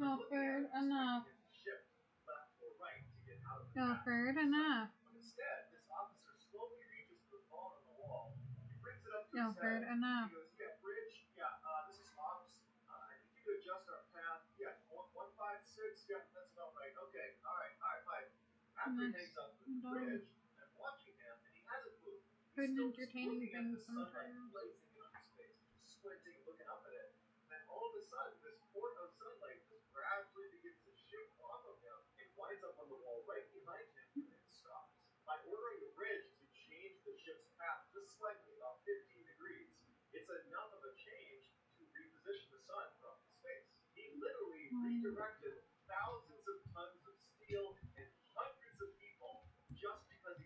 Alfred, enough. Alfred, enough. Alfred, enough. Good and entertaining things sometimes.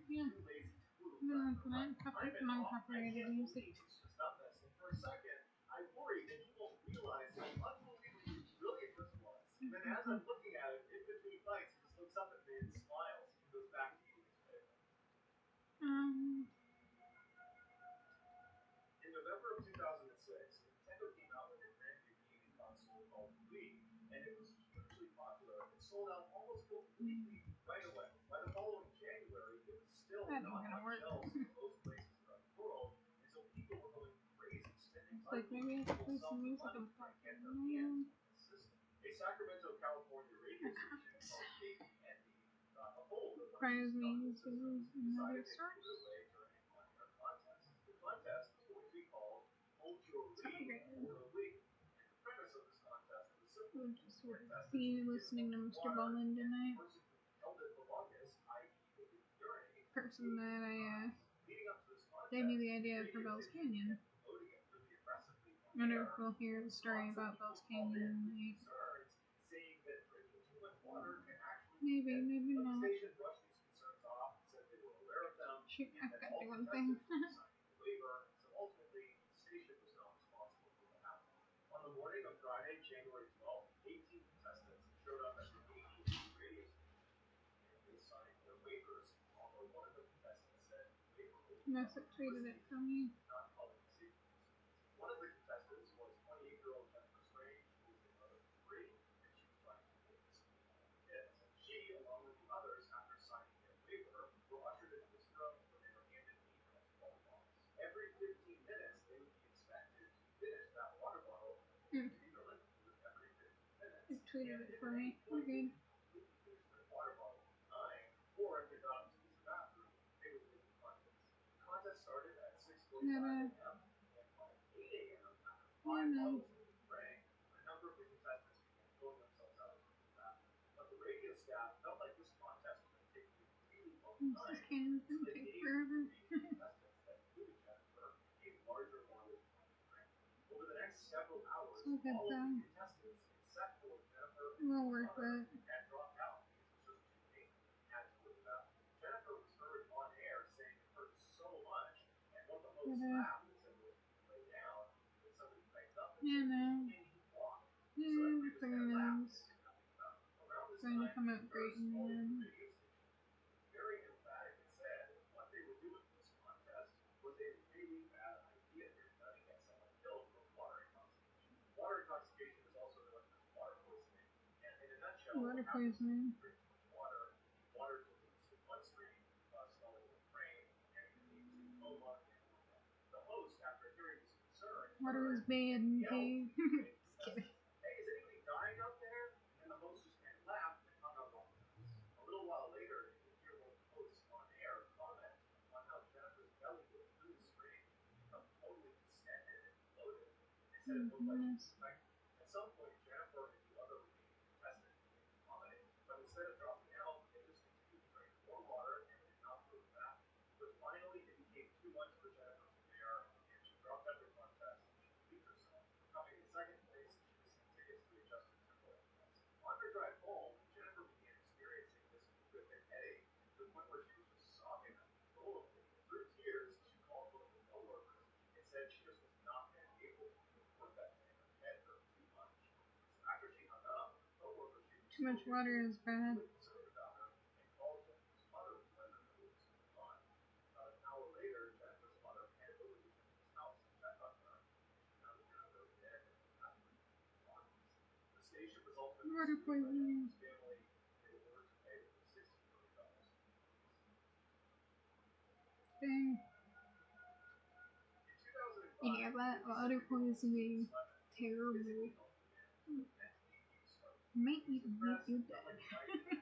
Yeah. No, non-copyrighted music. Um, that ain't gonna work. It's like maybe I should play some music on the podcast. Requires me to another source. We'll just be listening to Mr. Boland tonight. Person that I gave me the idea for Bell's Canyon. I wonder if we'll hear the story about Bell's Canyon tonight. Maybe, maybe not. Shoot, I've got to do one thing. Message tweeted it for me. It tweeted it for me. Okay. Yeah, this can's gonna take forever. So good though. We'll work with it. Yeah, no. Yeah, everything is going to come out great in the end. Water poisoning. Water is bad in cave. Just kidding. Oh, goodness. Too much water is bad. Water poisoning. Dang. Yeah, that water poisoning. Terrible. Might even make you dead.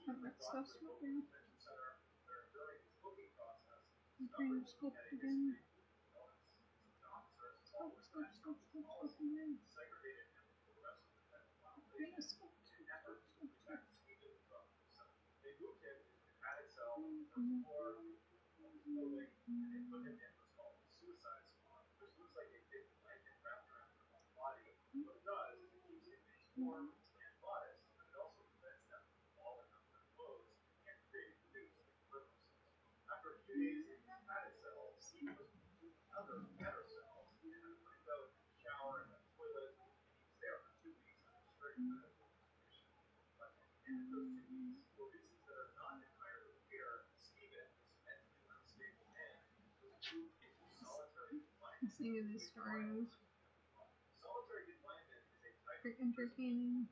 Oh, that stuff's moving. I'm trying to sculpt again. Sculpt, sculpt, sculpt, sculpt, sculpt again. Okay, sculpt, sculpt, sculpt, sculpt, Singing these stories. Pretty entertaining.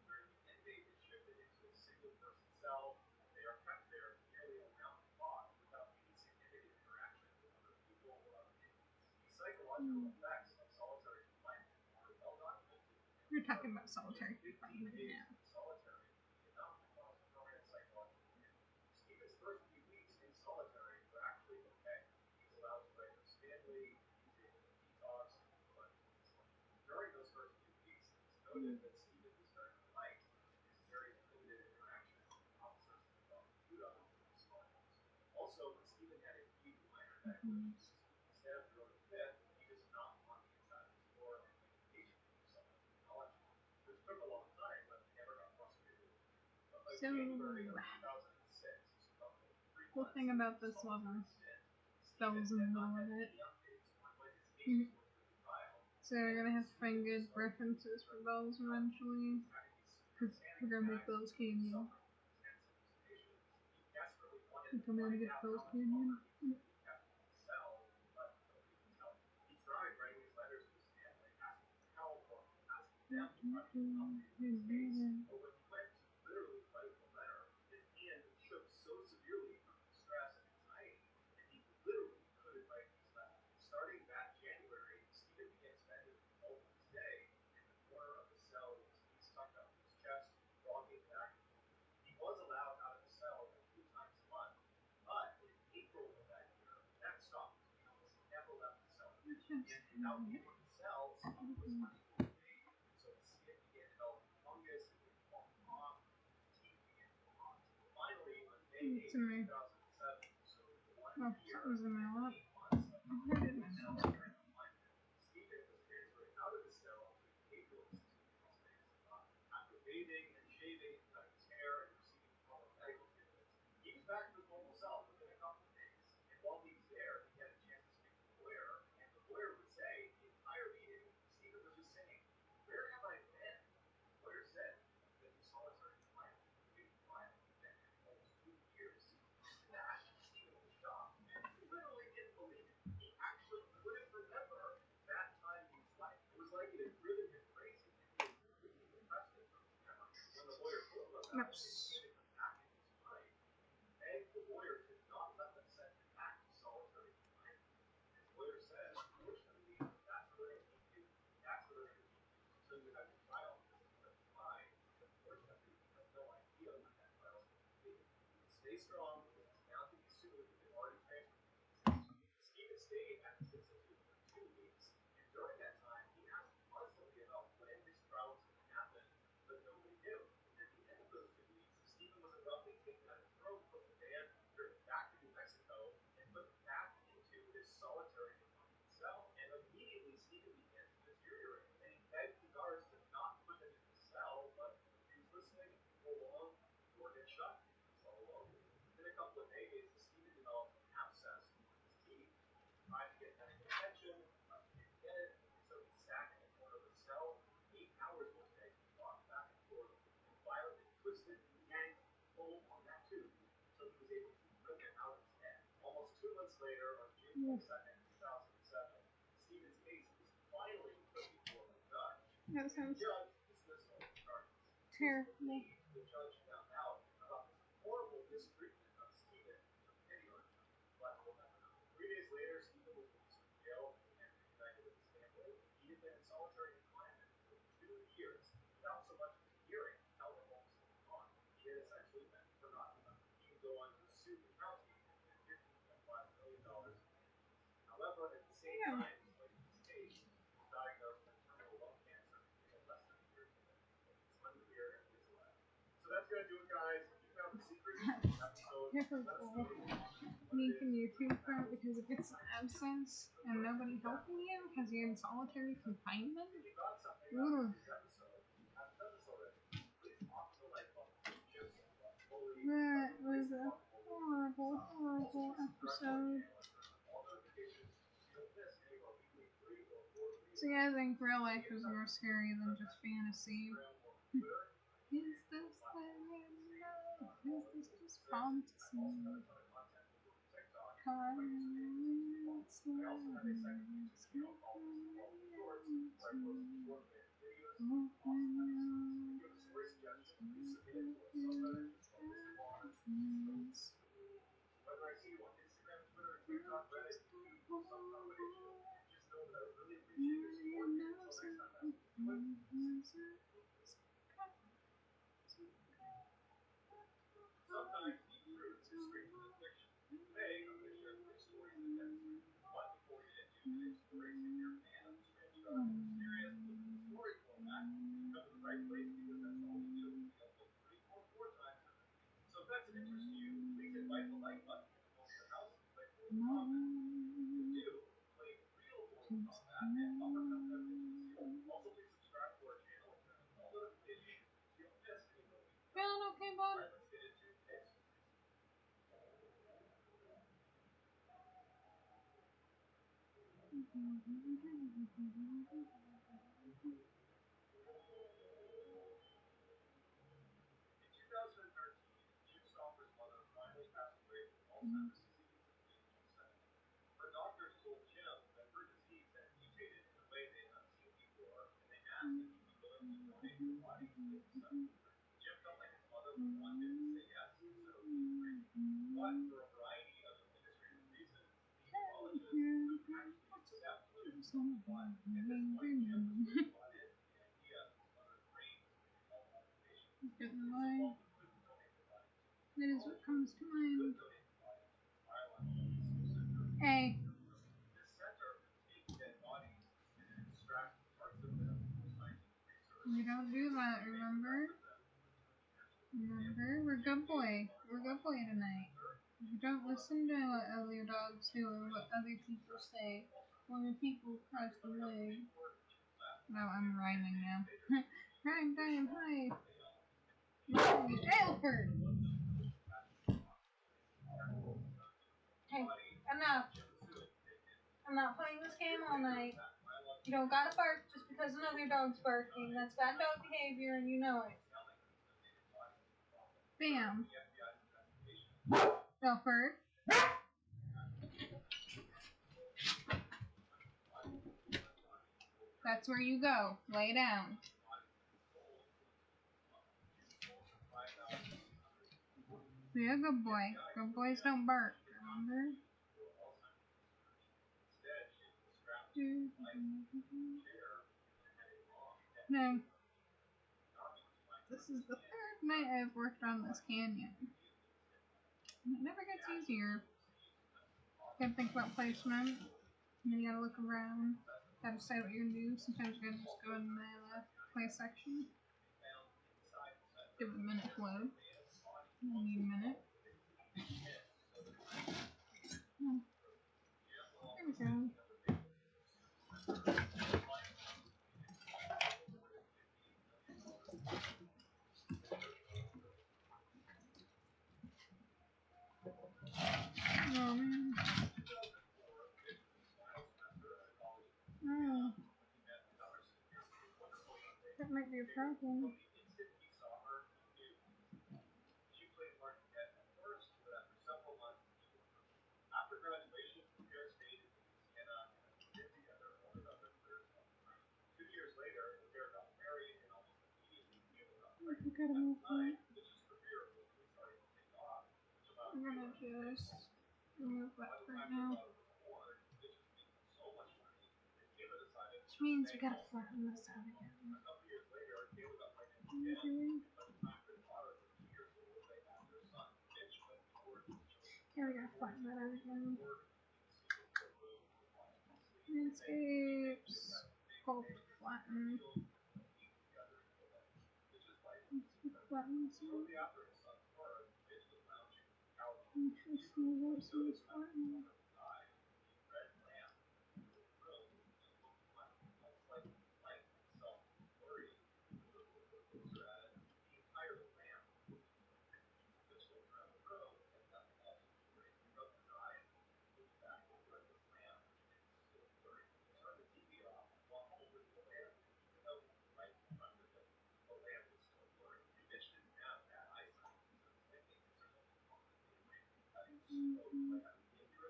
We're talking about solitary confinement now. So, cool thing about this level, spells in the middle of it. So you're gonna have to find good references for bells eventually, because we're gonna make Bells Canyon. We're gonna get Bells Canyon. It's in my... Oh, something's in my lap. Where did my mouse go? Mouse. That sounds terrible. Damn. Terrible. Making YouTube account because it gets an absence and nobody helping you because you're in solitary confinement. Ugh. That was a horrible, horrible episode. See, I think real life is more scary than just fantasy. Is this the real life? Is this just fantasy? Feeling okay, bud? Get in the way. That is what comes to mind. Hey. We don't do that, remember? Remember? We're good boy. We're good boy tonight. You don't listen to what other dogs do or what other people say. When people cross the leg. No, I'm rhyming now. Rhyme time, hi. Alfred! Hey, enough. I'm not playing this game all night. You don't gotta bark just because another dog's barking. That's bad dog behavior and you know it. Bam. Alfred. That's where you go. Lay down. Be a good boy. Good boys don't bark, remember? No. This is the third night I've worked on this canyon. It never gets easier. Gotta think about placement. And then you gotta look around. Gotta decide what you're gonna do. Sometimes you gotta just go in the play section. Give it a minute to load. You need a minute. Oh. There we go. Oh man. your problem. We gotta move on. I'm gonna just remove that for now. Which means we gotta flatten this out again. Yeah, we gotta flatten that out again. Landscapes. Sculpt, flatten. Flatten some. Interesting versus flatten.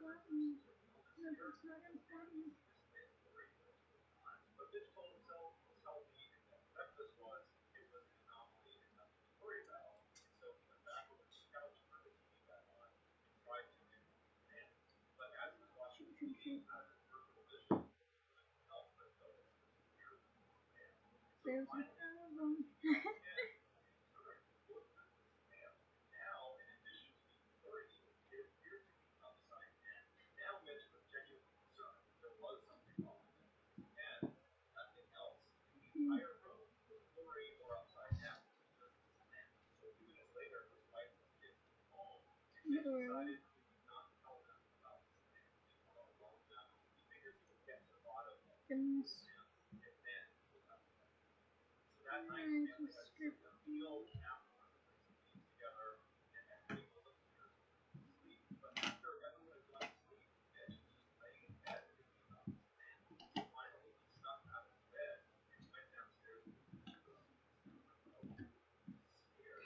Flatten. No, it's not gonna flatten. Shoot. There's a problem. The other way around. Goodness. Alright, just strip.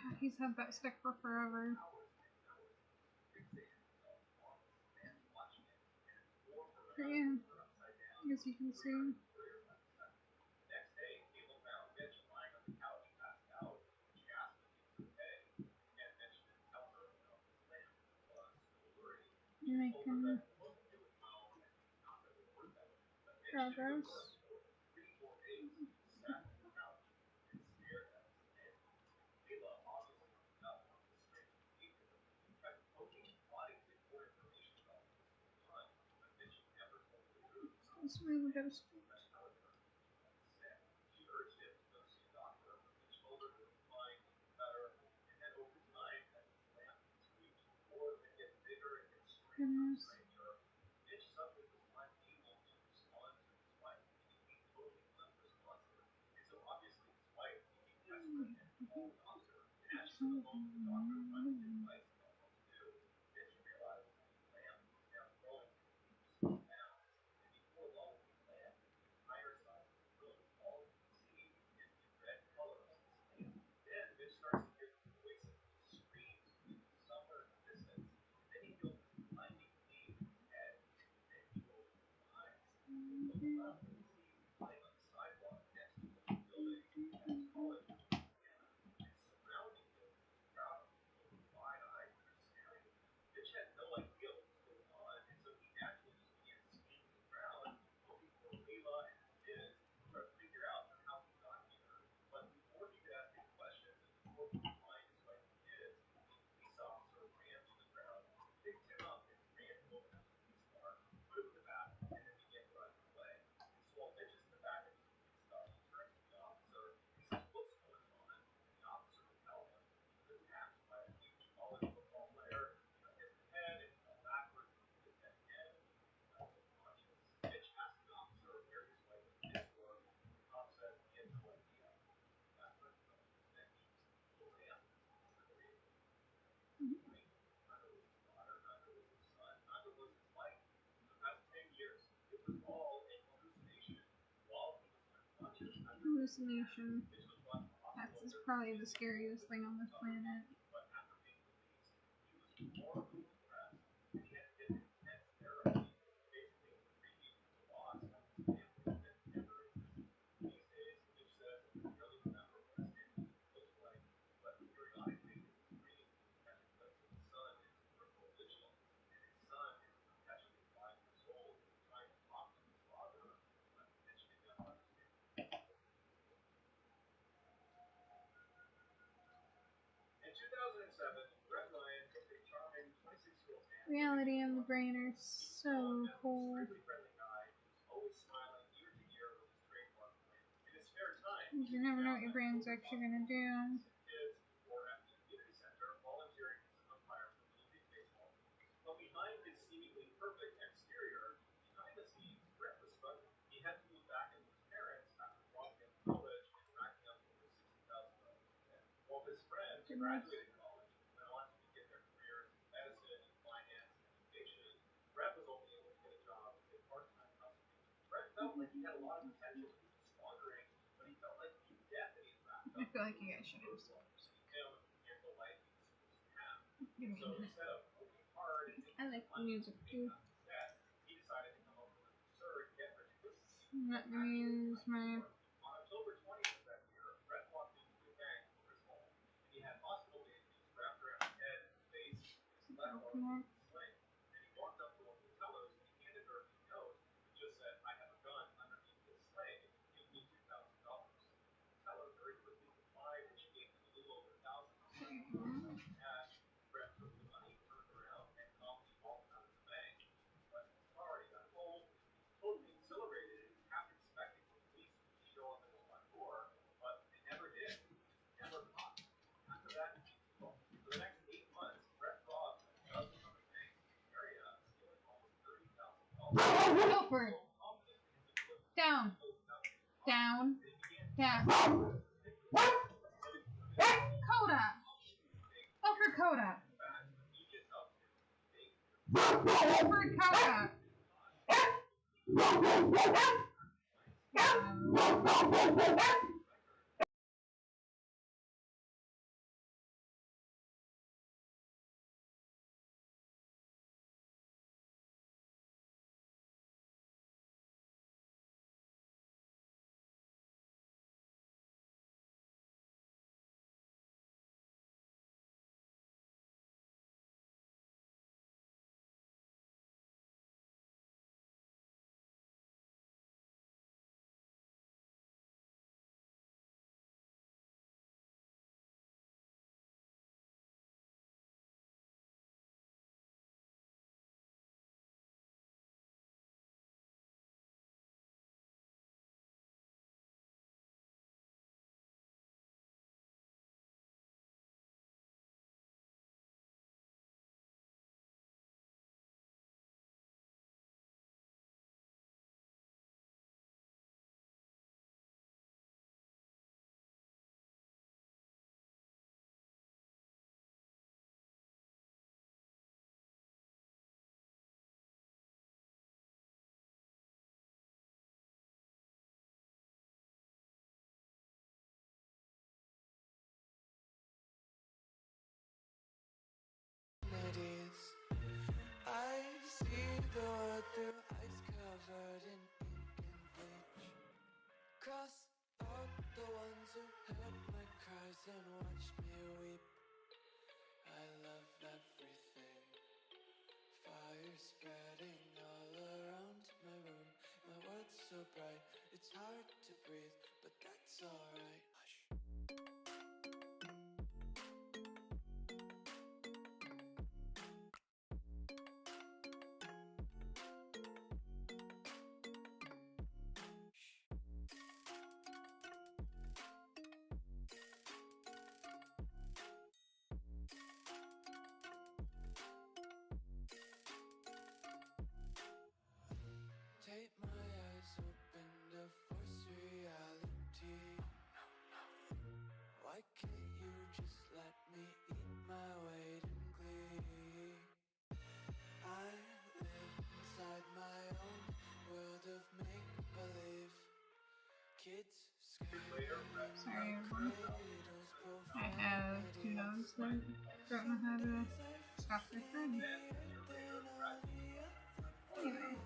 God, he's had that stick for forever. But yeah, as you can see. Making progress. This way we gotta start. Goodness. Hallucination. Cats is probably the scariest thing on this planet. Reality and the brain are so cool. You never know what your brain's actually gonna do. I feel like you guys should have some music. Give me a minute. I like music too. Let me use my document. Go for it. Down. Down. Down. Coda. Go for Coda. Go for Coda. I see the world through ice covered in ink and bleach. Cross out the ones who heard my cries and watched me weep. I love everything. Fire spreading all around my room. My world's so bright, it's hard to breathe, but that's alright. Hush. Take my eyes open to force reality. Why can't you just let me eat my weight in glee? I live inside my own world of make-believe. Kids Sorry, everyone. I have two dogs that don't know how to stop their friend. Anyway.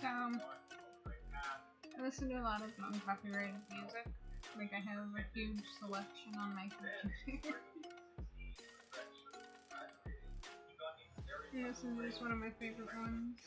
So, I listen to a lot of non-copyrighted music. Like, I have a huge selection on my computer. This is one of my favorite ones.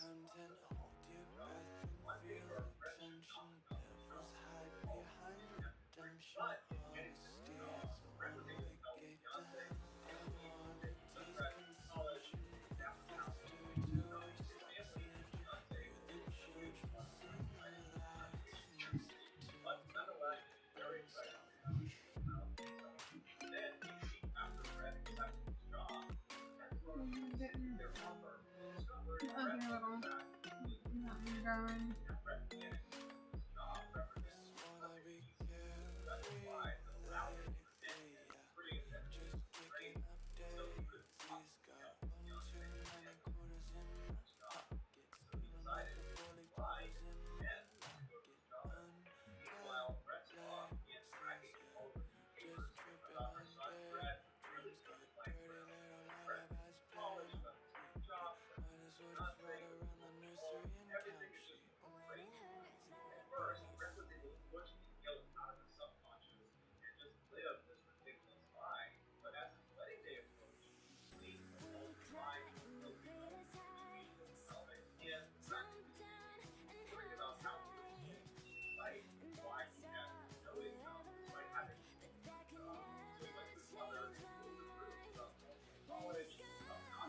Other little nothing going.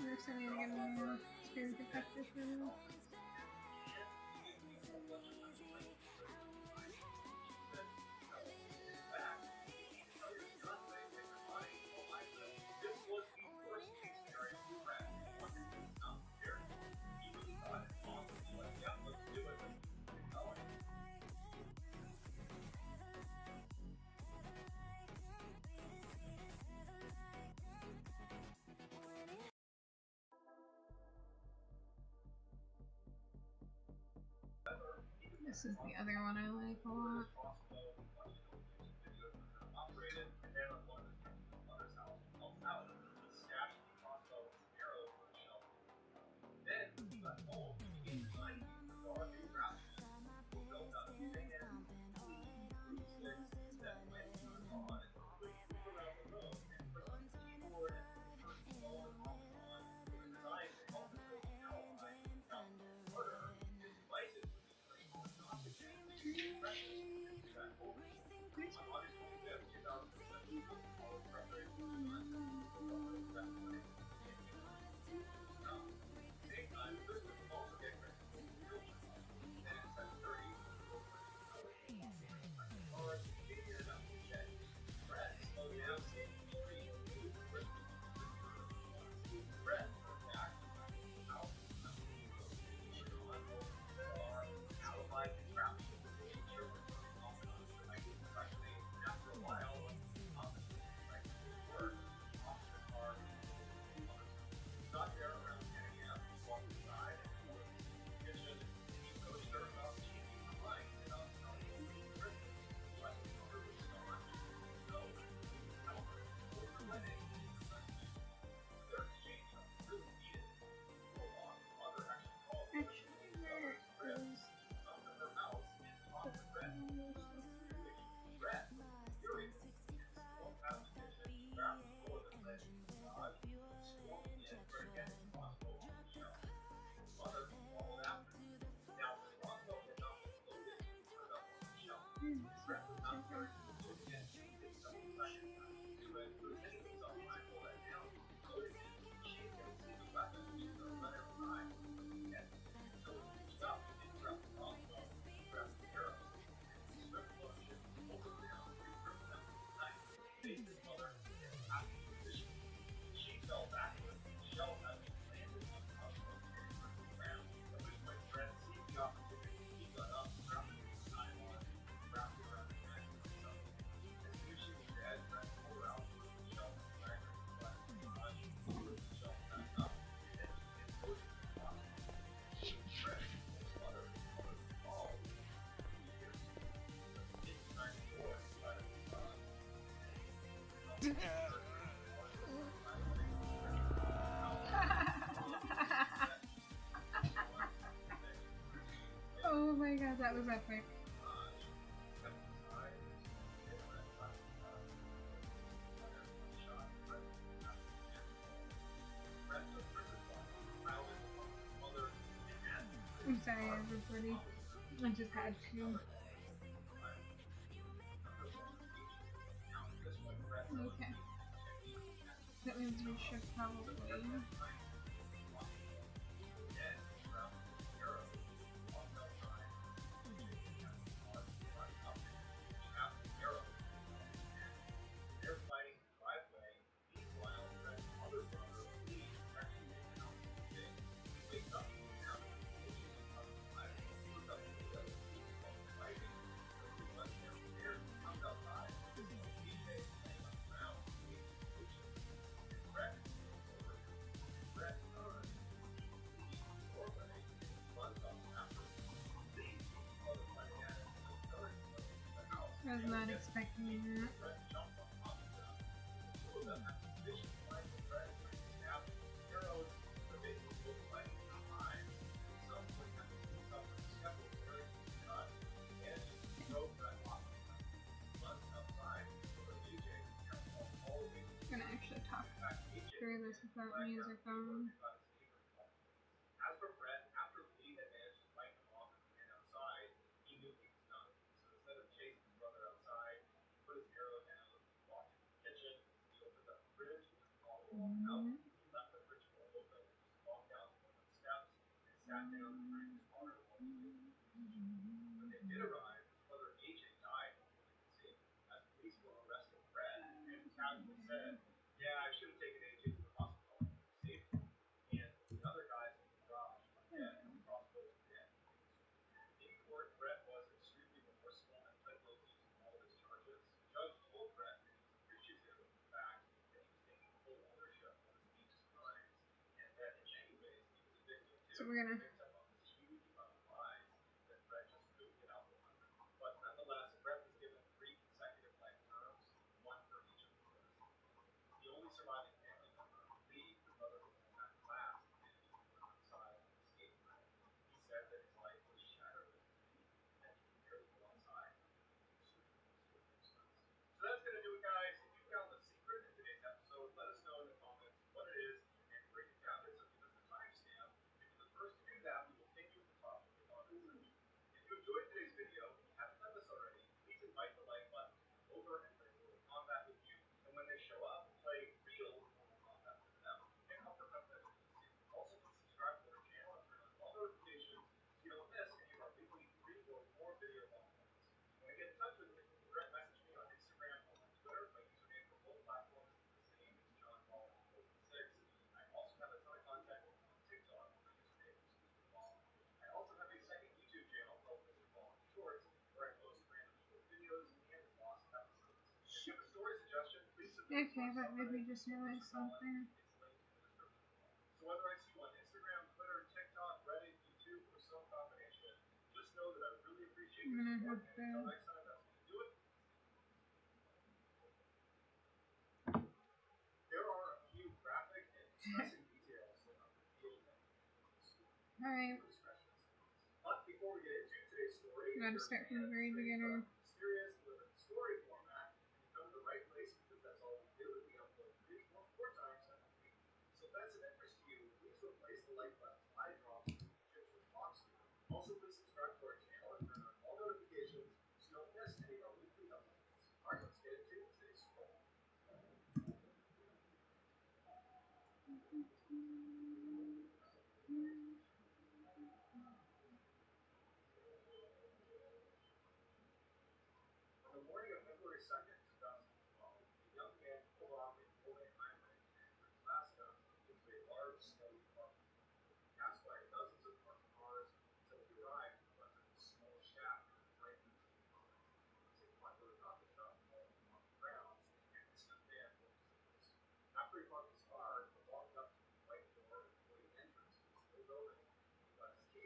You're sending to get a new screen protector for me. This is the other one I like a lot. Yeah, that was epic. I'm sorry, everybody. I just had to. Okay. That means we should probably. I was not expecting that. I'm gonna actually talk through this without music on. So we're gonna. Okay, but maybe just realized something. I'm gonna have to. Alright. Gotta start from the very beginning.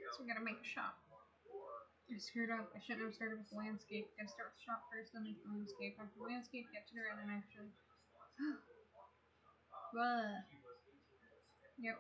So we gotta make a shop. I screwed up. I shouldn't have started with the landscape. Gotta start with the shop first, then make the landscape. After the landscape, get to there, and then actually. Yep.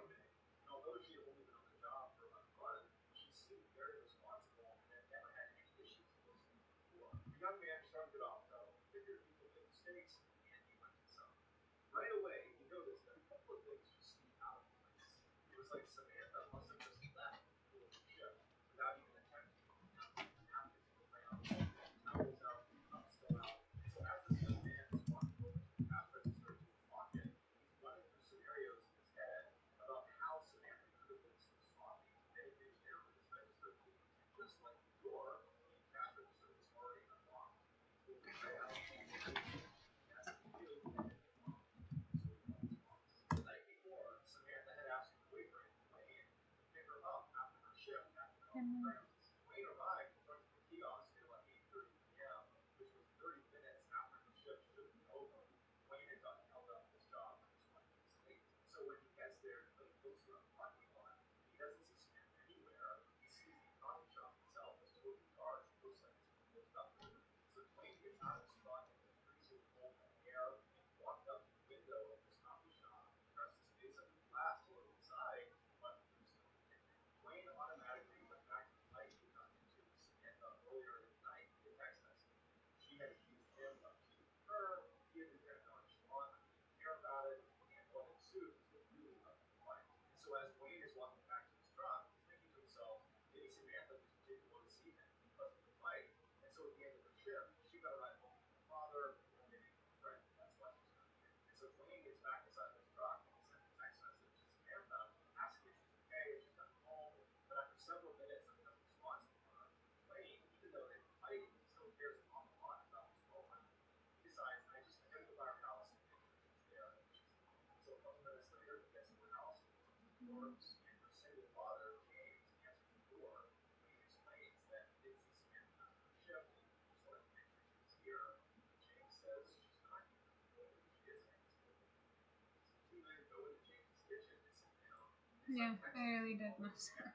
Yeah, I really did miss her.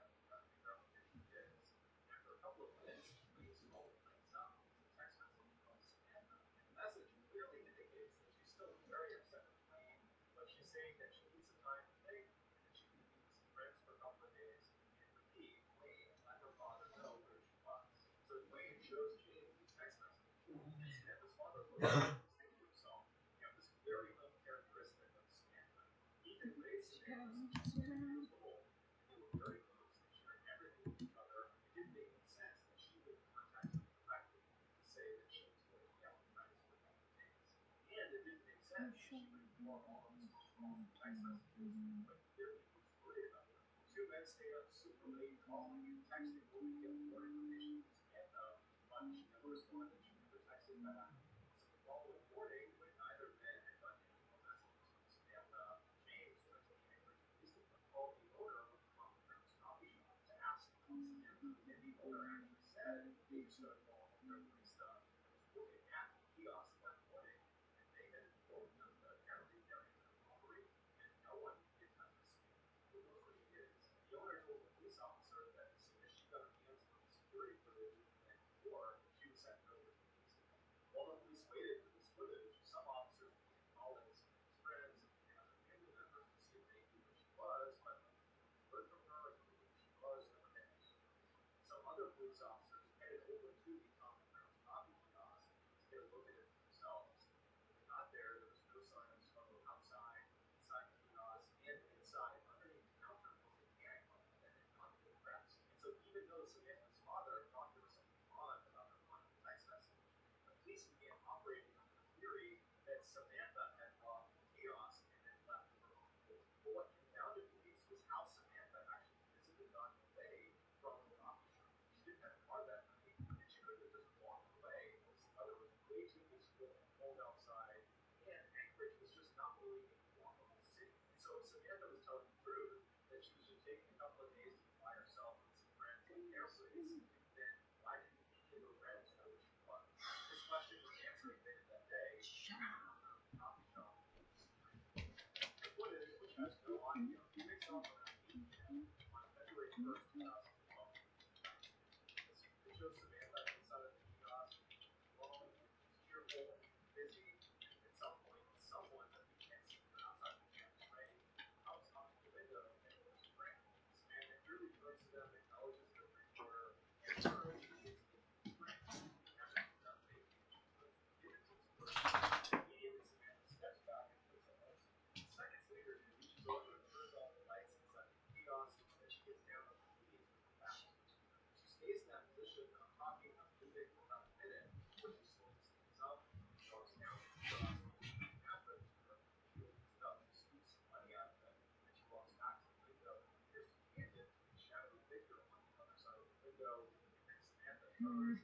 Mm.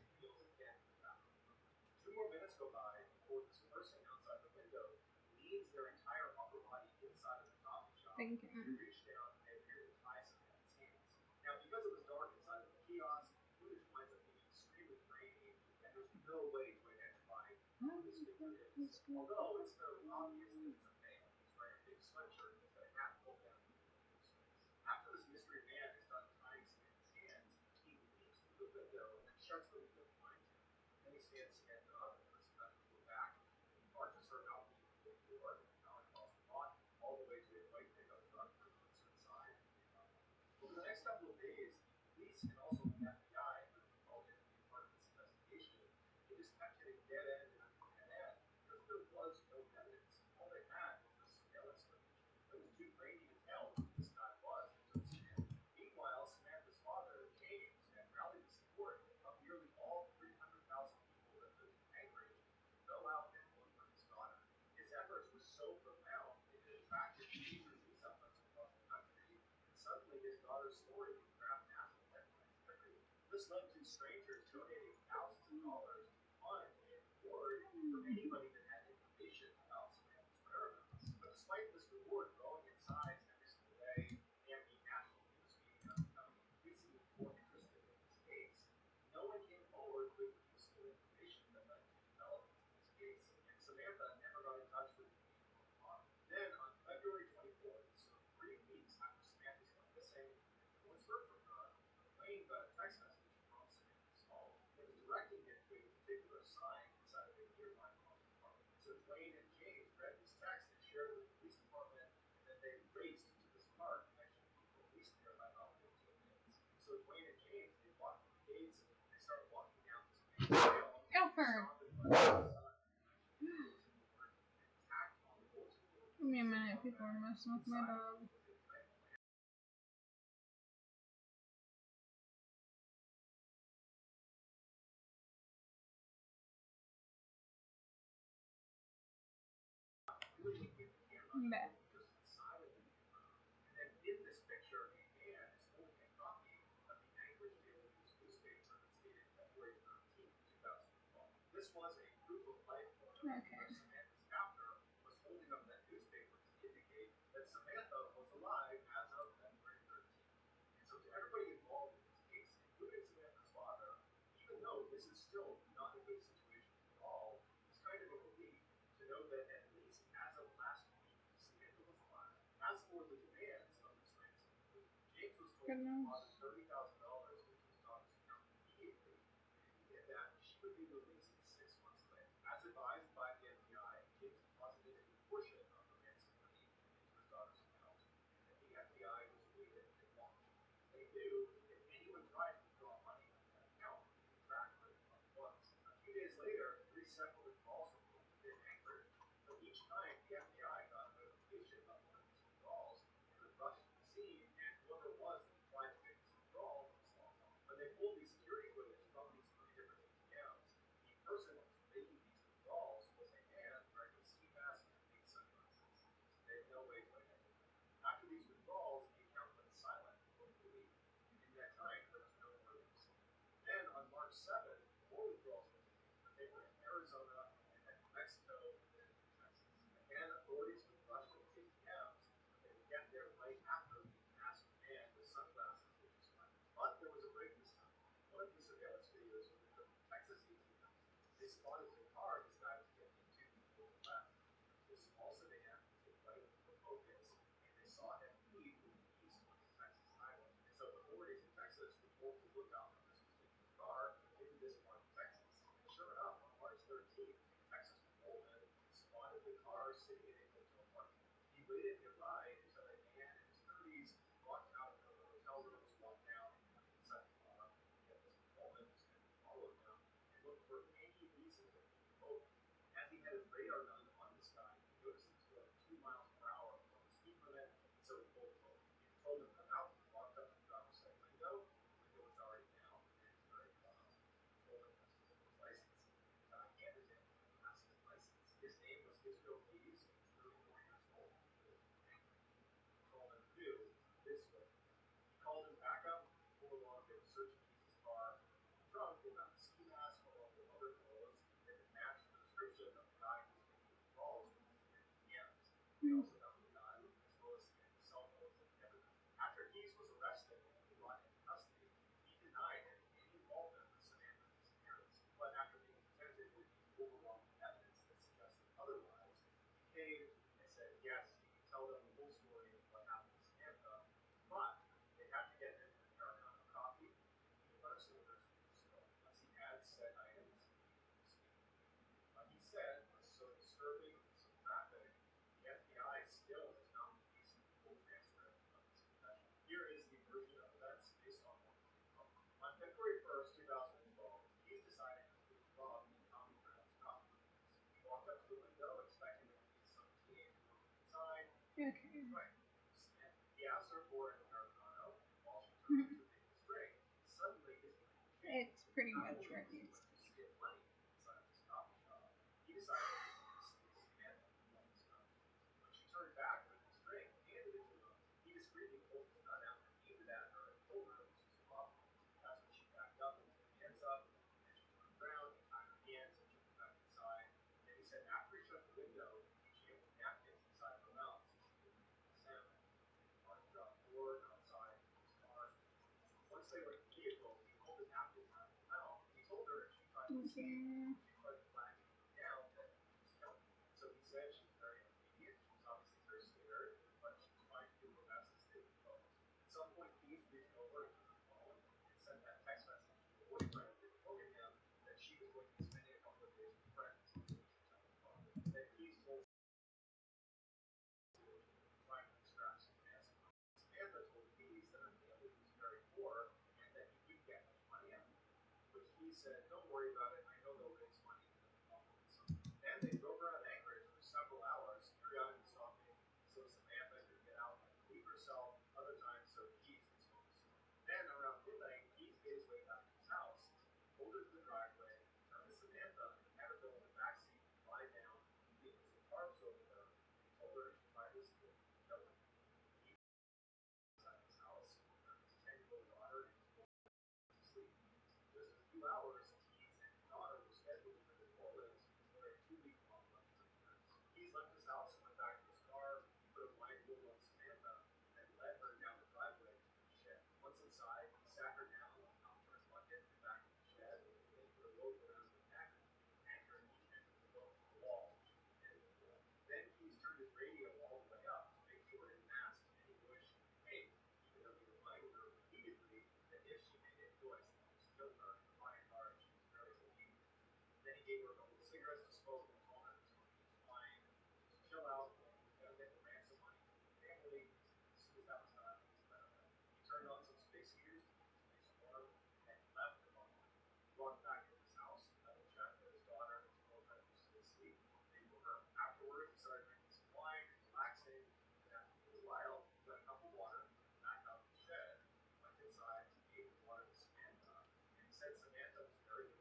Thinking. Alfred! Give me a minute, people are messing with my dog. I'm back. Okay. Goodness. It's pretty much realistic. Okay.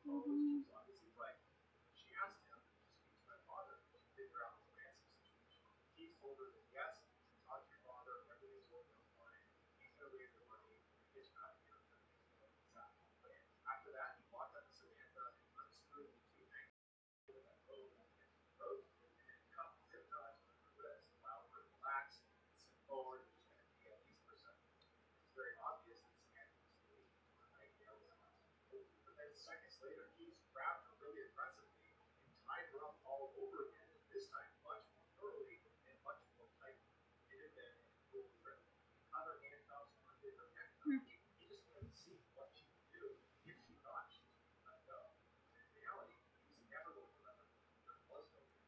Mhm.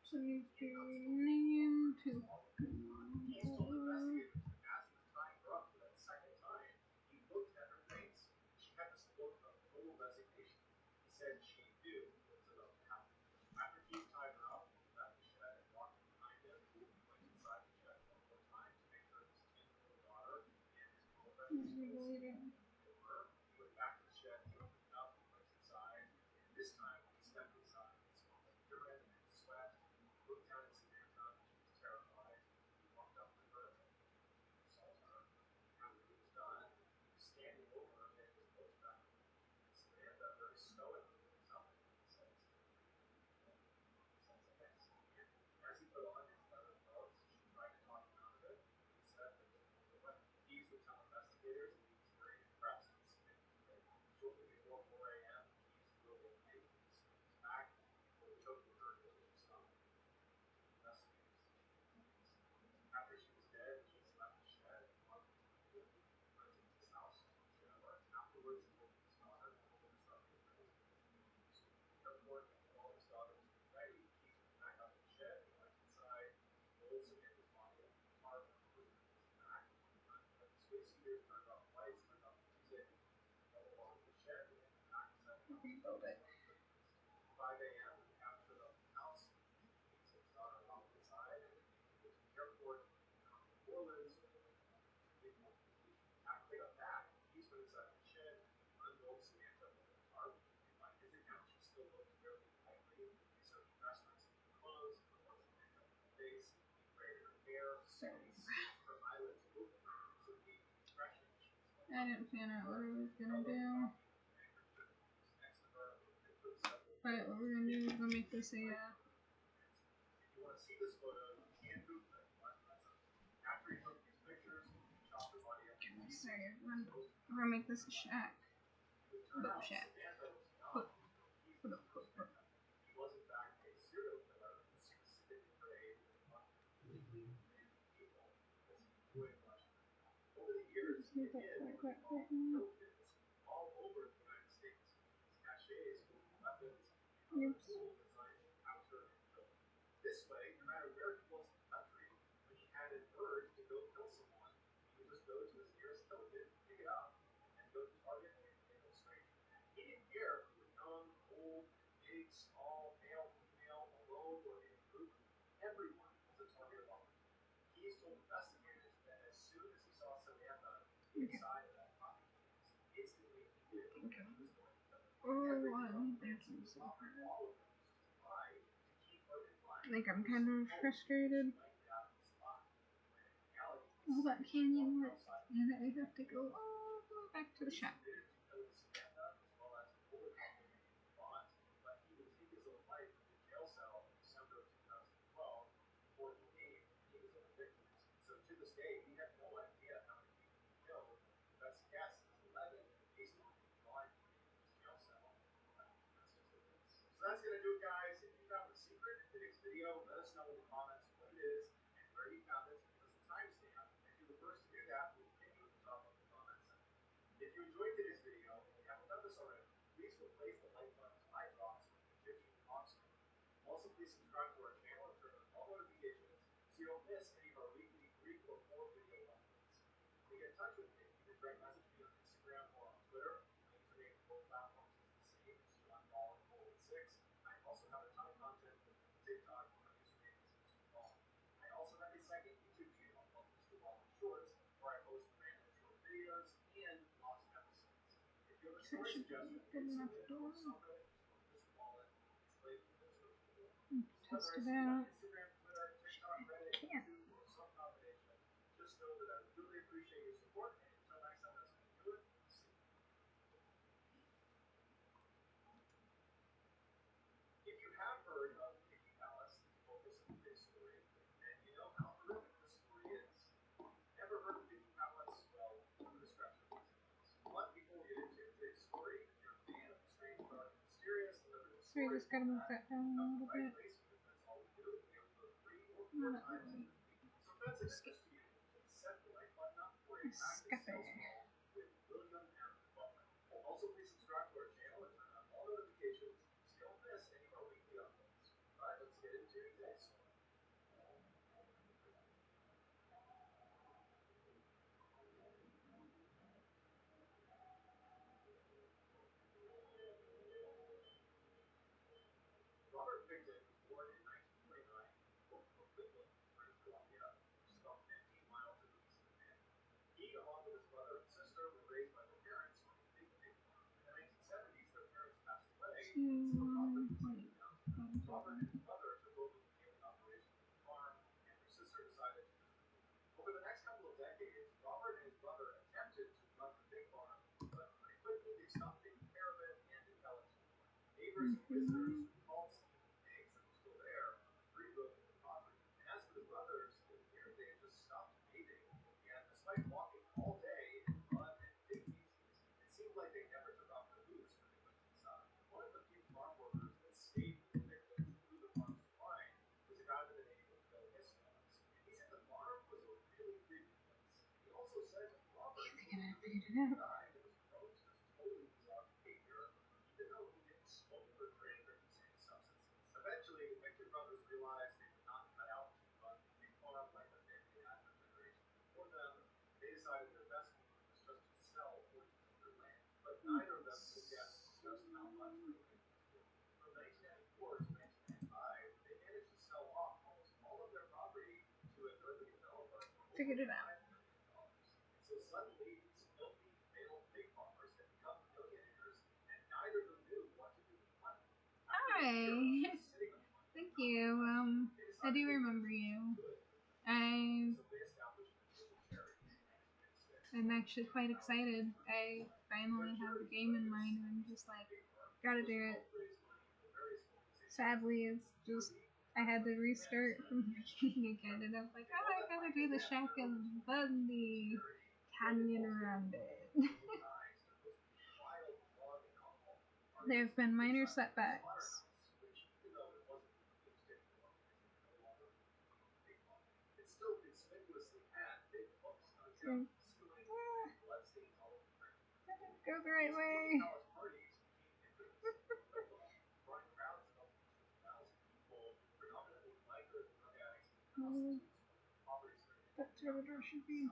Change your name to Pokemon. Related. I didn't plan out what I was gonna do. But what we're gonna do is gonna make this a sorry, we're gonna make this a shack. Boat shack. I think I'm kind of frustrated. All that canyon work, and I have to go all the way back to the shop. That should be good enough door. Test it out. Can't. So you just gotta move that down a little bit. Not really. Escape. figured it out. Hi. Thank you. I do remember you. I'm actually quite excited. I finally have a game in mind and I'm just like, gotta do it. Sadly, it's just, I had to restart from the beginning again and I'm like, oh, I gotta do the Shack and Bundy canyon around it. There have been minor setbacks. So, go the right way. That's where the door should be.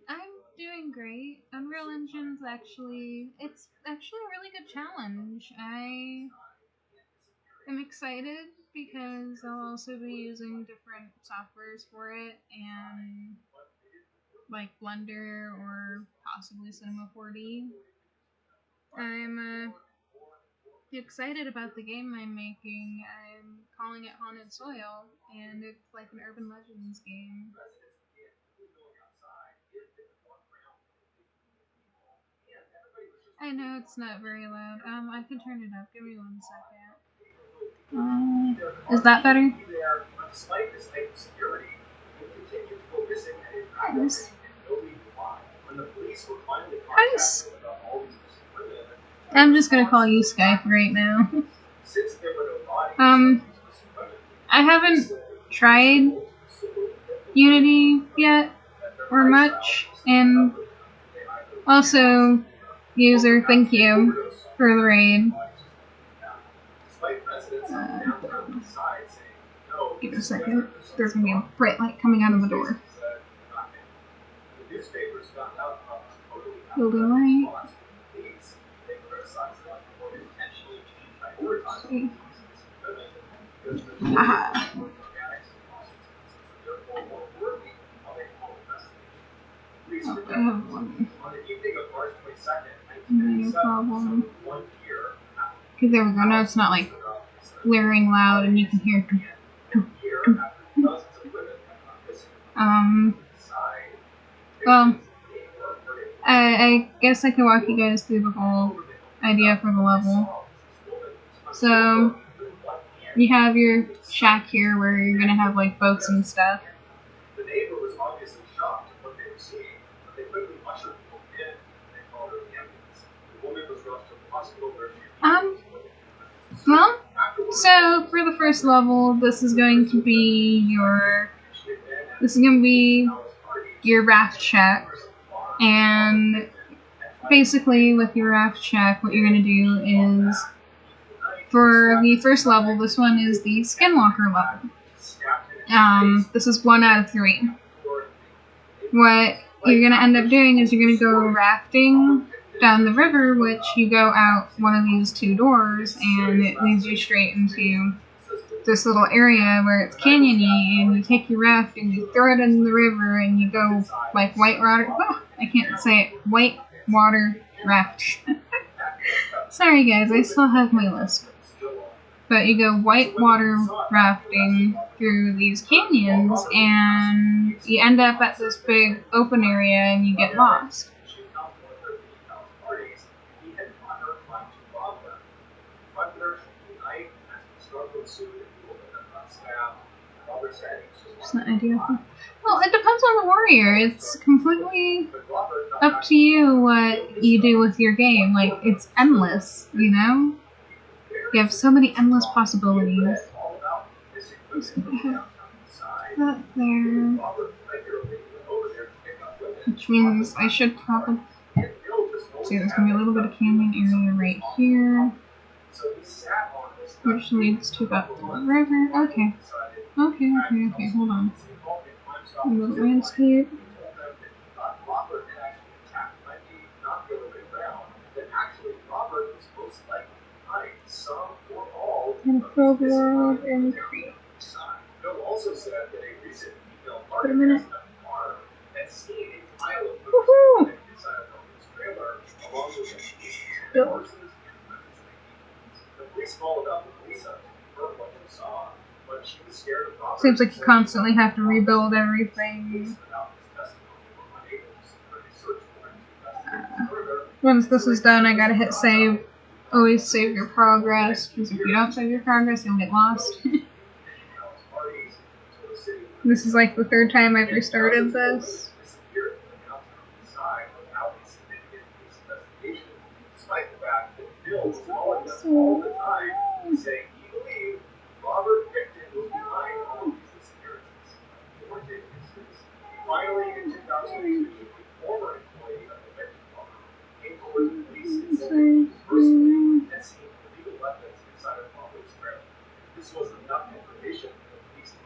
I'm doing great. Unreal Engine's it's actually a really good challenge. I am excited because I'll also be using different softwares for it and like Blender or possibly Cinema 4D. I'm excited about the game I'm making. I'm calling it Haunted Soil, and it's like an urban legends game. I know it's not very loud. I can turn it up. Give me 1 second. Is that better? Nice. Nice. I'm just gonna call you Skype right now. I haven't tried Unity yet, or much, and also, user, thank you for the raid. Give it a second. There's gonna be a bright light coming out of the door. Building light. Haha. Oh, I have one minor problem. Okay, there we go. Now it's not like blaring loud and you can hear. Well, I guess I can walk you guys through the whole idea for the level. So, you have your shack here where you're gonna have like boats and stuff. Well, so for the first level, this is going to be your raft shack, and basically with your raft shack, what you're gonna do is, for the first level, this one is the Skinwalker level. This is 1 out of 3. What you're gonna end up doing is you're gonna go rafting down the river, which you go out one of these 2 doors, and it leads you straight into this little area where it's canyony, and you take your raft and you throw it in the river, and you go like whitewater raft. Sorry guys, I still have my lisp. But you go whitewater rafting through these canyons, and you end up at this big open area and you get lost. It's not ideal. Well, it depends on the warrior. It's completely up to you what you do with your game. Like, it's endless, you know? You have so many endless possibilities. Just gonna have that there. Which means I should probably... See, there's gonna be a little bit of canyon area right here, which leads to about the river. Okay. Okay, hold on. A little landscape. And a frog world and creek. Wait a minute. Woohoo! Build. Seems like you constantly have to rebuild everything. Once this is done, I gotta hit save. Always save your progress, because if you don't save your progress, you'll get lost. This is like the third time I've restarted this.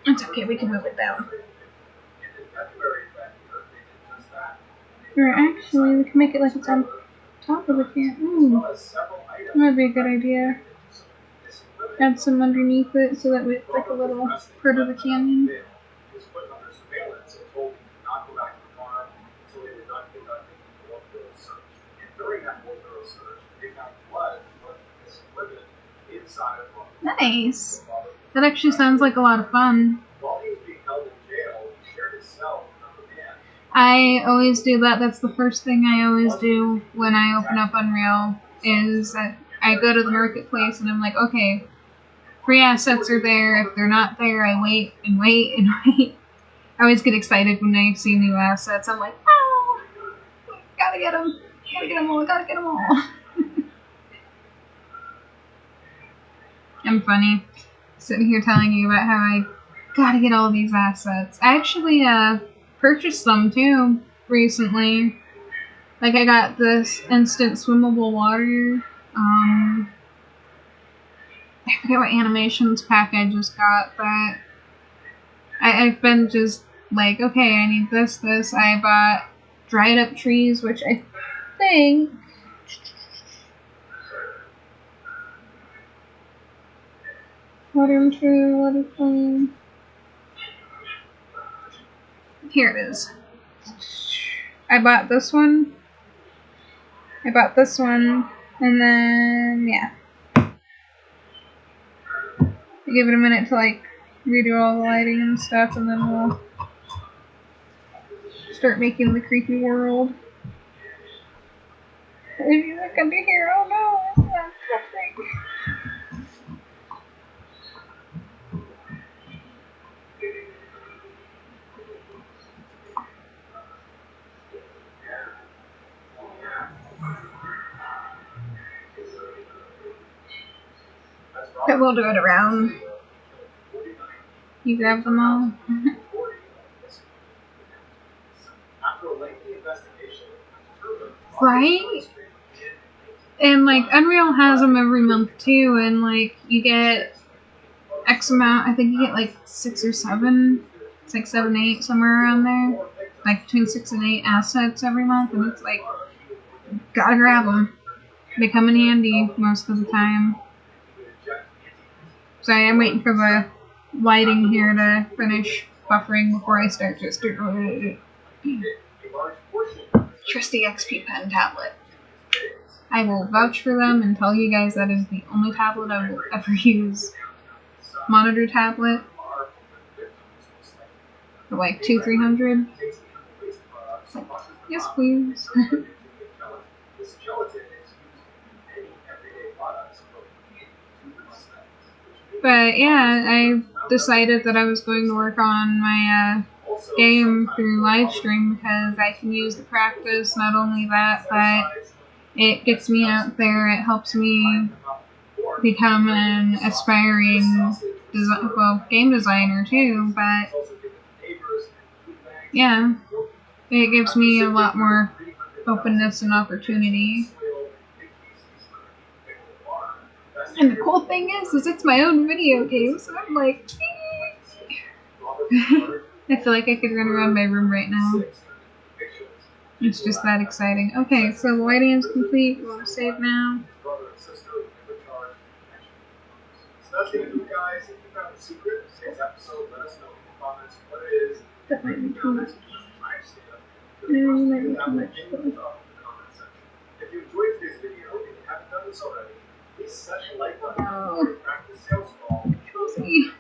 It's okay, we can move it down. Or actually, we can make it like it's on top of the can. Ooh, that would be a good idea. Add some underneath it so that it's like a little part of the canyon. Nice. That actually sounds like a lot of fun. I always do that. That's the first thing I always do when I open up Unreal, is that I go to the marketplace and I'm like, okay, free assets are there. If they're not there, I wait and wait and wait. I always get excited when I see new assets. I'm like, oh, gotta get them. Gotta get them all. Gotta get them all. I'm funny. Sitting here telling you about how I gotta get all these assets. I actually purchased them too recently. Like, I got this instant swimmable water. I forget what animations pack I just got, but I've been just like, okay, I need this. I bought dried up trees, which I think water tree, water flame. Here it is. I bought this one. And then, yeah. I give it a minute to, like, redo all the lighting and stuff, and then we'll start making the creepy world. If you look under here, oh no, it's not something. But we'll do it around. You grab them all. Right? And like Unreal has them every month too, and like you get X amount, I think you get like 6 or 7, 6, 7, 8, somewhere around there. Like between 6 and 8 assets every month, and it's like, gotta grab them. They come in handy most of the time. So I am waiting for the lighting here to finish buffering before I start just doing trusty XP pen tablet. I will vouch for them and tell you guys that is the only tablet I will ever use. Monitor tablet for like $200-300. Like, yes, please. But yeah, I decided that I was going to work on my game through livestream because I can use the practice. Not only that, but it gets me out there. It helps me become an aspiring game designer too. But yeah, it gives me a lot more openness and opportunity. And the cool thing is it's my own video game, so I'm like, I feel like I could run around my room right now. It's just that exciting. Okay, so the lighting is complete. We want to save now. That might be too much. No, might be too much. Oh. Cozy.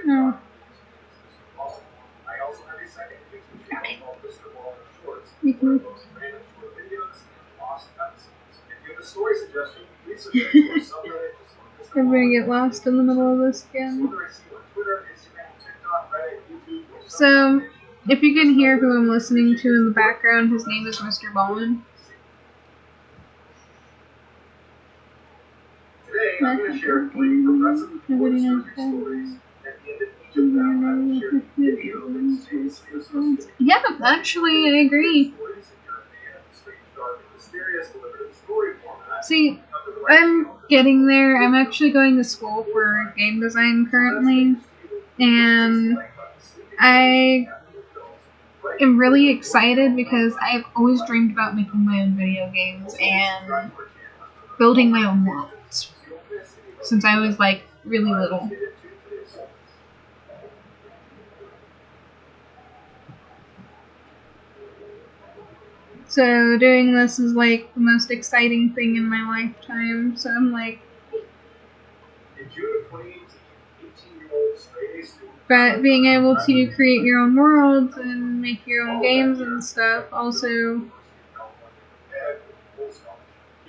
No. You can. I'm gonna get lost in the middle of this again. So, if you can hear who I'm listening to in the background, his name is Mr. Ballin. Yeah, actually, I agree. See, I'm getting there. I'm actually going to school for game design currently, and I am really excited because I've always dreamed about making my own video games and building my own worlds since I was like really little. So doing this is like the most exciting thing in my lifetime. So I'm like, but being able to create your own worlds and make your own games and stuff also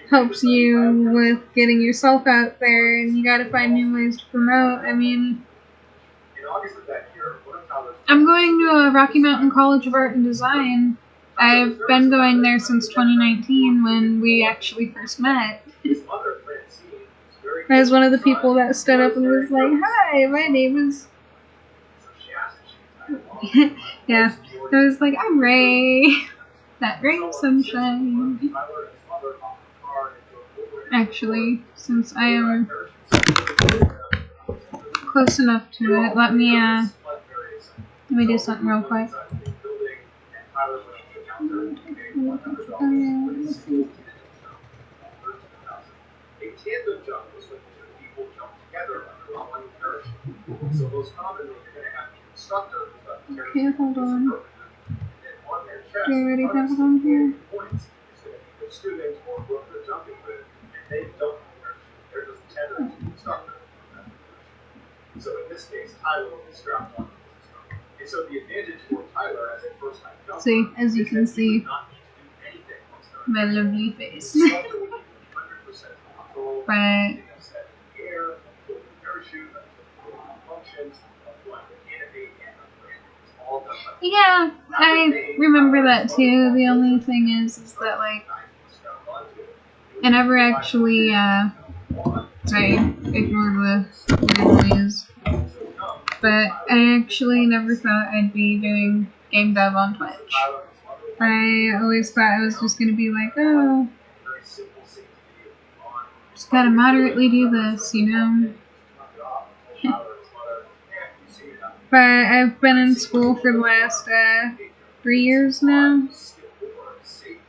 helps you with getting yourself out there, and you gotta find new ways to promote. I mean, I'm going to a Rocky Mountain College of Art and Design. I've been going there since 2019 when we actually first met. I was one of the people that stood up and was like, "Hi, my name is..." Yeah, I was like, "I'm Ray. That ray of sunshine." Actually, since I am close enough to it, let me do something real quick. Okay, hold on. Do you already have it on here? See, as you can see, my lovely face. But yeah, I remember that too. The only thing is that like I never actually sorry, ignore the weird noise. But I actually never thought I'd be doing game dev on Twitch. I always thought I was just gonna be like, oh, just gotta moderately do this, you know? But I've been in school for the last 3 years now.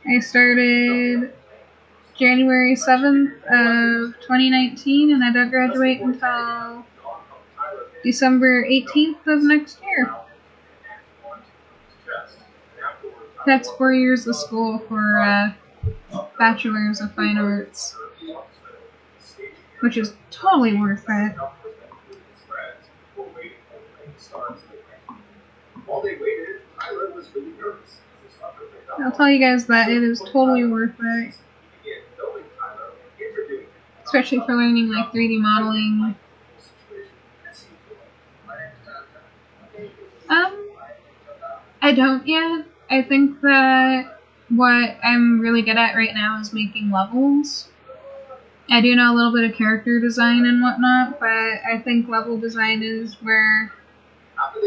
I started January 7th of 2019, and I don't graduate until December 18th of next year. That's 4 years of school for Bachelor's of Fine Arts, which is totally worth it. I'll tell you guys that it is totally worth it. Especially for learning like 3D modeling. I don't yet. I think that what I'm really good at right now is making levels. I do know a little bit of character design and whatnot, but I think level design is where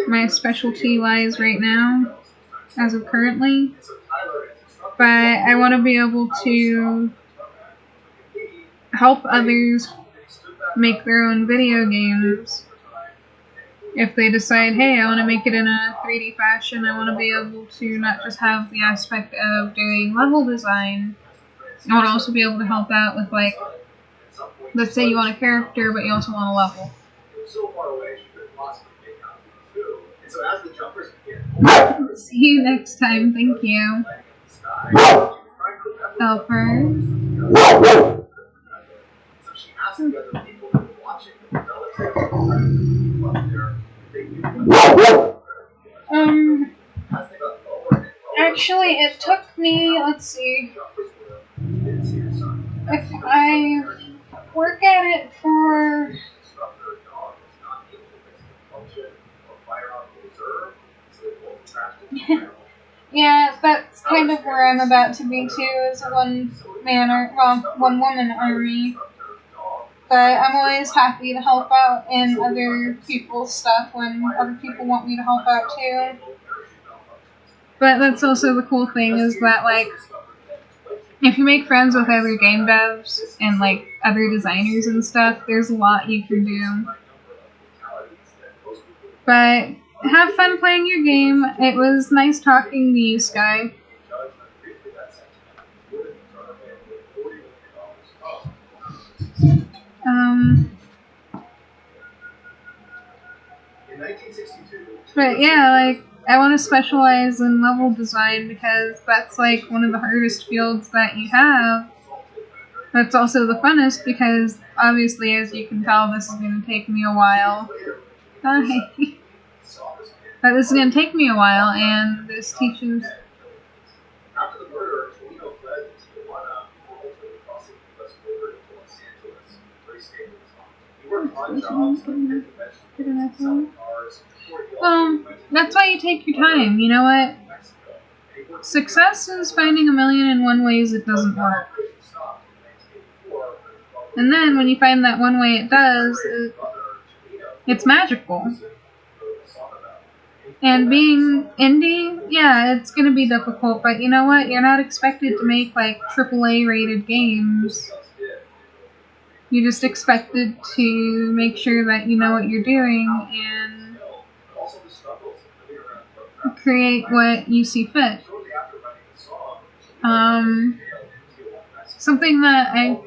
my specialty lies right now, as of currently. But I want to be able to help others make their own video games. If they decide, hey, I want to make it in a 3D fashion, I want to be able to not just have the aspect of doing level design, I want to also be able to help out with, like, let's say you want a character, but you also want a level. See you next time. Thank you. Helper. Actually, it took me, let's see, if I work at it for, yeah, that's kind of where I'm about to be too, is a one-woman army. But I'm always happy to help out in other people's stuff when other people want me to help out too. But that's also the cool thing, is that, like, if you make friends with other game devs and, like, other designers and stuff, there's a lot you can do. But have fun playing your game. It was nice talking to you, Sky. But yeah, like, I want to specialize in level design because that's, like, one of the hardest fields that you have. That's also the funnest because, obviously, as you can tell, this is going to take me a while. Hi. But this is going to take me a while, and this teaches... Well, that's why you take your time, you know what? Success is finding 1,000,001 ways it doesn't work. And then when you find that one way it does, it's magical. And being indie, yeah, it's gonna be difficult, but you know what? You're not expected to make, like, AAA rated games. You're just expected to make sure that you know what you're doing and create what you see fit. Something that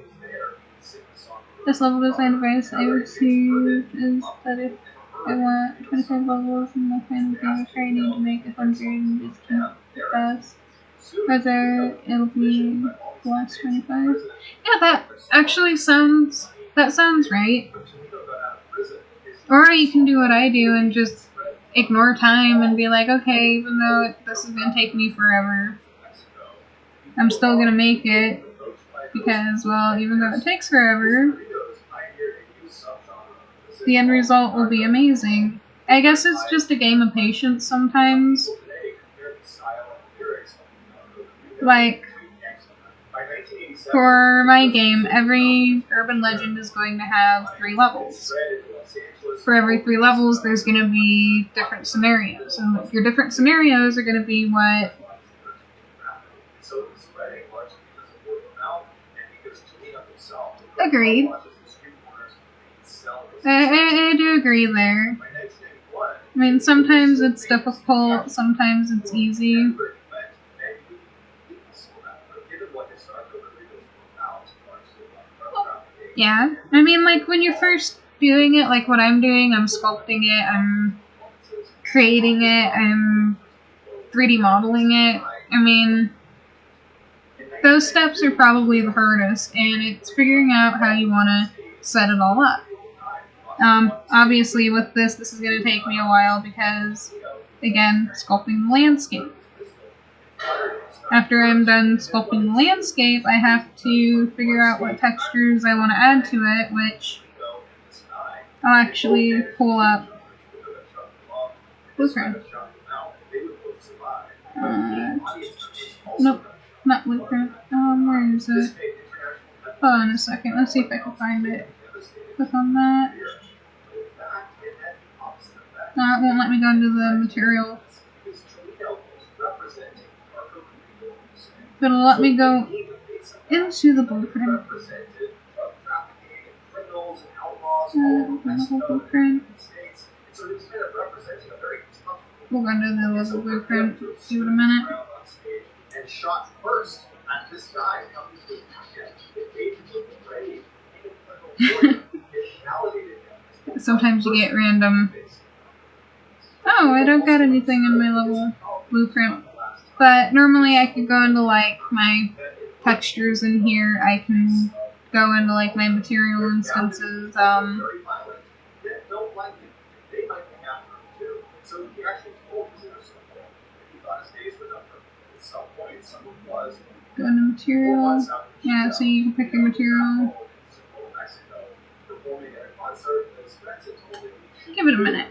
this level design advice I received is that if I want 25 levels in my final game, I need to make 100 and just keep the best. Whether it'll be the last 25. Yeah, that actually sounds right. Or you can do what I do and just ignore time and be like, okay, even though this is gonna take me forever, I'm still gonna make it because, well, even though it takes forever, the end result will be amazing. I guess it's just a game of patience sometimes. Like, for my game, every urban legend is going to have 3 levels. For every 3 levels, there's going to be different scenarios. And your different scenarios are going to be what... Agreed. I do agree there. I mean, sometimes it's difficult, sometimes it's easy. Yeah, I mean, like, when you're first doing it, like what I'm doing, I'm sculpting it, I'm creating it, I'm 3D modeling it. I mean, those steps are probably the hardest, and it's figuring out how you want to set it all up. Obviously with this is going to take me a while because, again, sculpting the landscape. After I'm done sculpting the landscape, I have to figure out what textures I want to add to it, which I'll actually pull up. Okay. Nope. Not blueprint. Where is it? Hold on a second. Let's see if I can find it. Click on that. No, it won't let me go into the material. But it'll let me go into the blueprint. Blueprint. We'll go into the level blueprint. Give it a minute. Sometimes you get random. Oh, I don't got anything in my level blueprint. But normally I could go into like my textures in here. I can go into like my material instances. Go into material. Yeah, so you can pick your material. Give it a minute.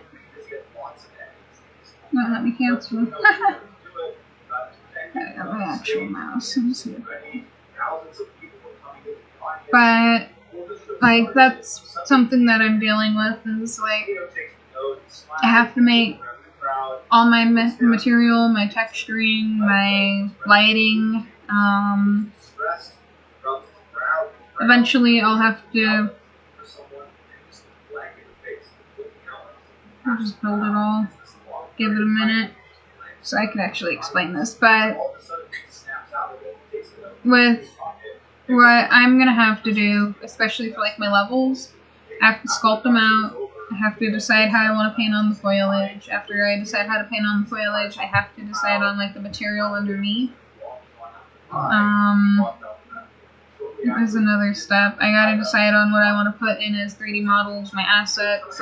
Won't let me cancel. Gotta get my actual mouse. But like that's something that I'm dealing with is like I have to make all my material, my texturing, my lighting. Eventually I'll have to I'll just build it all. Give it a minute so I can actually explain this. But with what I'm gonna have to do, especially for like my levels, I have to sculpt them out. I have to decide how I want to paint on the foliage. After I decide how to paint on the foliage, I have to decide on like the material underneath. There's another step. I gotta decide on what I want to put in as 3D models, my assets.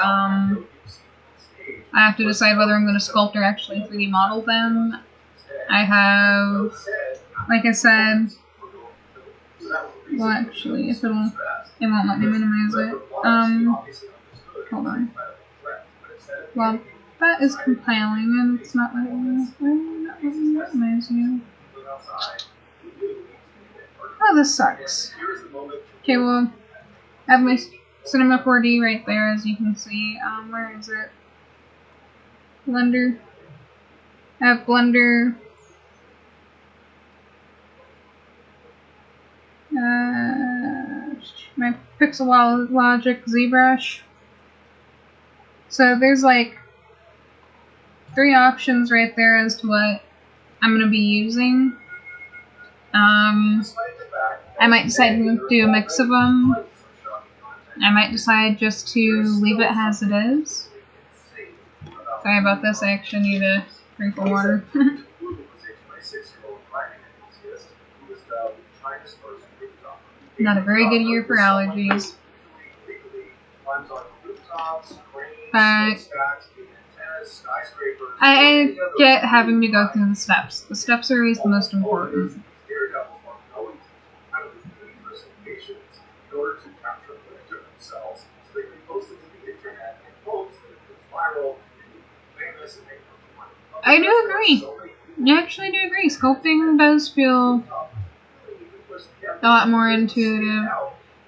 I have to decide whether I'm going to sculpt or actually 3D model them. I have, like I said, well actually, if it won't let me minimize it. Hold on. Well, that is compiling and it's not letting me minimize you. Oh, this sucks. Okay, well, I have my Cinema 4D right there, as you can see. Where is it? Blender. I have Blender. My Pixel Logic ZBrush. So there's like 3 options right there as to what I'm going to be using. I might decide to do a mix of them. I might decide just to leave it as it is. Sorry about this, I actually need a drink of water. Not a very good year for allergies. But I get having to go through the steps. The steps are always the most important. I do agree. I actually do agree. Sculpting does feel a lot more intuitive.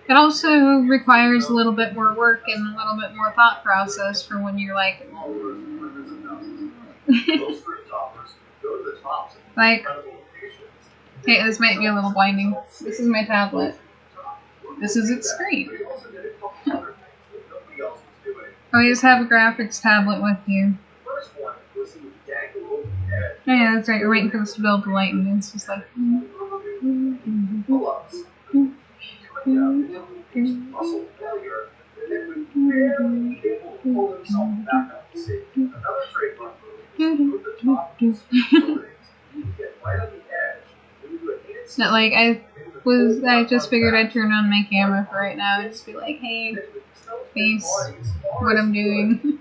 It also requires a little bit more work and a little bit more thought process for when you're like... like... Okay, this might be a little blinding. This is my tablet. This is its screen. Always have a graphics tablet with you. Oh yeah, that's right, you're waiting for this to build the light and it's just like... Not like I just figured I'd turn on my camera for right now and just be like, hey, face what I'm doing.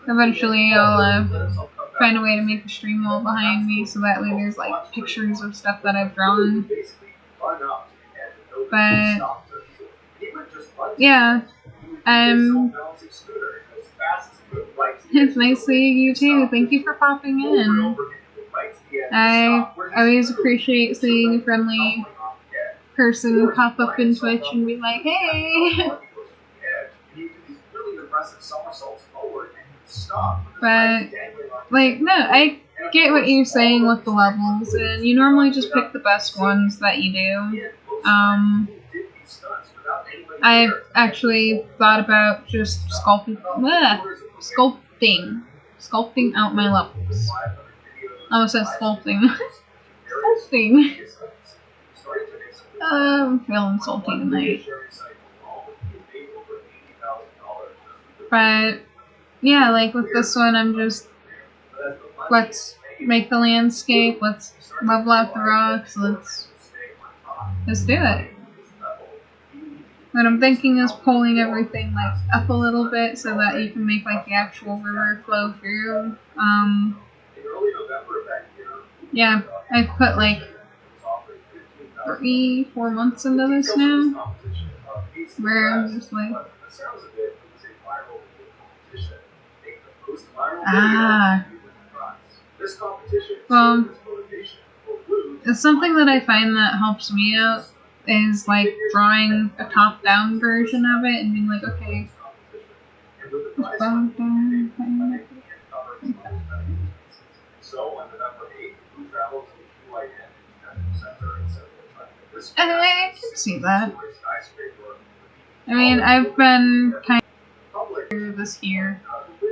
Eventually I'll find a way to make a stream wall behind me so that way there's like pictures of stuff that I've drawn. But yeah, it's nice seeing you too. Thank you for popping in. I always appreciate seeing a friendly person pop up in Twitch and be like, hey! But, like, no, I get what you're saying with the levels, and you normally just pick the best ones that you do. I've actually thought about just sculpting out my levels. I almost said sculpting. Sculpting. I'm feeling salty tonight. But, yeah, like with this one, I'm just, let's make the landscape, let's level out the rocks, let's do it. What I'm thinking is pulling everything like up a little bit so that you can make like the actual river flow through. Yeah, I've put like 3-4 months into this now, where I'm just like, well, it's something that I find that helps me out is like drawing a top-down version of it and being like, okay, I can see that. I mean, I've been kind of this here.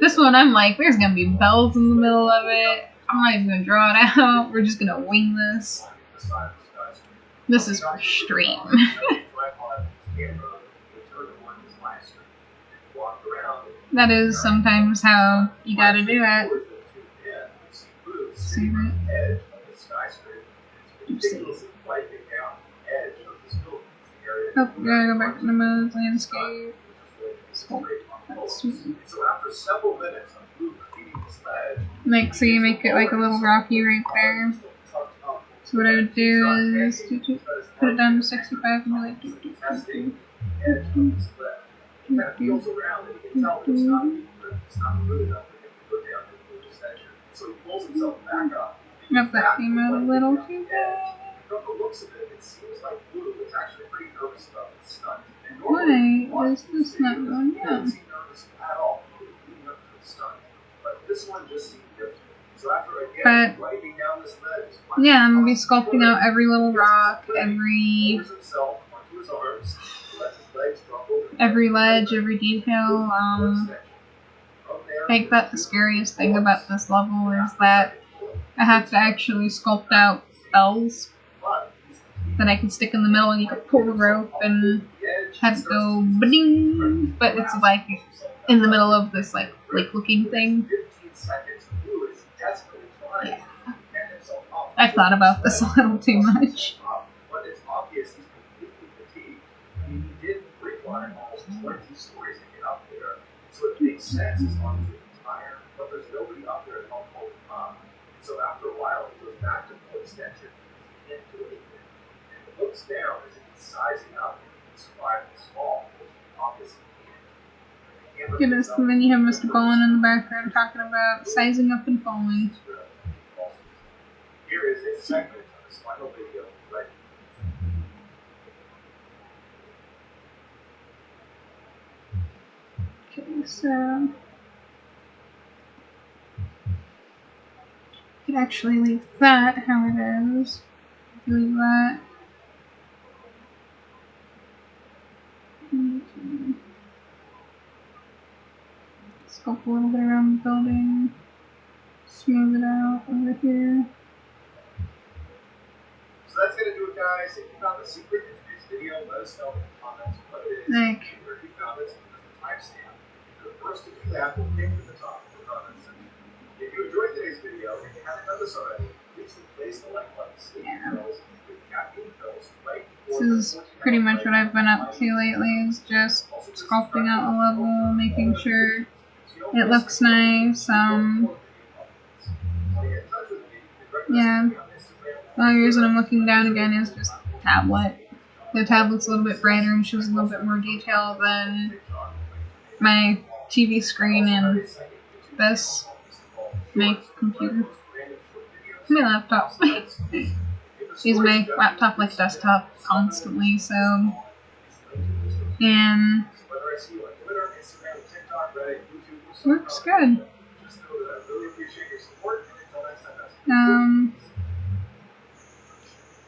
This one, I'm like, there's gonna be bells in the middle of it. I'm not even gonna draw it out. We're just gonna wing this. This is for stream. That is sometimes how you gotta do it. Save it. Oopsie. Oh, we gotta go back to the mode's landscape. Like, so you make it like a little rocky right there. So what I would do is put it down to 65 and be like, Nope, that came out a little too bad. Why is this not going down? But, yeah, I'm going to be sculpting out every little rock, every ledge, every detail. I think that the scariest thing about this level is that I have to actually sculpt out bells that I can stick in the middle and you can pull the rope and have it go ba-ding, but it's like in the middle of this like looking thing. Yeah. I've thought about this a little too much. Goodness, and then you have Mr. Bowen in the background talking about sizing up and falling. Here is a segment of this final video, right? Okay, so I could actually leave that how it is. Leave that. Sculpt a little bit around the building. Smooth it out over here. So that's gonna do it, guys. If you found the secret in today's video, let us know in the comments what it is. Where you found it, and the timestamp. The first to do that will pick to the top of the comments section. If you enjoyed today's video and you haven't done this already, please place the like button. This is pretty much what I've been up to lately, is just sculpting out a level, making sure it looks nice. Yeah. The only reason I'm looking down again is just the tablet. The tablet's a little bit brighter and shows a little bit more detail than my TV screen and this, my computer. my laptop. Use my laptop like desktop constantly, so. And. Works good.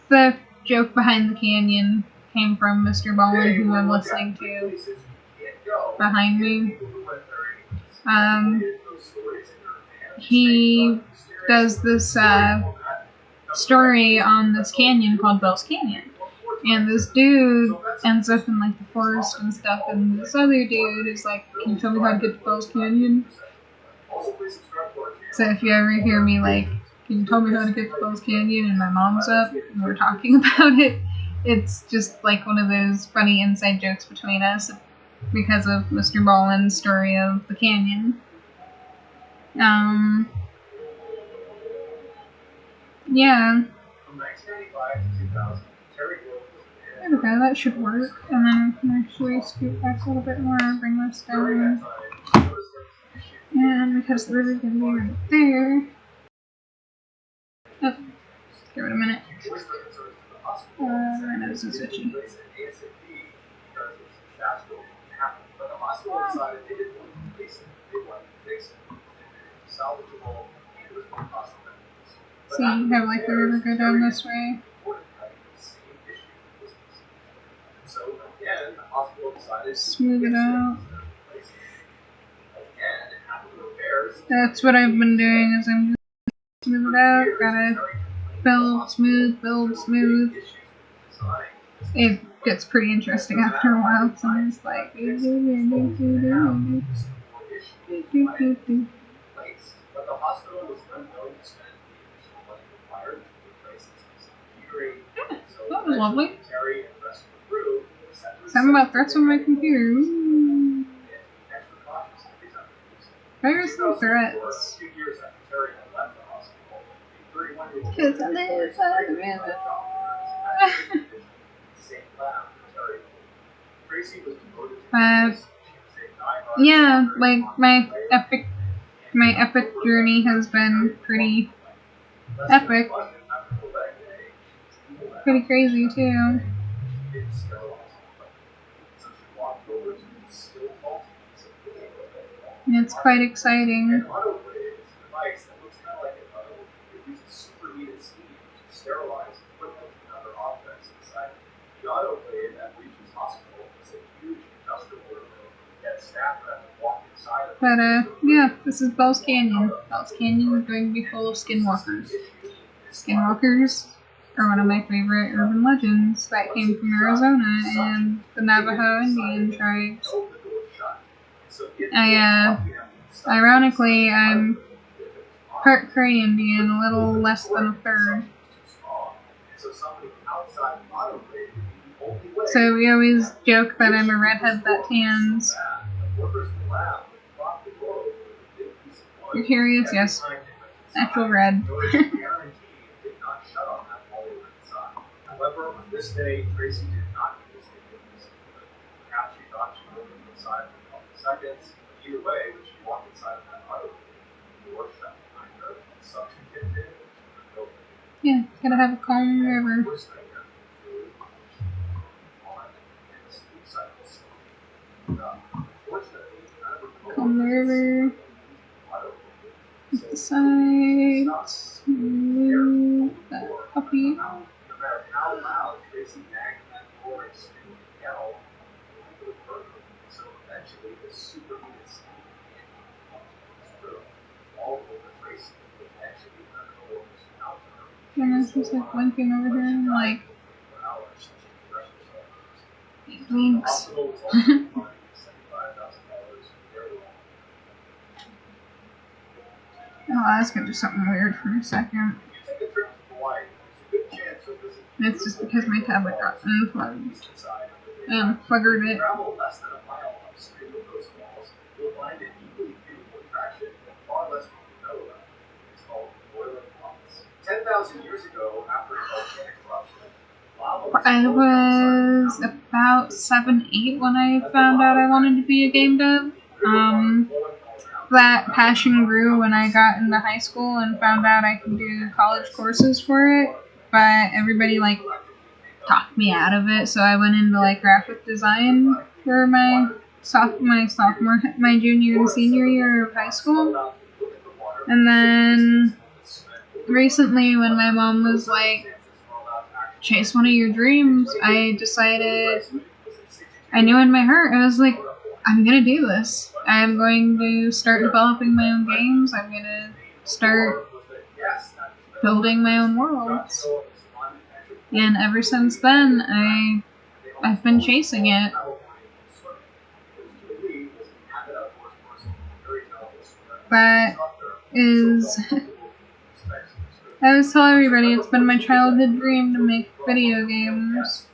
The joke behind the canyon came from Mr. Ballin, who I'm listening to behind me. He does this story on this canyon called Bell's Canyon. And this dude ends up in like the forest and stuff, and this other dude is like, "Can you tell me how to get to Bell's Canyon?" So if you ever hear me like, "Can you tell me how to get to Bell's Canyon?" and my mom's up and we're talking about it, it's just like one of those funny inside jokes between us because of Mr. Ballin's story of the canyon. Yeah. There we go, that should work. And then I can actually scoot back a little bit more and bring this down. And because the river's gonna be right there. Oh, give it a minute. My nose is itchy. So you have like the river go down this way. Smooth it out. That's what I've been doing, is I'm just smooth it out. Gotta build smooth. It gets pretty interesting after a while, so I'm just like that was lovely. Something about threats on my computer. Ooh. There's some threats. Cause I live by the river. Yeah, like my epic journey has been pretty epic. Pretty crazy too. It's quite exciting. But yeah, this is Bell's Canyon. Bell's Canyon is going to be full of skinwalkers. Skinwalkers are one of my favorite urban legends that came from Arizona and the Navajo Indian tribes. Ironically, I'm part Cree Indian, a little less than a third. So we always joke that I'm a redhead that tans. You're curious? Yes. Actual red. However, on this day, Tracy did not get this forgiveness. Perhaps she thought she would be inside for a couple seconds. Either way, when she walked inside of that auto, the door shut behind her, and suction kicked in, and she yeah, gotta have a calm river. Calm the river. The sides. Move that puppy. No matter how loud Tracy nagged that door and screamed and yelled, it would hurt her. So eventually, the superheated steam began to pump through all over Tracy. Eventually, her coworkers found her. And then she's like blinking over here and like, blinks. Oh, I was gonna do something weird for a second. It's just because my tablet got unplugged. Pluggered it. 10,000 years ago, after a volcanic eruption, I was about 7, 8 when I found out I wanted to be a game dev. that passion grew when I got into high school and found out I could do college courses for it, but everybody like talked me out of it, so I went into like graphic design for my junior and senior year of high school. And then recently when my mom was like, chase one of your dreams, I decided, I knew in my heart, I was like, I'm gonna do this. I'm going to start developing my own games. I'm gonna start building my own worlds. And ever since then, I've been chasing it. That is, I always tell everybody it's been my childhood dream to make video games.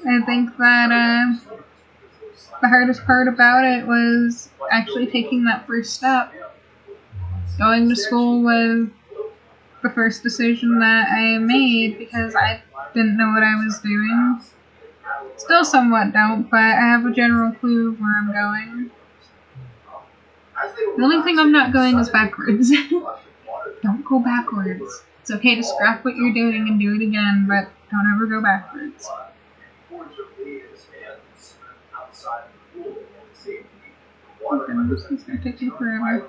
I think that the hardest part about it was actually taking that first step. Going to school was the first decision that I made because I didn't know what I was doing. Still somewhat don't, but I have a general clue of where I'm going. The only thing I'm not going is backwards. Don't go backwards. It's okay to scrap what you're doing and do it again, but don't ever go backwards. Okay, this is gonna take me forever.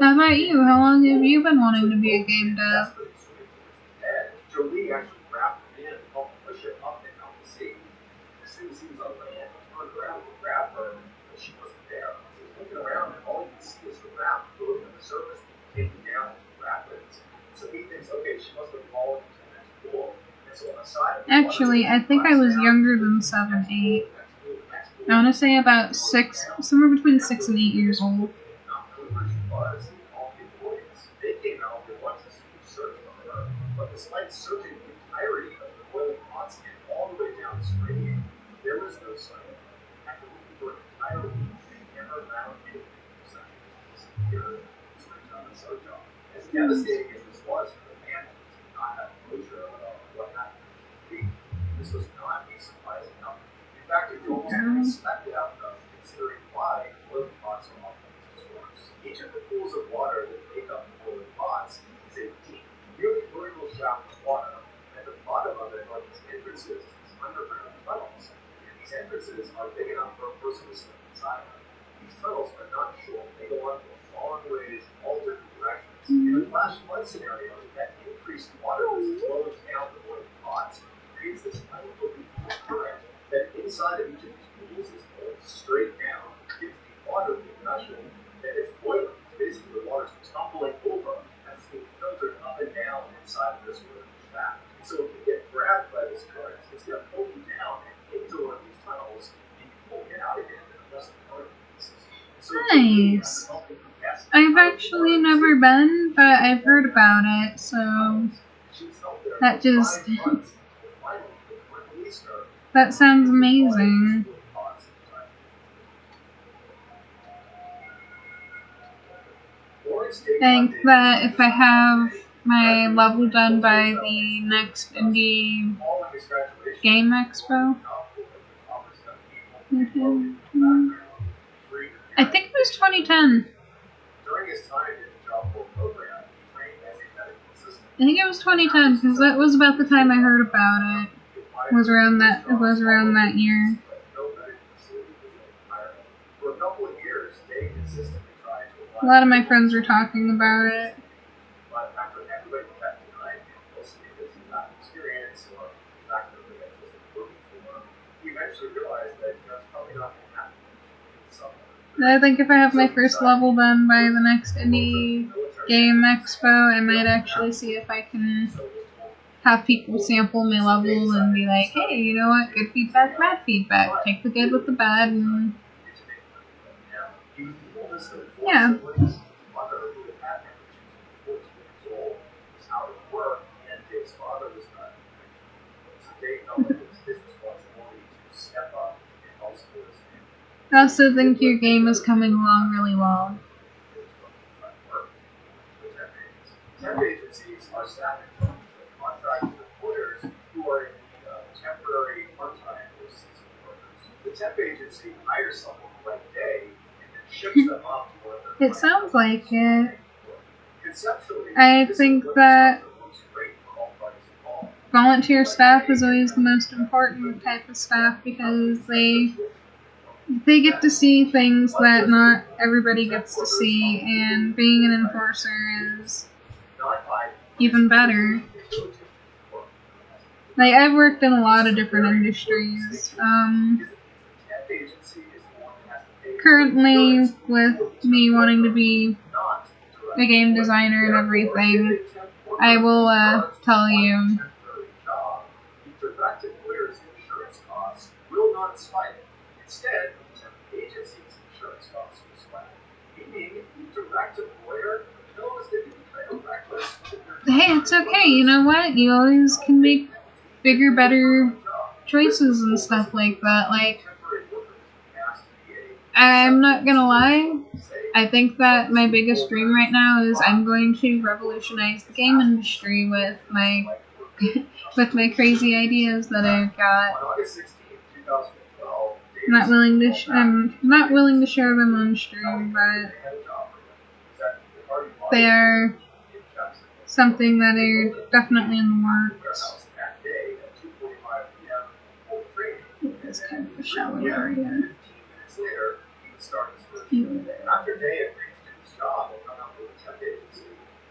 How about you? How long have you been wanting to be a game dev? Actually, I think I was younger than 7, 8. I want to say about 6, somewhere between 6 and 8 years old. Nice. I've actually never been, but I've heard about it, so that just... that sounds amazing. I think that if I have my level done by the next Indie Game Expo, I think it was 2010. I think it was 2010 because that was about the time I heard about it. It was around that year. A lot of my friends were talking about it. I think if I have my first level done by the next Indie Game Expo, I might actually see if I can have people sample my level and be like, hey, you know what, good feedback, bad feedback. Take the good with the bad, and yeah. I also think your game is coming along really well. Temp agencies are staffing contracted employers who are in need of temporary, part-time, or seasonal workers. The temp agency hires someone one day and then ships them off to one of their It sounds like it. Conceptually, I this think employment that structure looks great for all parties involved. volunteer staff is always the most important type of staff because they get to see things that not everybody gets to see, and being an enforcer is even better. Like, I've worked in a lot of different industries. Currently, with me wanting to be a game designer and everything, I will tell you, Direct employers' insurance costs will not spike. Instead, the agency's insurance costs will spike. Meaning, the direct employer knows they can be kind of reckless with their hey, it's okay, you know what? You always can make bigger, better choices and stuff like that. Like, I'm not gonna lie, I think that my biggest dream right now is I'm going to revolutionize the game industry with my with my crazy ideas that I've got. On August 16, 2012, I'm not willing to share them on stream, but they are something that are definitely in the works. It's kind of a shallow area. After Day agreed to do his job and hung up with the temp agency,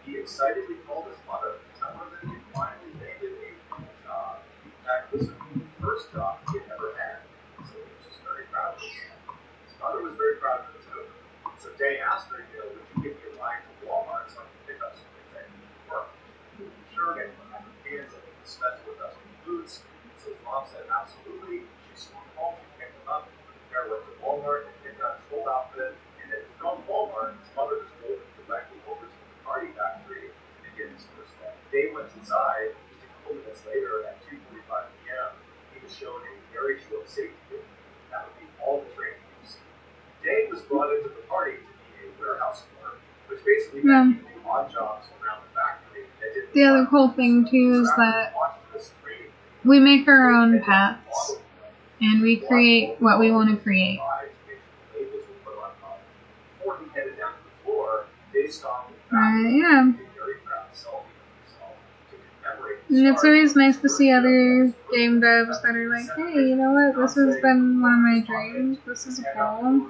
he excitedly called his mother to tell her that he finally landed a real job. That was the first job he had ever had, so he was just very proud of himself. His mother was very proud of him too. So Day asked her, would you give me a ride to Walmart so I can pick up some things I need for work? Sure, I have hands and special industrial boots. So his mom said, absolutely. She swung home and picked him up. Bear went to Walmart and picked out his whole outfit. And then from Walmart, his mother just drove him directly over to the party factory to get his first day. They went inside. Just a couple minutes later, at 2:45 p.m., he was shown a very short safety video. That would be all the training he received. Day was brought into the party to be a warehouse clerk, which basically meant he did odd jobs around the factory. The other cool thing too is that we make our own paths and we create what we want to create. Yeah. And it's always nice to see other game devs that are like, hey, you know what, this has been one of my dreams, this is a goal.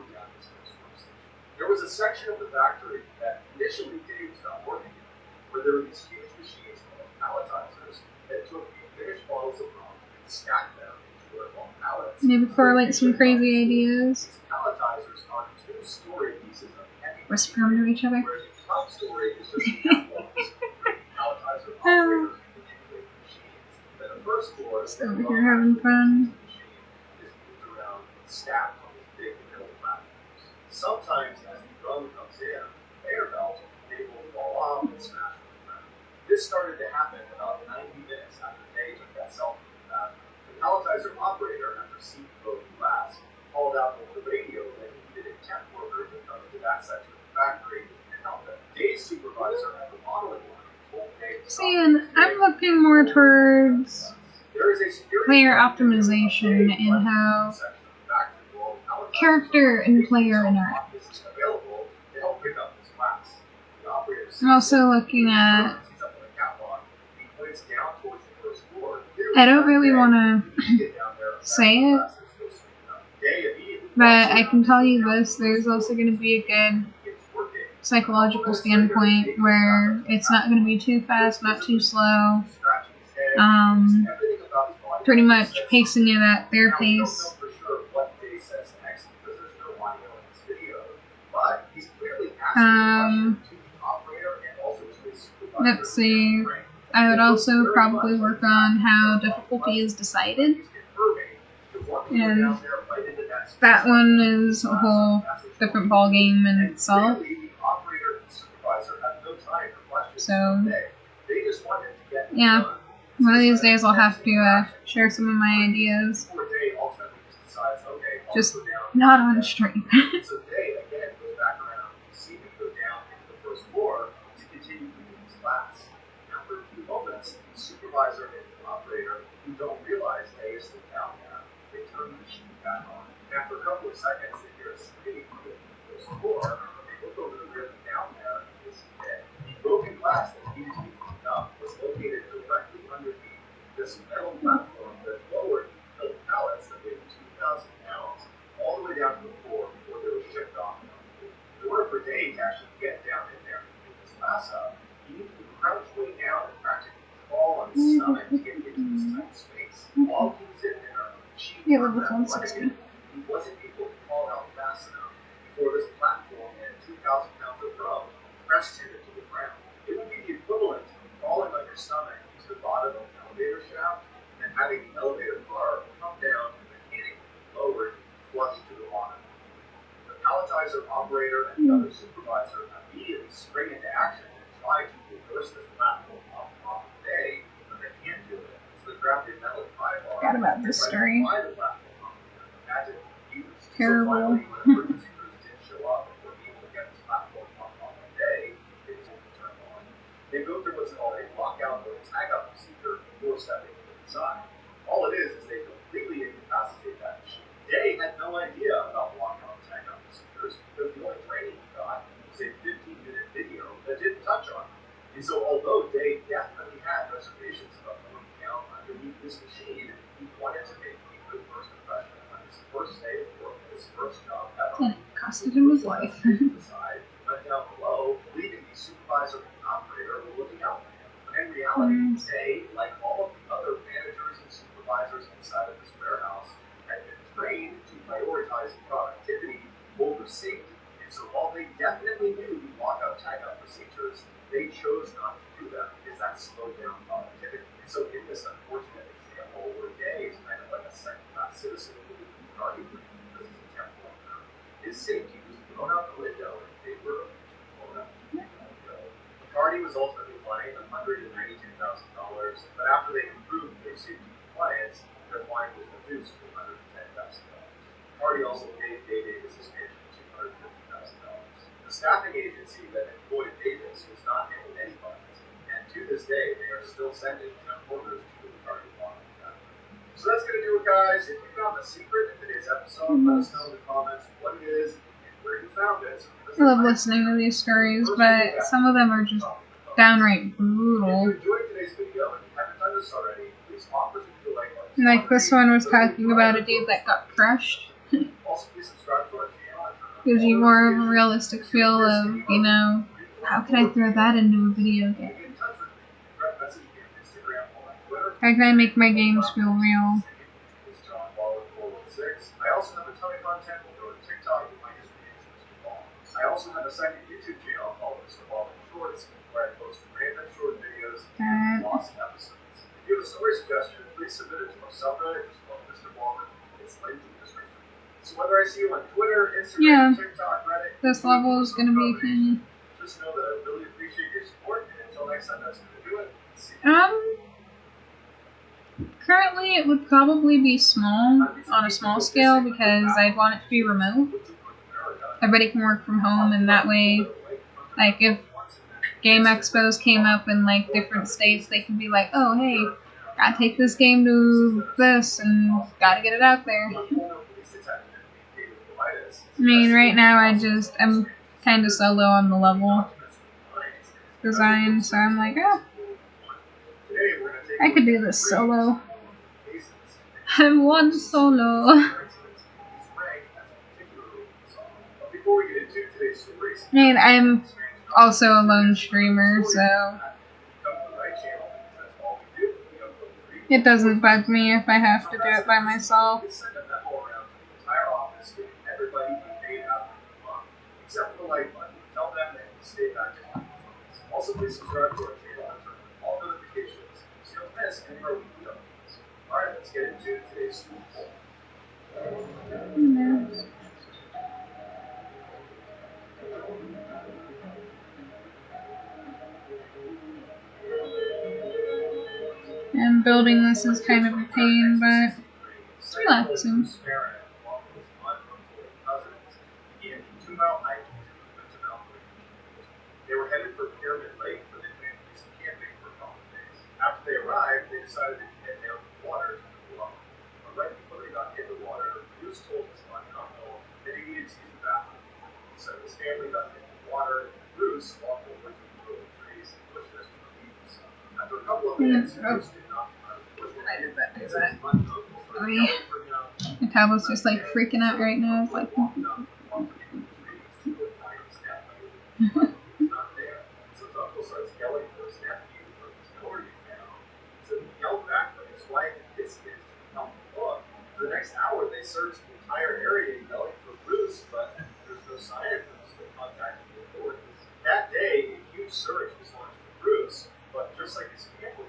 There was a section of the factory that initially Dave was not working in, where there were these huge machines called palletizers that took finished bottles of rum and stacked them into their long pallets. Maybe correlate some crazy ideas. These palletizers are two-story pieces of heavy Whisper them to each other. where the top story is just catwalks for the palletizer operators to manipulate the machines. Then the first floor is Just over here having fun. is moved around and stacked on these big metal platforms. Sometimes as the drum comes in, conveyor belt, they will fall off and smash on the ground. This started to happen about 90 minutes after Day took that selfie with that. The palletizer operator, after seeing broken glass, called out over the radio that he needed a temp worker to come into that section of the factory and help them. Day's supervisor at the modeling line told Day to stop. See, and I'm looking more towards There is a security player optimization and how character and player interact. I'm also looking at, I don't really want to say it, but I can tell you this, there's also going to be a good psychological standpoint where it's not going to be too fast, not too slow, pretty much pacing it at their pace. Let's see, I would also probably work on how difficulty is decided, and that one is a whole different ballgame in itself. So, yeah, one of these days I'll have to share some of my ideas. Just Not on stream. So Day again goes back around. You see him go down into the first floor to continue leading his class. After a few moments, the supervisor and the operator, who don't realize Day is still down there, they turn the machine back on. After a couple of seconds, they hear a screaming from the first floor. They look over the rhythm down there and they see Day. The broken glass that needed to be cleaned up was located directly underneath this metal platform that lowered the pallets that weighed 2,000 pounds all the way down to the floor before they were shipped off. In order for Dave to actually get down in there and pick this glass up, he needed to crouch way down and practically crawl on his stomach to get into this tight space. While he was in there, she level 160. he wasn't able to crawl out fast enough before this platform and 2,000 pounds of drum pressed him into the ground. It would be the equivalent of crawling on your stomach to the bottom of an elevator shaft and having the elevator car come down and mechanically lowered flush to the bottom. The palletizer operator and the other supervisor immediately spring into action and try to reverse this platform off of Day, but they can't do it. So they grab the metal pry bar Forgot about this and story. pry the platform off of them. Had to use. Terrible. So finally, when emergency crews did show up and were able to get this platform off of Day, they was able to turn it on. They go through what's called a lockout or tag-out procedure before stepping inside. All it is they completely incapacitate that machine. Day had no idea about lockout and tag-out procedures because the only training he got was a 15-minute video that didn't touch on it. And so although Day definitely had reservations about going down underneath this machine, he wanted to make a good first impression on his first day of work, his first job ever. It costed him his life. Aside, went down below, believing the supervisor and operator were looking out for him. But in reality, Day, like all of the other managers and supervisors inside of this warehouse, had been trained to prioritize productivity over safety. And so while they definitely knew the lockout tagout procedures, they chose not to do them because that slowed down productivity. And so in this unfortunate example where Day is kind of like a second-class citizen who would be arguing because he's a temp worker, his safety was thrown out the window in favor of blown out the window. McCarty was ultimately fined $192,000, but after they improved their safety compliance, their fine was reduced to $110,000. McCarty also paid Day Davis his pension $250,000. The staffing agency that employed Davis was not handling any funds, and to this day, they are still sending temp workers to the McCarty Law Academy. So that's going to do it, guys. If you found the secret in today's episode, let us know in the comments what it is and where you found it. I love listening to these stories, but some of them are just downright brutal. If you enjoyed today's video and you haven't done this already, please offer to do a like button. Like this one was talking about a dude that got crushed. Also, please subscribe to our channel. Gives you more of a realistic feel of, you know, how can I throw that into a video game? Get in touch with me. Direct message me on Instagram or on Twitter. How can I make my games feel real? It's John Waller 416. I also have a ton of content over on TikTok with my username is Mr. Ball. I also have a second YouTube channel called Mr. Ball Shorts, where I post random short videos and lost episodes. If you have a story suggestion, please submit it to our subreddit, just called Mr. Ballman. It's linked in the description. So whether I see you on Twitter, Instagram, TikTok, Reddit, This level is gonna be funny. just know that I really appreciate your support, and until next time, that's gonna do it. See you. Currently it would probably be small, on a small scale, because I'd want it to be remote. Everybody can work from home, and that way, like, if game expos came up in, like, different states, they can be like, oh, hey, gotta take this game to this, and gotta get it out there. I mean, right now I'm kinda solo on the level design, so I'm like, oh, I could do this solo. I'm one solo. I mean, I'm also a lone streamer, so it doesn't bug me if I have to do it by myself. Also, please subscribe to our channel and turn on all notifications so you don't miss any of our weekly updates. Alright, let's get into today's school poll. And building this is kind of a pain, but it's relaxing. about hiking to Mount Whitney. They were headed for Pyramid Lake, where they planned to do some camping for a couple of days. After they arrived, they decided to head down to the water to cool off. But right before they got in the water, Bruce told his aunt uncle that he needed to use the bathroom. So his family got in the water, and Bruce walked over to the little trees and pushed this to the leaves. After a couple of minutes, Bruce did not I did that. My tablet's just like freaking out right now. It's like. For the next hour, they searched the entire area yelling for Bruce, but there's no sign of him, so they contacted the authorities. That day, a huge search was launched for Bruce, but just like his family,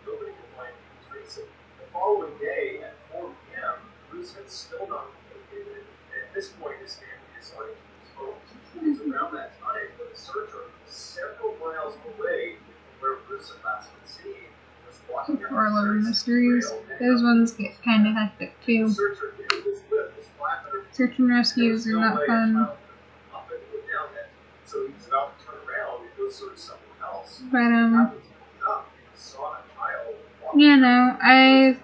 nobody could find any trace of him. The following day, at 4 p.m., Bruce had still not been located, and at this point, his family is starting to lose hope. It was around that time that a searcher several miles away from where Bruce had last been seen was walking down Or the Love trail. Mysteries. Those ones get kind of hectic too. The searcher knew this lift was 500 feet. Search and rescues are not fun. Up and go down it. So he was about to turn around and go search somewhere else. But Happened to look up and saw a child walking you know, I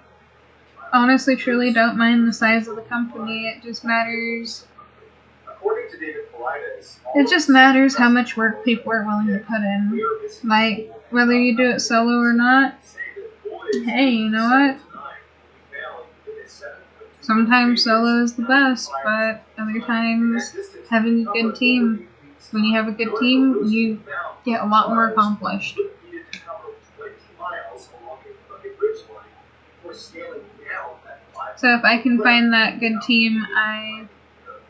child. honestly truly don't mind the size of the company. It just matters. According to David Paulides, It just matters how much work people are willing to put in. Like, whether you do it solo or not, hey, you know what? Sometimes solo is the best, but other times having a good team. When you have a good team, you get a lot more accomplished. So if I can find that good team, I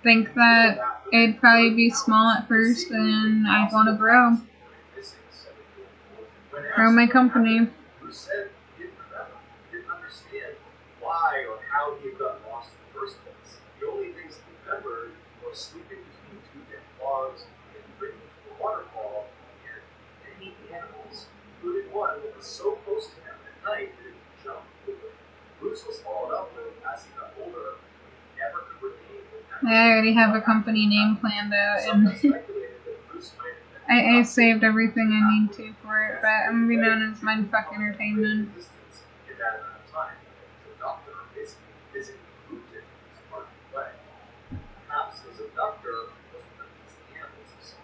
think that it'd probably be small at first, and I'd want to grow my company. Bruce said he didn't understand why or how he had gotten lost in the first place. The only things he remembered were sleeping between two dead logs and drinking from a waterfall and many animals, including one that was so close to him at night that it would jump over. Bruce was followed up with as he got older, and he never could remain in that. I already have a company name planned out, Some and have speculated that Bruce might have been I saved everything I need to for it, but I'm gonna be known as Mindfuck Entertainment. Existence in that amount of time. The doctor basically physically moved it as part of the play. Perhaps his abductor was one of these animals he saw.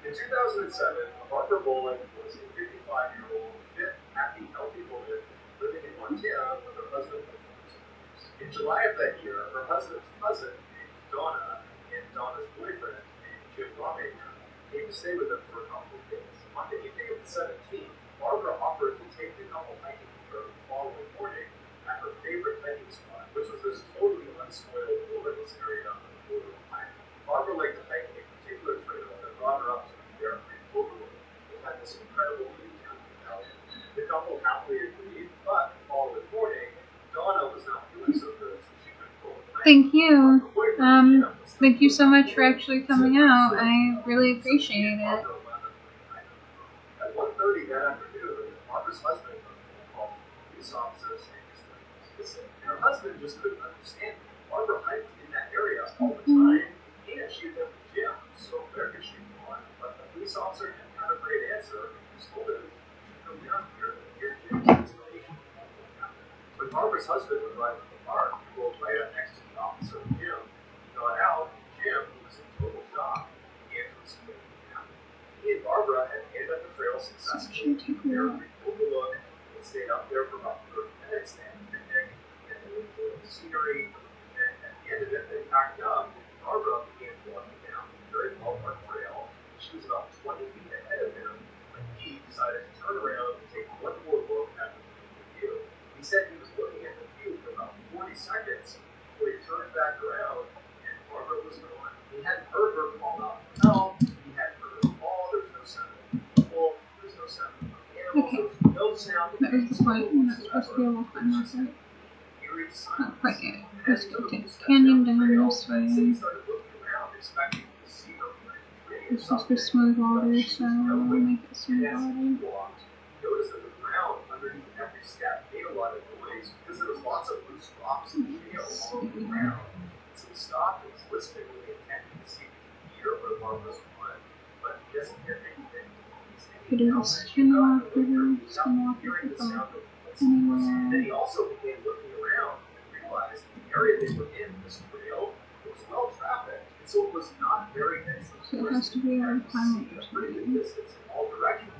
In 2007, Barbara Boland was a 55-year-old, fit, happy, healthy woman living in Montana with her husband for 22 years. In July of that year, her husband's cousin named Donna and Donna's boyfriend named Jim Lawmaker came to stay with them for a couple of days. On the evening of the 17th, Barbara offered to take the couple hiking with her the following morning at her favorite hiking spot, which was this totally unspoiled wilderness area on the border of Ohio. Barbara liked to hike a particular trail that brought her up to the Bear Creek Overlook. It had this incredible view down the valley. The couple happily agreed, but the following morning, Donna was not feeling so good, so she couldn't go with the hike. Thank you. Her boyfriend, Jim, was Thank you so much for actually coming out. I really appreciate it. At 1:30 that afternoon, Barbara's husband got a phone call from a police officer saying his wife was missing. And her husband just couldn't understand it. Barbara hiked in that area all the time, and she had been to the gym, so where could she have gone? But the police officer didn't have a great answer, and just told her to come down here and hear Jim's explanation of what happened. When Barbara's husband arrived at the park, he rolled right up next to the officer and Jim. He got out, and Jim, who was in total shock, began to explain what happened. He and Barbara had made it up the trail successfully to the Bear Creek Overlook and stayed up there for about 30 minutes. They had a picnic and they enjoyed the scenery. And at the end of it, they packed up. And Barbara began walking down the very well-marked trail. She was about 20 feet ahead of him when he decided to turn around and take one more look at the view. He said he was looking at the view for about 40 seconds before he turned back around and Barbara was gone. He hadn't heard her call out for help. He hadn't heard her call. There's no sound of people. There's no sound of animals. Okay. There's no sound of That was the point. I'm not supposed to be able to climb up it. eerie silence. Not quite yet. Let's go take the canyon down this So he way. started looking around, expecting to see her behind a tree or It's supposed to be something. smooth water, so I'll make it smooth And as water. he walked, he noticed that the ground underneath every step made a a lot of noise because there was lots of loose rocks and shale all over the ground. So he stopped and was listening with the intent to see if he could hear what Barbara's wanted, but he doesn't hear anything. He's thinking, "Now, Produce when I skinwalker, without hearing the sound of footsteps." anywhere. Then he also began looking around and realized the area they were in, this trail, was well trafficked, and so it was not very dense. So it has to be a climate Pretty good change. distance in all directions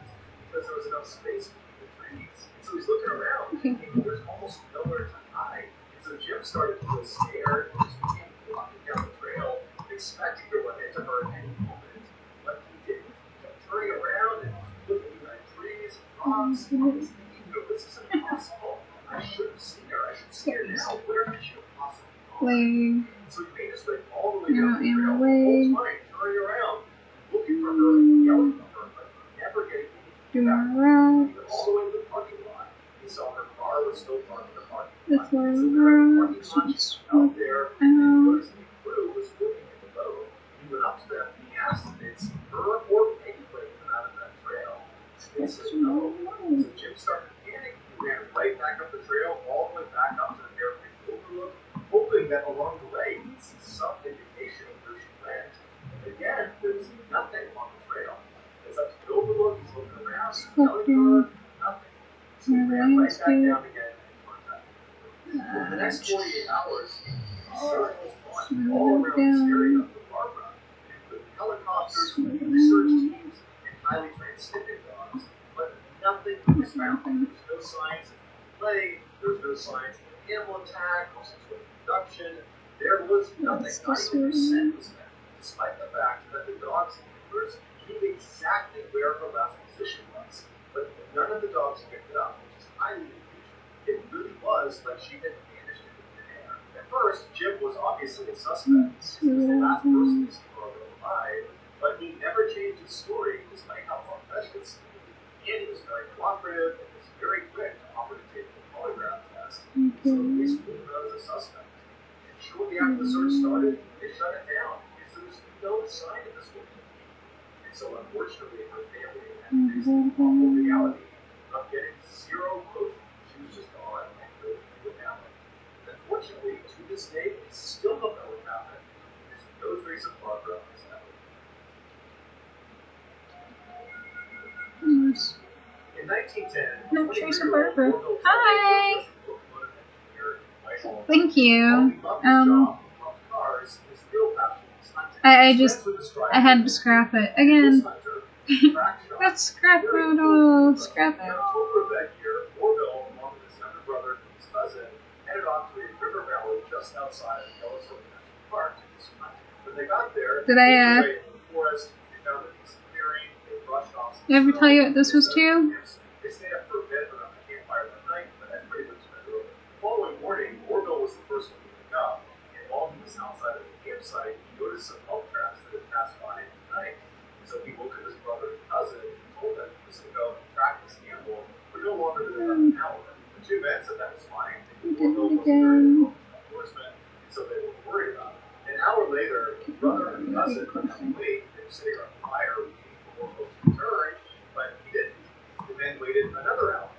because there was enough space between the trees. And so he's looking around, Okay. thinking there's almost nowhere to hide. And so Jim started to feel scared and just began walking down the trail, expecting to run into her at any moment. But he didn't. He kept turning around and looking behind trees and rocks. And he's thinking, this is impossible. I should have seen her. I should see her now. Where could she have possibly gone? Leg. So he made his way all the way down the And trail, the leg. the whole time turning around, looking for her, yelling for her, but never getting any Doing feedback. a route. Even all the way to the parking lot, he saw her car was still parked in the parking This lot. was So there in the parking route. lot, she was out there, and he noticed the crew was working in the boat. He went up to them and he asked if they'd seen her or anybody come out of that trail. They said no. So Jim started panicking. He ran right back up the trail, all the way back up to the Bear Creek Overlook, hoping that along the way he'd see some indication of where she went. And again, there was nothing on the trail. It's up to the Overlook, he's looking around, he's yelling for her, nothing. So he ran right back down again and contacted her. For the next 48 hours, the search was on all around this area for Barbara, with helicopters, research teams, and highly trained sniffing dogs. But nothing was found. There was no signs of play, there was no signs of an animal attack or sexual abduction. There was nothing. Not even her scent was found, despite the fact that the dogs and keepers knew exactly where her last position was. But none of the dogs picked it up, which is highly unusual. It really was like she had vanished into thin air. At first, Jim was obviously a suspect. He was the last person to see Barbara alive, but he never changed his story, despite how far-fetched it seemed. And he was very cooperative and was very quick to offer to take the polygraph test. So at least ruled him out as a suspect. And shortly after the search started, they shut it down because there was no sign of this woman. And so unfortunately, her family had to face the awful reality of getting zero closure. She was just gone and nobody knew what happened. And unfortunately, to this day, we still don't know what happened because no trace of Barbara is ever. In 1910, No trace of 23-year-old Barbara. Orville Hi. was a locomotive engineer in Whitehall. Thank you. While he loved his job and loved cars, his real passion was hunting. I His just, friends were the I had to scrap it again. This hunter, crack shot. Let's scrap it. Very Oh, cool. scrap In it. October of that year, Orville, along with his younger brother and his cousin, headed off to a river valley just outside of Yellowstone National Park to do some hunting. When they got there, Did they I, moved away from the forest, they found a decent clearing, they brushed off some Did I ever snow, tell you what this was set up too? camps. They stayed up for a bit around the campfire that night, but that's pretty much it. The following morning, Orville was the first one to wake up, and while he was outside of the campsite, he noticed some elk tracks that had passed by in the night. So he woke up his brother and cousin and told them he was to go and track this animal for no longer than about an hour. The two men said that was fine. They knew Orville wasn't very good enforcement, and so they weren't worried about it. An hour later, brother and cousin went out late. They were sitting around the fire waiting for Orville to return, but he didn't. The men waited another hour,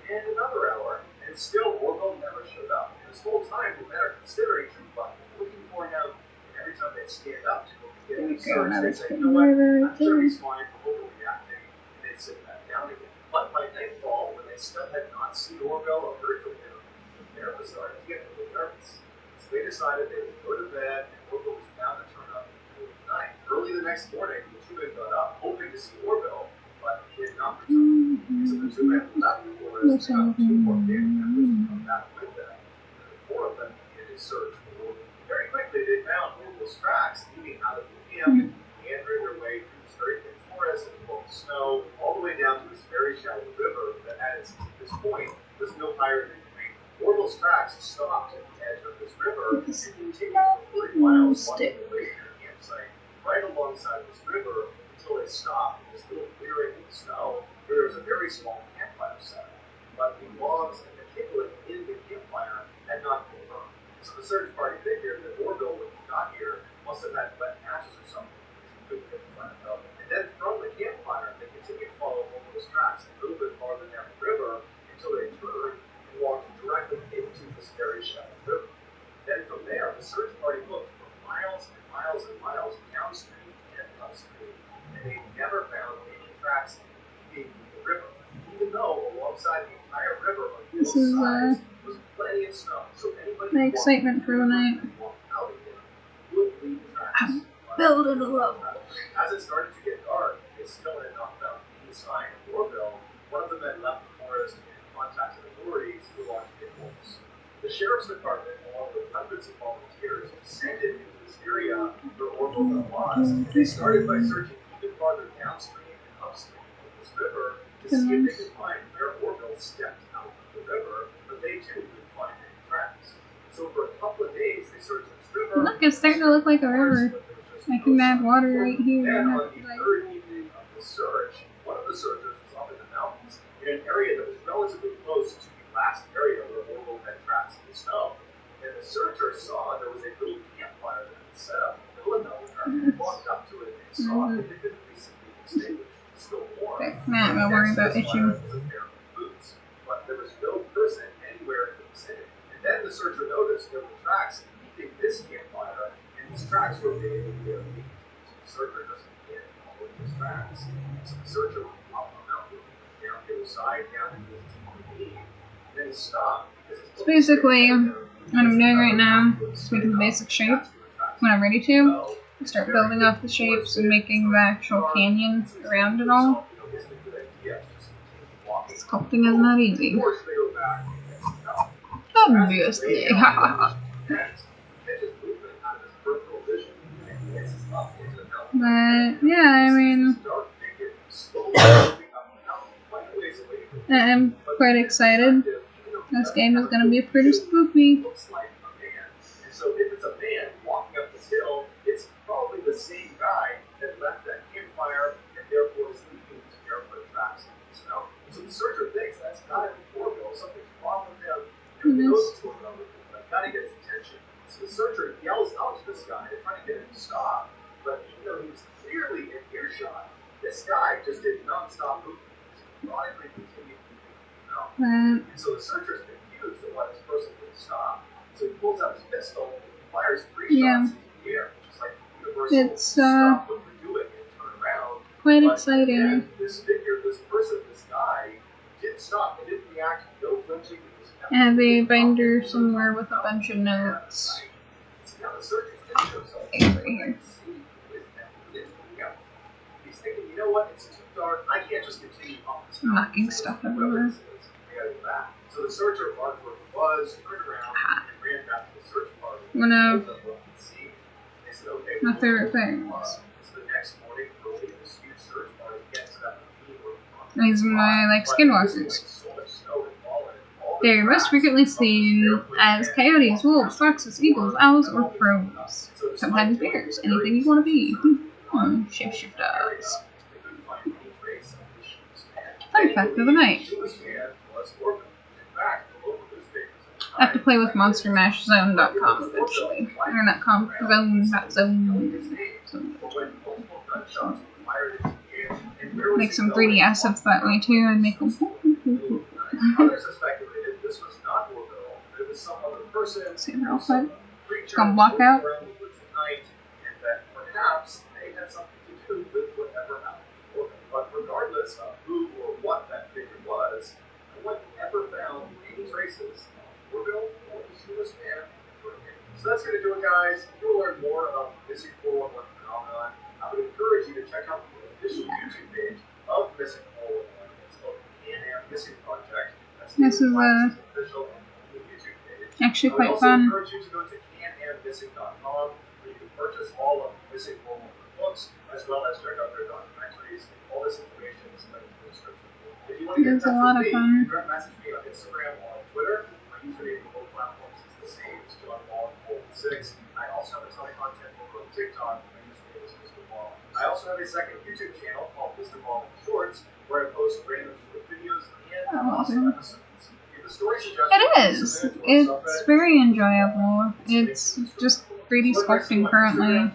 and another hour, and still Orville never showed up. And this whole time, the men are considering tree blocking, looking for him, and every time they stand up to go get him searched, they say, you know what, I'm sure he's fine for overreacting, and they'd sit back down again. But by nightfall, when they still had not seen Orville or heard from him, the men were starting to get a little nervous. So they decided they would go to bed, and Orville was bound to turn up in the middle of the night. Early the next morning, the two men got up, hoping to see Orville, but he had not returned. And so the two men left the forest and got two more band members to come back with them. And the four of them began a search for Orville. Very quickly, they found Orville's tracks leading out of the camp, meandering their way through this very thick forest and full of snow, all the way down to this very shallow river that at its deepest point was no higher than 3 feet. Orville's tracks stopped at the edge of this river and continued for 40 miles along the way to their campsite, right alongside this river until they stopped in this little clearing in the snow where there was a very small campfire set up. But the logs and the kindling in the campfire had not been burned. So the search party figured that Orville, when he got here, must have had wet patches or something because he couldn't get the fire out. And then from the campfire, they continued to follow Orville's tracks a little bit farther down the river until they alongside the entire river on This both is sides was plenty of snow, so anybody the who excitement for the night. walked out of it would leave the tracks. Building a love. As it started to get dark, they still had not found any sign of Orville. One of the men left the forest and contacted authorities who launched a force. The sheriff's department, along with hundreds of volunteers, descended into this area where Orville got lost. They started by searching even farther downstream and upstream of this river to see if they could find where Orville stepped out of the river, but they too couldn't find any tracks. So for a couple of days, they searched this river. Look, it's starting to look like a river. I can add water right here. Then And on the third evening of the search, one of the searchers was up in the mountains in an area that was relatively close to the last area where Orville had tracks in the snow. And the searcher saw there was a little campfire that had been set up in the middle of nowhere. He walked up to it and saw that it had been recently extinguished, still warm. Not gonna worry about itching. Was a pair of boots, but there was no person anywhere in the vicinity. And then the searcher noticed there were tracks leaving this campfire, and these tracks were made in the lead. So the searcher doesn't get all of these tracks. So the searcher would pop them out, down the other side, down into the lead, and then he stopped. So basically, what I'm doing right now is making the basic shape. When I'm ready to, I start building off the shapes and making the actual canyon around it all. Sculpting is not easy. Obviously. But, yeah, I mean, I'm quite excited. This game is going to be pretty spooky. Looks like a man. And so if it's a man walking up this hill, it's probably the same guy that left that campfire and therefore is leaving these barefoot tracks in the snow. So the searcher thinks that's gotta be Orville. Something's wrong with him. And he knows what's going on with him. I've got to get his attention. So the searcher yells out to this guy to try to get him to stop. But even though he was clearly in earshot, this guy just did non-stop movement. Just methodically continued moving out. And so the searcher is confused at why this person didn't stop. So he pulls out his pistol and fires 3 shots into the air, which is like the universal stop what you're doing and turn around. Quite But exciting. again, this figure, this person, this guy, didn't stop. He didn't react. No flinching. I have a binder somewhere with a bunch of notes. So now the searcher's going to show something. Right here. He's thinking, you know what? It's too dark. I can't just continue up this mountain. Knocking stuff everywhere. So the searcher marked where he was, turned around, and ran back to the search party. One of They said, okay, my favorite things. So the next morning, early, this huge search party gets to that ravine where These are my, like, skinwalkers. They're most frequently seen as coyotes, wolves, foxes, eagles, owls, or crows. Sometimes bears. Anything you want to be. Shapeshifters. Fun fact of the night. I have to play with MonsterMashZone.com eventually. Or not com, zone.zone. Make some 3D assets that way too, and make them. Others have speculated this was not Orville, but it was some other person, See, they're all fun. creature Gonna block out. around the woods at night, and that perhaps they had something to do with whatever happened to Orville. But regardless of who or what that figure was, no one ever found any traces of Orville or the Shoeless Man. So that's going to do it, guys. If you will learn more about the Missing 411 phenomenon, I would encourage you to check out the official YouTube page of Missing 411. It's called Can-Am Missing Project. That's This is official YouTube page. actually I would quite also fun. encourage you to go to canandmissing.com where you can purchase all of the Missing 411 books, as well as check out their documentaries. All this information is linked in the description. If you want to get in It's a touch lot with of me, fun. you can message me on Instagram or on Twitter. My username for both platforms is the same. It's John Wall 6. I also have a ton of content over on TikTok. My username is Mr. Wall. I also have a second YouTube channel called Mr. Wall Shorts, where I post random short videos and awesome episodes. It is. It's very enjoyable. It's just 3D sculpting currently.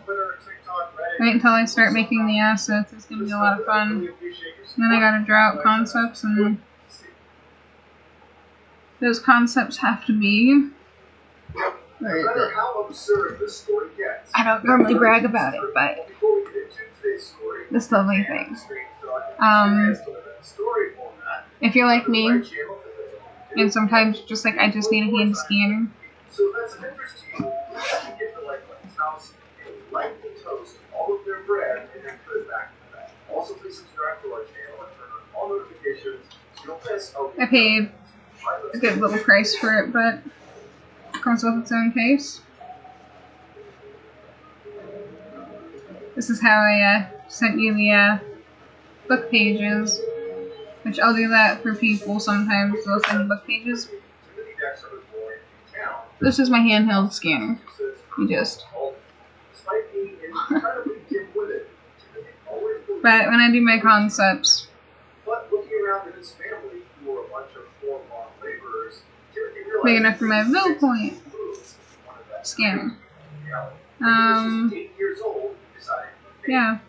Wait until I start making the assets. It's gonna be a lot of fun. And then I gotta draw out concepts, and those concepts have to be. Where is it? I don't normally brag about it, but this lovely thing. If you're like me, and sometimes just like I just need a hand scanner. So if that's of interest to you, you have to get to Lightlight's house and lightly toast all of their bread and then put it back in the bag. Also, please subscribe to our channel and turn on all notifications so you don't miss our I paid a good little price for it, but it comes with its own case. This is how I sent you the book pages, which I'll do that for people sometimes. They'll send you book pages. This is my handheld scanner. You just. But when I do my concepts, big enough for my middle point scanner. Yeah.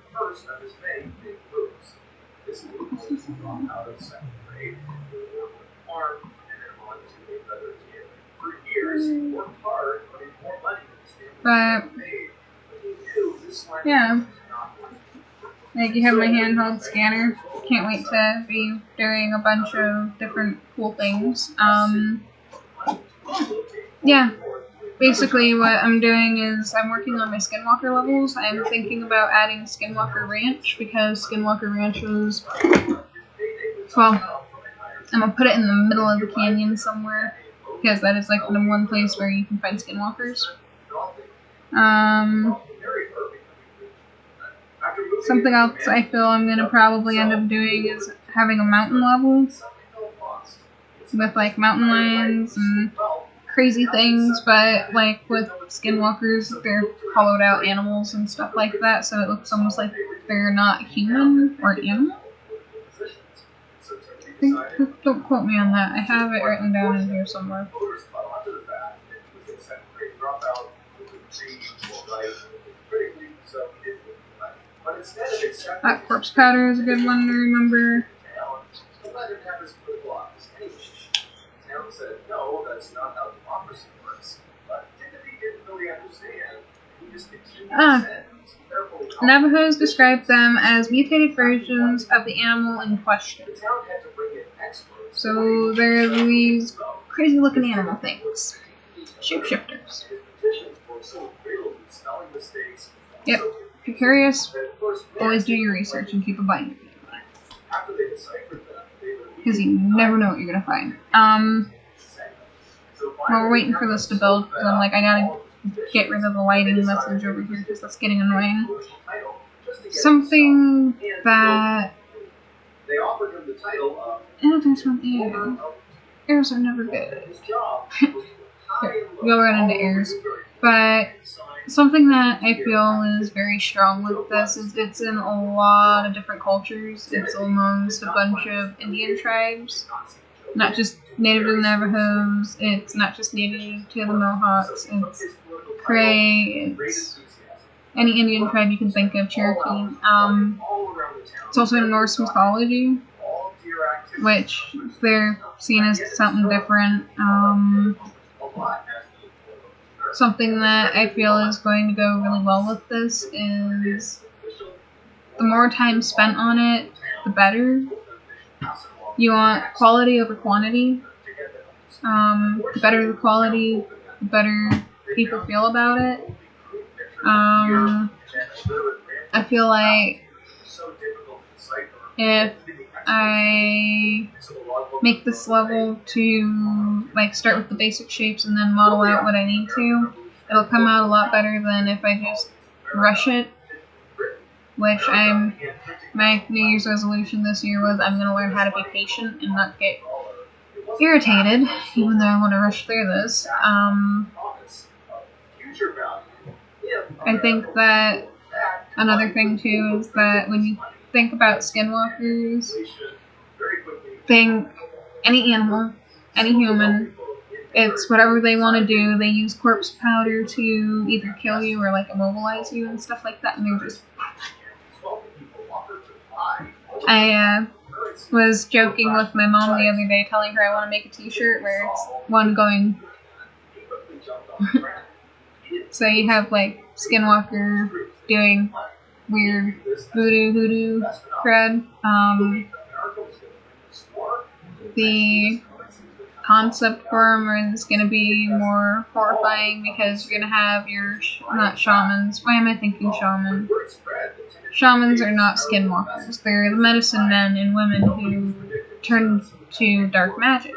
But yeah, like you have my handheld scanner. Can't wait to be doing a bunch of different cool things. Yeah. Basically what I'm doing is I'm working on my Skinwalker levels. I'm thinking about adding Skinwalker Ranch because Skinwalker Ranch is, well, I'm going to put it in the middle of the canyon somewhere because that is like the one place where you can find Skinwalkers. Something else I feel I'm going to probably end up doing is having a mountain level with like mountain lions and crazy things, but like with Skinwalkers, they're hollowed out animals and stuff like that, so it looks almost like they're not human or animal. Don't quote me on that. I have it written down in here somewhere. That corpse powder is a good one to remember. Said, no, that's not how democracy works. But Timothy didn't really understand. He just continued to Navajos describe them as mutated versions of the animal in question. So they're these crazy looking animal things. Shapeshifters. Yep. If you're curious, always do your research and keep a binder. Because you never know what you're gonna find. Well, we're waiting for this to build, because I'm like, I gotta get rid of the lighting message over here, because that's getting annoying. Something that... Oh, there's one air. Airs are never good. We'll run into airs. But something that I feel is very strong with this is it's in a lot of different cultures. It's amongst a bunch of Indian tribes. Not just native to the Navajos, it's not just native to the Mohawks, it's Cray, it's any Indian tribe you can think of, Cherokee. It's also in Norse mythology, which they're seen as something different. Something that I feel is going to go really well with this is the more time spent on it, the better. You want quality over quantity. The better the quality, the better people feel about it. I feel like if I make this level to like start with the basic shapes and then model out what I need to, it'll come out a lot better than if I just rush it. Which my New Year's resolution this year was I'm going to learn how to be patient and not get irritated, even though I want to rush through this. I think that another thing too is that when you think about Skinwalkers, think any animal, any human, it's whatever they want to do. They use corpse powder to either kill you or like immobilize you and stuff like that, and they're just... I was joking with my mom the other day, telling her I want to make a t-shirt where it's one going... So you have like Skinwalker doing weird voodoo crud. the concept for them is going to be more horrifying because you're going to have your, not shamans, why am I thinking shaman? Shamans are not skinwalkers. They're the medicine men and women who turn to dark magic.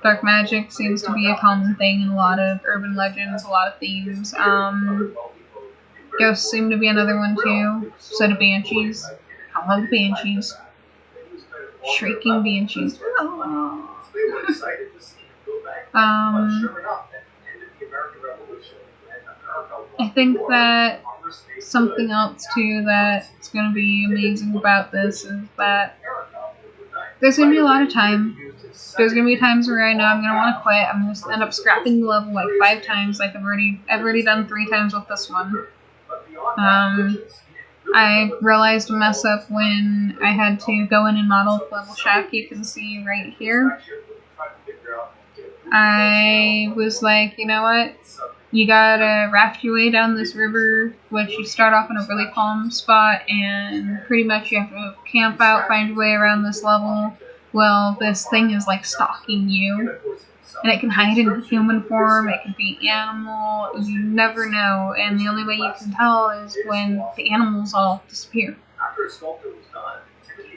Dark magic seems to be a common thing in a lot of urban legends, a lot of themes. Ghosts seem to be another one too. So do banshees. I love the banshees. Shrieking banshees. Oh. I think that something else too that's going to be amazing about this is that there's going to be a lot of time. There's going to be times where I know I'm going to want to quit. I'm going to end up scrapping the level like 5 times, like I've already done 3 times with this one. I realized a mess up when I had to go in and model the level shack. You can see right here. I was like, you know what? You gotta raft your way down this river, which you start off in a really calm spot, and pretty much you have to camp out, find your way around this level. Well, this thing is like stalking you, and it can hide in human form, it can be animal, you never know, and the only way you can tell is when the animals all disappear.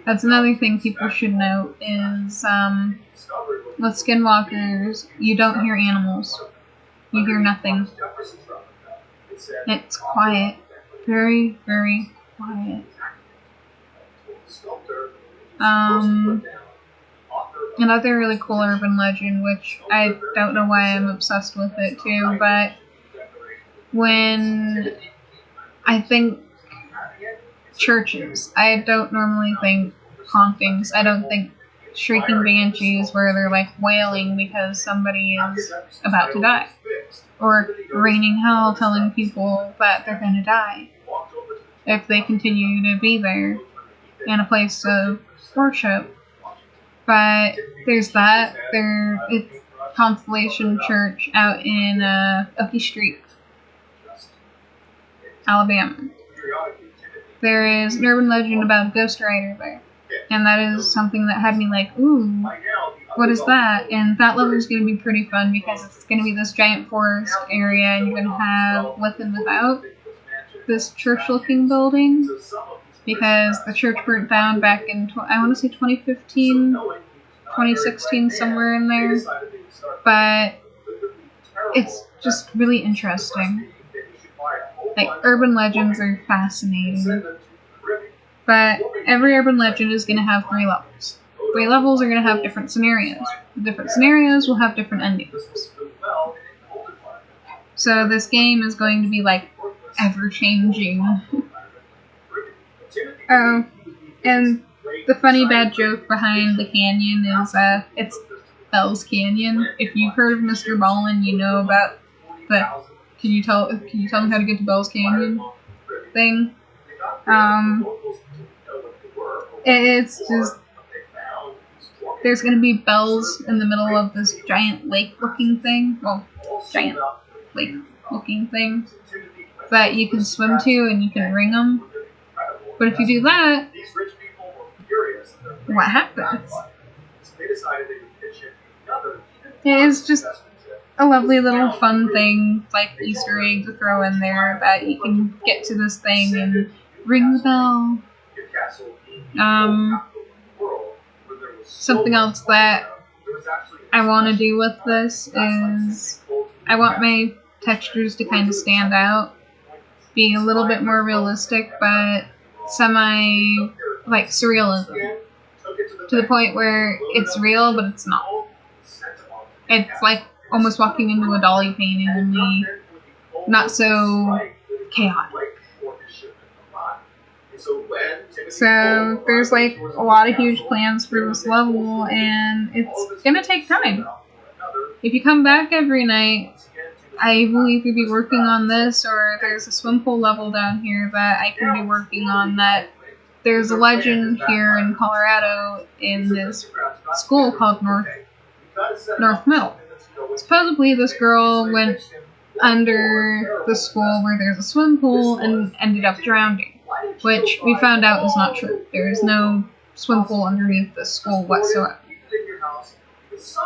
That's another thing people should know is, with skinwalkers, you don't hear animals. You hear nothing. It's quiet. Very, very quiet. Another really cool urban legend, which I don't know why I'm obsessed with it too, but when I think churches, I don't normally think hauntings. I don't think shrieking banshees where they're like wailing because somebody is about to die, or raining hell telling people that they're gonna die if they continue to be there in a place of worship. But there's that. It's Constellation Church out in Oakey Street, Alabama. There is an urban legend about a ghost rider there. And that is something that had me like, ooh, what is that? And that level is going to be pretty fun because it's going to be this giant forest area, and you're going to have with and without this church-looking building, because the church burnt down back in, I want to say 2015, 2016, somewhere in there. But it's just really interesting. Like, urban legends are fascinating. But every urban legend is going to have 3 levels. 3 levels are going to have different scenarios. The different scenarios will have different endings. So this game is going to be like ever-changing. Oh, and the funny bad joke behind the canyon is it's Bell's Canyon. If you've heard of Mr. Ballin, you know about the can you tell me how to get to Bell's Canyon thing? It's just, there's going to be bells in the middle of this giant lake-looking thing. Well, giant lake-looking thing that you can swim to and you can ring them. But if you do that, what happens? It's just a lovely little fun thing, like Easter egg to throw in there, that you can get to this thing and ring the bell. Something else that I want to do with this is I want my textures to kind of stand out, be a little bit more realistic, but like surrealism, to the point where it's real but it's not. It's like almost walking into a Dali painting, only not so chaotic. So there's like a lot of huge plans for this level, and it's gonna take time. If you come back every night, I will either be working on this, or there's a swim pool level down here that I can be working on. That there's a legend here in Colorado in this school called North Middle. Supposedly this girl went under the school where there's a swim pool and ended up drowning, which we found out is not true. There is no swim pool underneath the school whatsoever.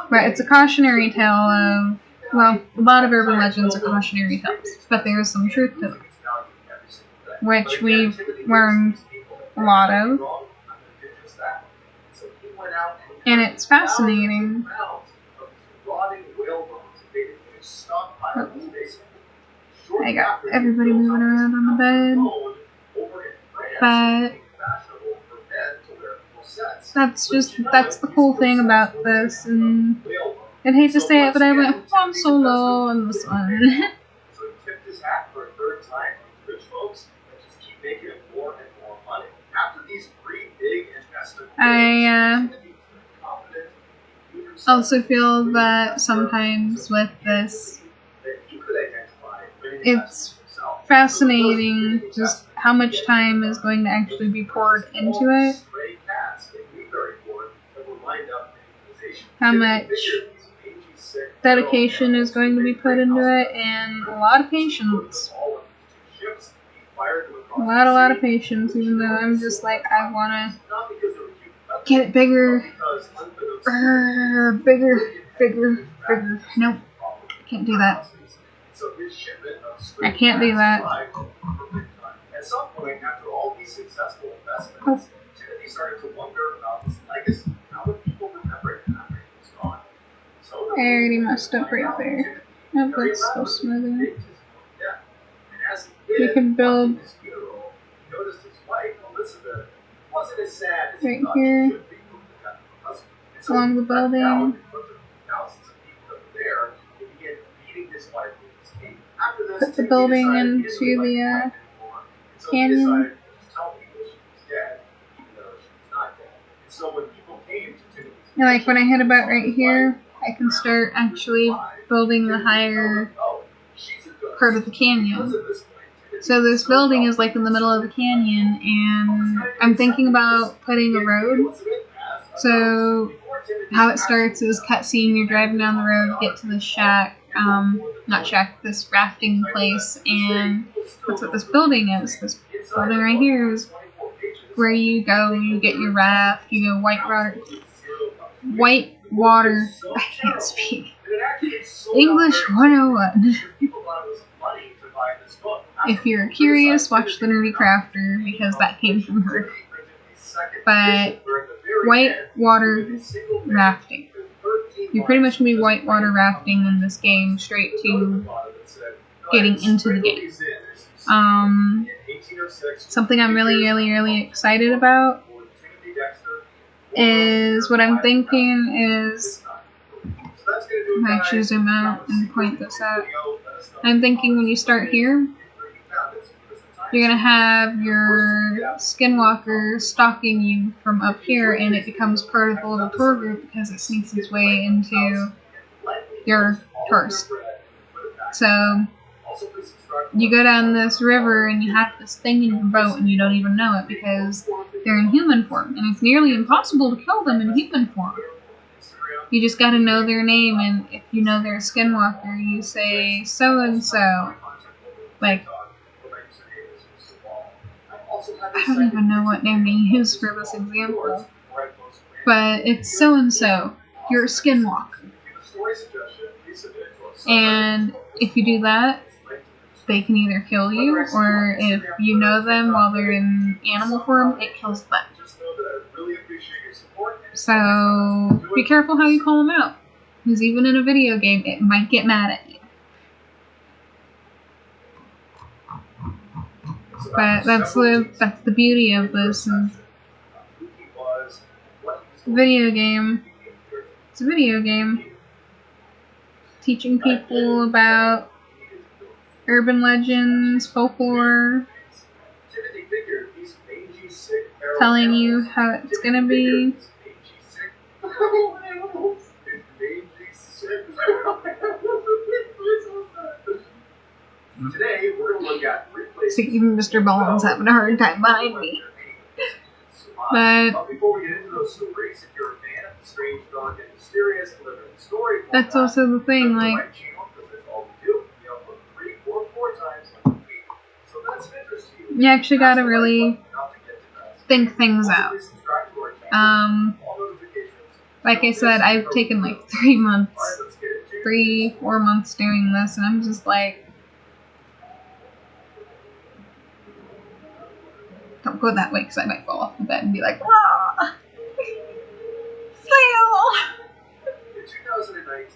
But it's a cautionary tale of, well, a lot of urban legends are cautionary tales, but there's some truth to them, which we've learned a lot of. And it's fascinating. I got everybody moving around on the bed. But that's the cool thing about this. And I'd hate to say it, but I went Han Solo on this one. I also feel that sometimes with this, it's fascinating just how much time is going to actually be poured into it, how much dedication is going to be put into it, and a lot of patience. A lot of patience, even though I'm just like, I want to get it bigger. Bigger. Nope. Can't do that. I can't do that. At some point, after all these successful investments, Timothy started to wonder about his legacy. How would people remember him after he was gone? I already messed up right there. Nope, that's so smooth. We can build right here along the building. Put the building into the canyon. And like when I hit about right here, I can start actually building the higher part of the canyon. So this building is like in the middle of the canyon, and I'm thinking about putting a road. So how it starts is cutscene, you're driving down the road, get to this shack, not shack, this rafting place, and that's what this building is. This building right here is where you go, you get your raft, you go white water, I can't speak, English 101. If you're curious, watch The Nerdy Crafter, because that came from her. But white water rafting. You're pretty much going to be white water rafting in this game straight to getting into the game. Something I'm really excited about is what I'm thinking is, I actually zoom out and point this out. I'm thinking when you start here, you're going to have your skinwalker stalking you from up here, and it becomes part of the little tour group because it sneaks its way into your tourist. So you go down this river and you have this thing in your boat and you don't even know it because they're in human form, and it's nearly impossible to kill them in human form. You just gotta know their name, and if you know they're a skinwalker, you say so-and-so. Like, I don't even know what name to use for this example, but it's so-and-so. You're a skinwalker. And if you do that, they can either kill you, or if you know them while they're in animal form, it kills them. So be careful how you call them out, because even in a video game, it might get mad at you. But that's the beauty of this. Is video game. It's a video game teaching people about urban legends, folklore, telling you how it's gonna be. Today we're gonna look at even Mr. Bones having a hard time behind me. But before we get into those stories, if you're a fan of the strange, dark, and mysterious, delivering story, that's also the thing. Like, you actually gotta really think things out. Like I said, I've taken like 3 months, 3-4 months doing this, and I'm just like, don't go that way because I might fall off the bed and be like, ah, fail. In 2019,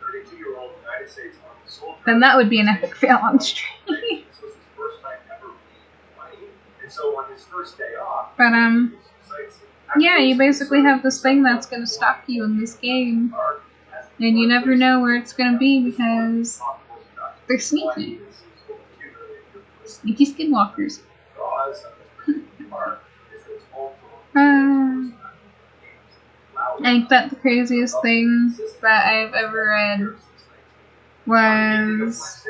32-year-old United States Army soldier. Then that would be an epic fail on stream. This was his first time ever being money, and so on his first day off. But yeah, you basically have this thing that's gonna stalk you in this game, and you never know where it's gonna be because they're sneaky. Sneaky skinwalkers. I think that the craziest thing that I've ever read was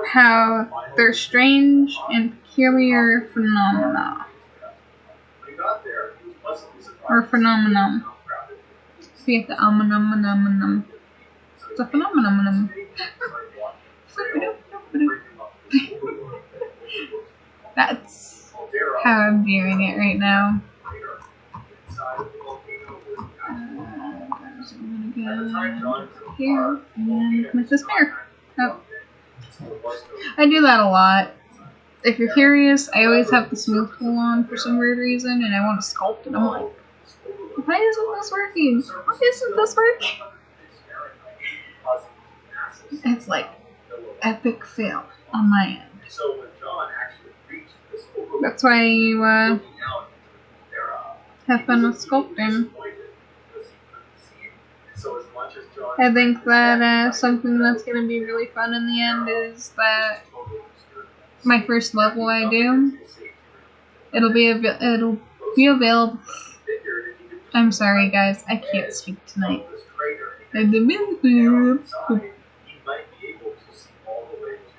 how they're strange and peculiar phenomena. Or phenomenon. See if the phenomenon. It's a phenomenon. That's how I'm viewing it right now. So I'm gonna go here and make this fair. Oh. I do that a lot. If you're curious, I always have the smooth tool on for some weird reason, and I want to sculpt it. I'm like, why isn't this working? Why isn't this working? It's like epic fail on my end. That's why you have fun with sculpting. I think that something that's going to be really fun in the end is that my first level I do, it'll be available. I'm sorry guys, I can't speak tonight.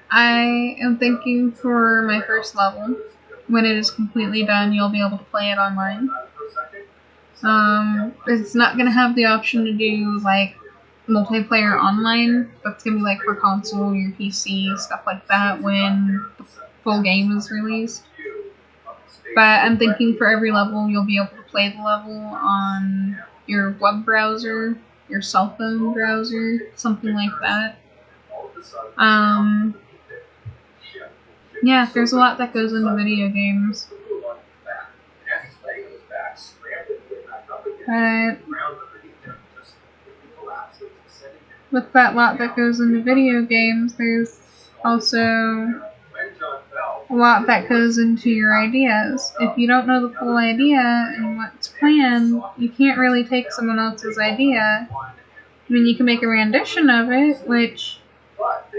I am thinking for my first level, when it is completely done, you'll be able to play it online. It's not gonna have the option to do like multiplayer online. That's gonna be like for console, your PC, stuff like that when the full game is released. But I'm thinking for every level, you'll be able to play the level on your web browser, your cell phone browser, something like that. Yeah, there's a lot that goes into video games. But with that lot that goes into video games, there's also a lot that goes into your ideas. If you don't know the full idea and what's planned, you can't really take someone else's idea. I mean, you can make a rendition of it, which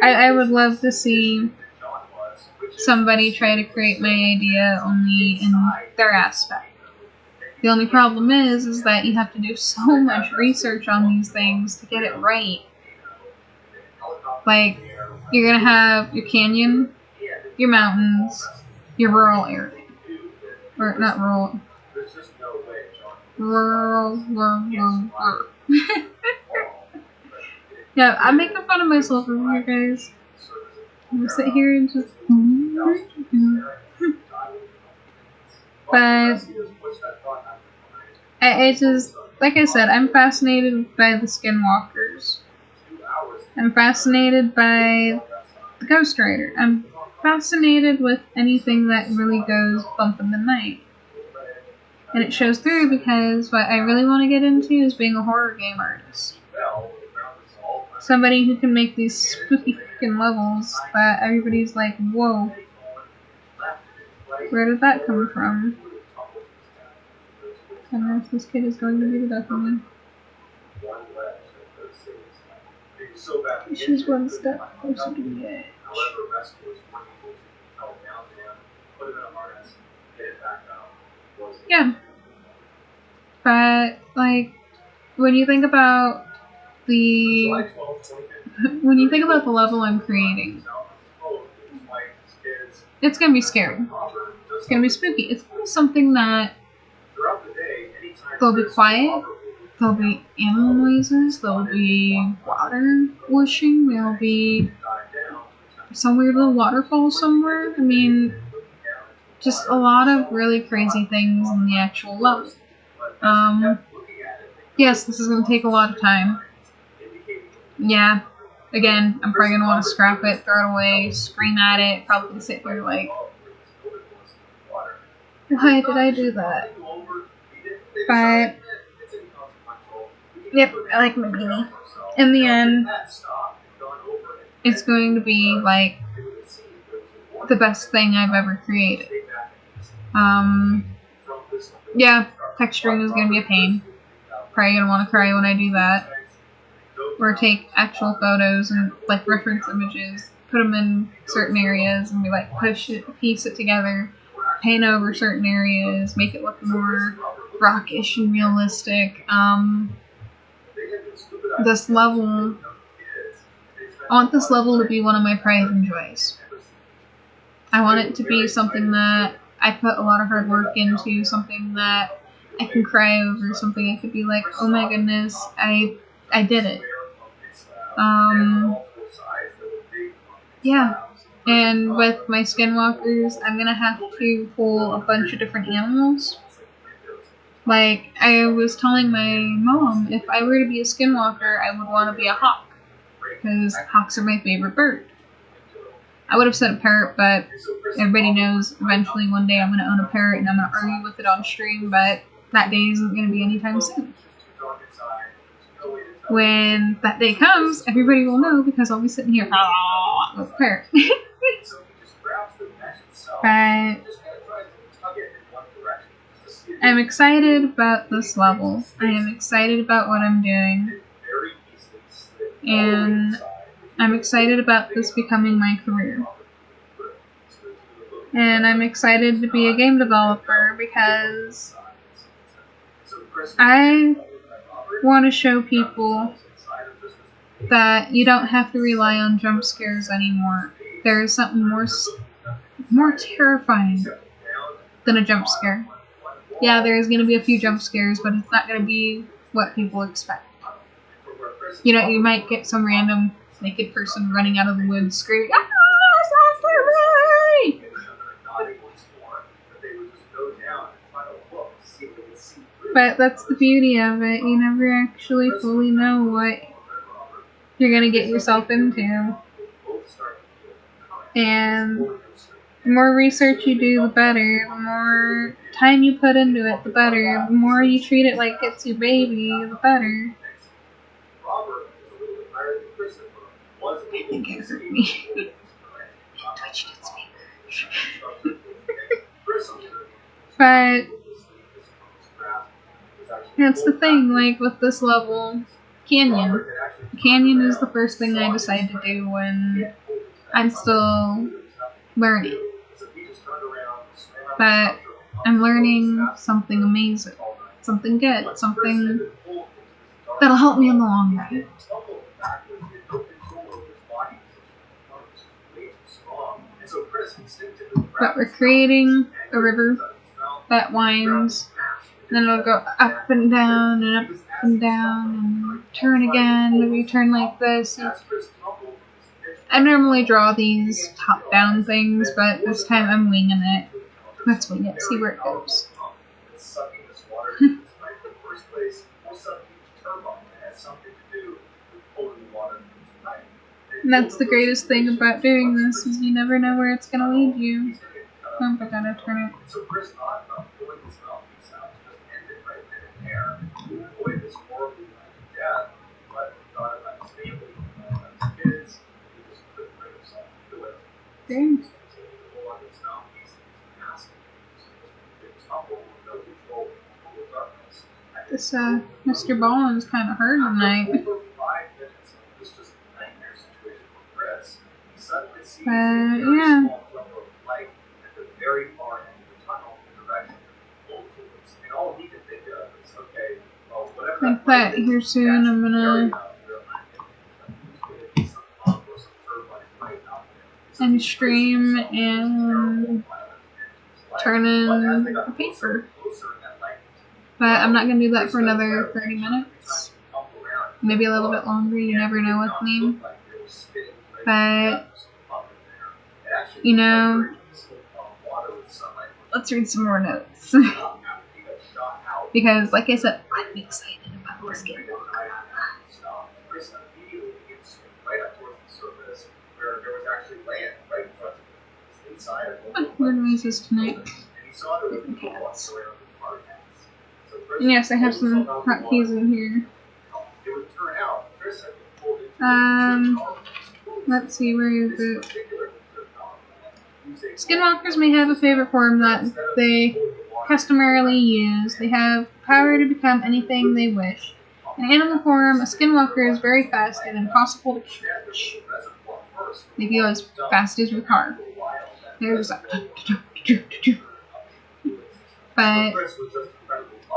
I would love to see somebody try to create my idea only in their aspect. The only problem is that you have to do so much research on these things to get it right. Like, you're gonna have your canyon, your mountains, your rural area. Or, not rural. Rural. Yeah, I'm making fun of myself over here, guys. I'm gonna sit here and just... But... I just... Like I said, I'm fascinated by the skinwalkers. I'm fascinated by the Ghost Rider. I'm fascinated with anything that really goes bump in the night. And it shows through because what I really want to get into is being a horror game artist. Somebody who can make these spooky freaking levels that everybody's like, whoa. Where did that come from? I don't know if this kid is going to be the death of me. She's one step closer to the edge. Yeah. But, like, when you think about the level I'm creating, it's gonna be scary. It's gonna be spooky. It's gonna be something that there'll be quiet, there'll be animal noises, there'll be water whooshing, there'll be some weird little waterfall somewhere. I mean, just a lot of really crazy things in the actual level. Yes, this is going to take a lot of time. Yeah. Again, I'm probably going to want to scrap it, throw it away, scream at it, probably sit here like, why did I do that? But, yep, I like my beanie. In the end, it's going to be like the best thing I've ever created. Yeah, texturing is going to be a pain. Probably going to want to cry when I do that. Or take actual photos and like reference images, put them in certain areas and be like piece it together, paint over certain areas, make it look more rockish and realistic. This level, I want this level to be one of my pride and joys. I want it to be something that I put a lot of hard work into, something that I can cry over, something I could be like, oh my goodness, I did it. Yeah, and with my skinwalkers, I'm gonna have to pull a bunch of different animals. Like, I was telling my mom, if I were to be a skinwalker, I would want to be a hawk, because hawks are my favorite bird. I would have said a parrot, but everybody knows eventually one day I'm gonna own a parrot and I'm gonna argue with it on stream, but that day isn't gonna be anytime soon. When that day comes, everybody will know because I'll be sitting here with a parrot. But I'm excited about this level. I am excited about what I'm doing. And I'm excited about this becoming my career. And I'm excited to be a game developer because I want to show people that you don't have to rely on jump scares anymore. There is something more terrifying than a jump scare. Yeah, there's going to be a few jump scares, but it's not going to be what people expect. You know, you might get some random naked person running out of the woods screaming, "Ah, stop me!" But that's the beauty of it. You never actually fully know what you're going to get yourself into. And the more research you do, the better. The more time you put into it, the better. The more you treat it like it's your baby, the better. I think it hurt me. It touched its finger. But that's the thing, like with this level, Canyon. Canyon is the first thing I decide to do when I'm still learning. But I'm learning something amazing, something good, something that'll help me in the long run. But we're creating a river that winds, and then it'll go up and down and up and down and turn again, maybe turn like this. I normally draw these top-down things, but this time I'm winging it. Let's wing it, see where it goes. And that's the greatest thing about doing this, is you never know where it's going to lead you. Oh, I gotta turn it. Dang. This, Mr. Ballin's kind of hurt tonight. Yeah. I think that here soon I'm gonna end stream and turn in a paper. But I'm not gonna do that for another 30 minutes. Maybe a little bit longer, you never know with me. But, you know, let's read some more notes. Because, like I said, I'm excited about Quick, stop. Chris immediately begins to swim right up towards the surface, where there was actually land right in front of him. Inside of What weird noises tonight? and he saw there was Different people cats. walking around with hard hats. So Chris And yes, I have pulled some himself out of the hotkeys water. in here. It would turn out Chris had been pulled into Let's see, where is it? particular Skinwalkers may have a favorite form that they customarily use. They have power to become anything they wish. In animal form, a skinwalker is very fast and impossible to catch. They go as fast as your car. There's that. But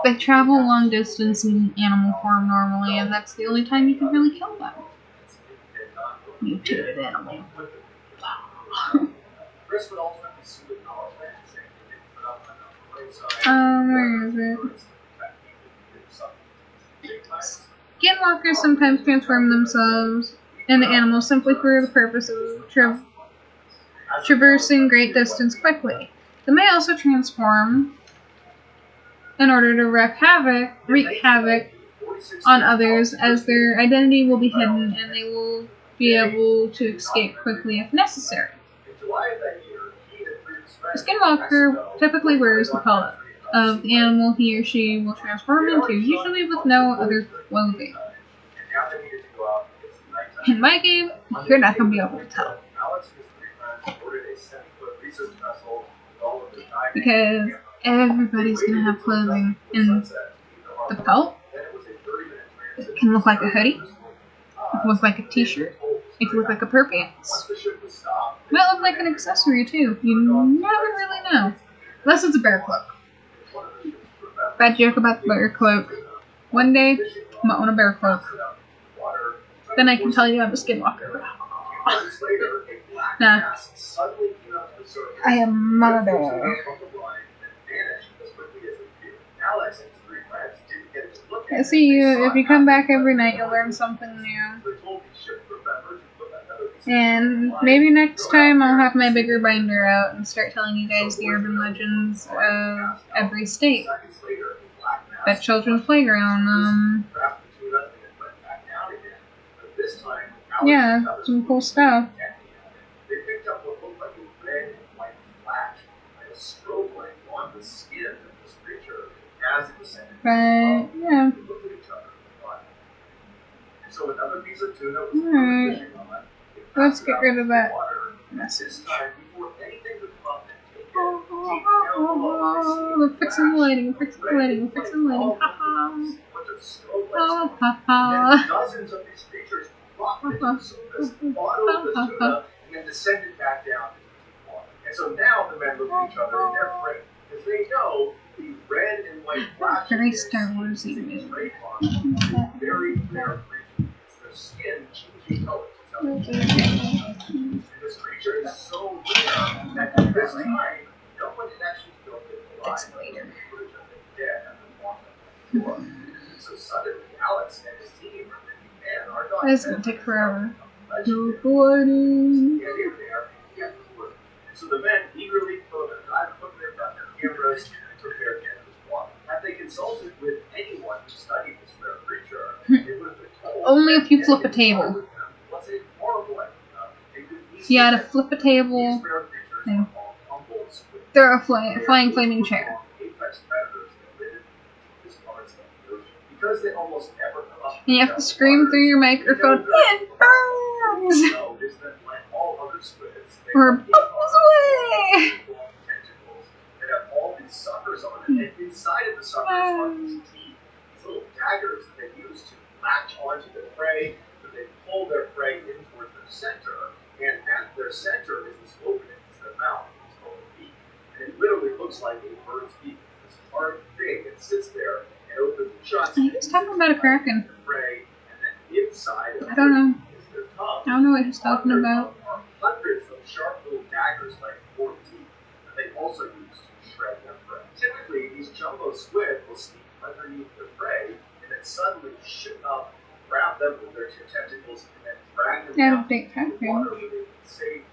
they travel long distance in animal form normally, and that's the only time you can really kill them. Mutated animal. Chris would ultimately sue the power plant, saying they didn't put up enough roadside. Where is it? Skinwalkers sometimes transform themselves into animals simply for the purpose of traversing great distance quickly. They may also transform in order to wreak havoc on others, as their identity will be hidden and they will be able to escape quickly if necessary. A skinwalker typically wears the pelt of the animal he or she will transform into, usually with no other clothing. In my game, you're not going to be able to tell. Because everybody's going to have clothing in the pelt. It can look like a hoodie. It can look like a t-shirt. It can look like a pair of pants. It might look like an accessory too. You never really know. Unless it's a bear cloak. Bad joke about the bear cloak. One day, I might want a bear cloak. Then I can tell you I'm a skinwalker. Nah. I am murder. I see you. If you come back every night, you'll learn something new. And maybe next time I'll have my bigger binder out and start telling you guys the urban legends of every state. That children's playground. Yeah, some cool stuff. They picked up what looked like a red and white flash, like a strobe light on the skin of this creature as it descended. But yeah. They looked at each other and thought. So another piece of tuna was Alright. fishing on. Let's get rid of that This message. time, before anything would come up and take it, We're fixing the lighting, we're fixing the lighting, we're fixing the lighting. Ha ha. Oh, ha ha. Dozens of these creatures dropped into the surface, fought over the tuna, and then descended back down into the water. And so now the men look at each other and they're afraid, because they know the red and white flash Very Star Wars-y movie. very rare creature. Their skin changing colors. And this creature is so rare that at this time, no one had actually built it alive. Footage of it dead and then walked up the floor. So suddenly, Alex and his team are thinking, man, our dog. It's gonna take forever. Recording. So the men eagerly put their cameras and prepared cameras water. Had they consulted with anyone who studied this rare creature, it would have been told. Only if you flip a table. You gotta flip a table and throw a flying flaming chair. And you have to scream through your microphone, it burns! Or bubbles away! And inside of the suckers are these teeth, these little daggers that they use to latch onto the prey, so they pull their prey in towards their center, and at their center is this opening, it's their mouth, it's called a beak, and it literally looks like a bird's beak, this hard thing that sits there and opens and shuts. He was talking about a kraken. Prey, and then inside of I don't know. is their tongue. I don't know what he's talking about. Are hundreds of sharp little daggers like forked teeth that they also use to shred their prey. Typically, these jumbo squid will sneak underneath their prey and then suddenly shoot up, grab them with their two tentacles, and then drag them Yeah, down big into the kraken. water where they can save.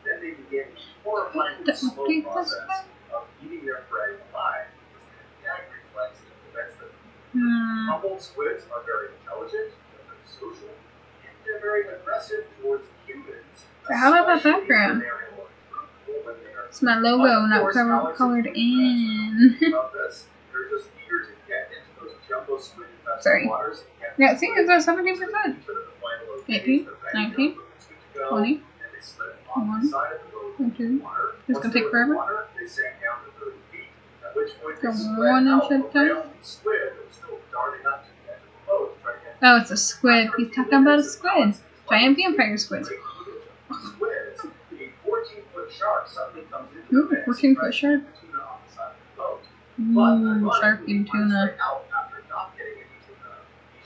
Then they begin the horrifying slow process of eating their prey alive. This gag reflex that prevents them from Humboldt squids are very intelligent, they're very social, and they're very aggressive towards humans. So how about that especially background? when they're fruitful, when they are It's my logo, not colored in. about this. They're just eager to get into those jumbo squid infested Sorry. waters. And Yeah, see, it's at 70%. to the final 18, 19, 20, 21, 22. It's gonna take forever. Go 1 inch at a time. Oh, it's a squid. He's talking about a squid. Giant vampire squid. Ooh, 14-foot shark. Ooh, shark and tuna.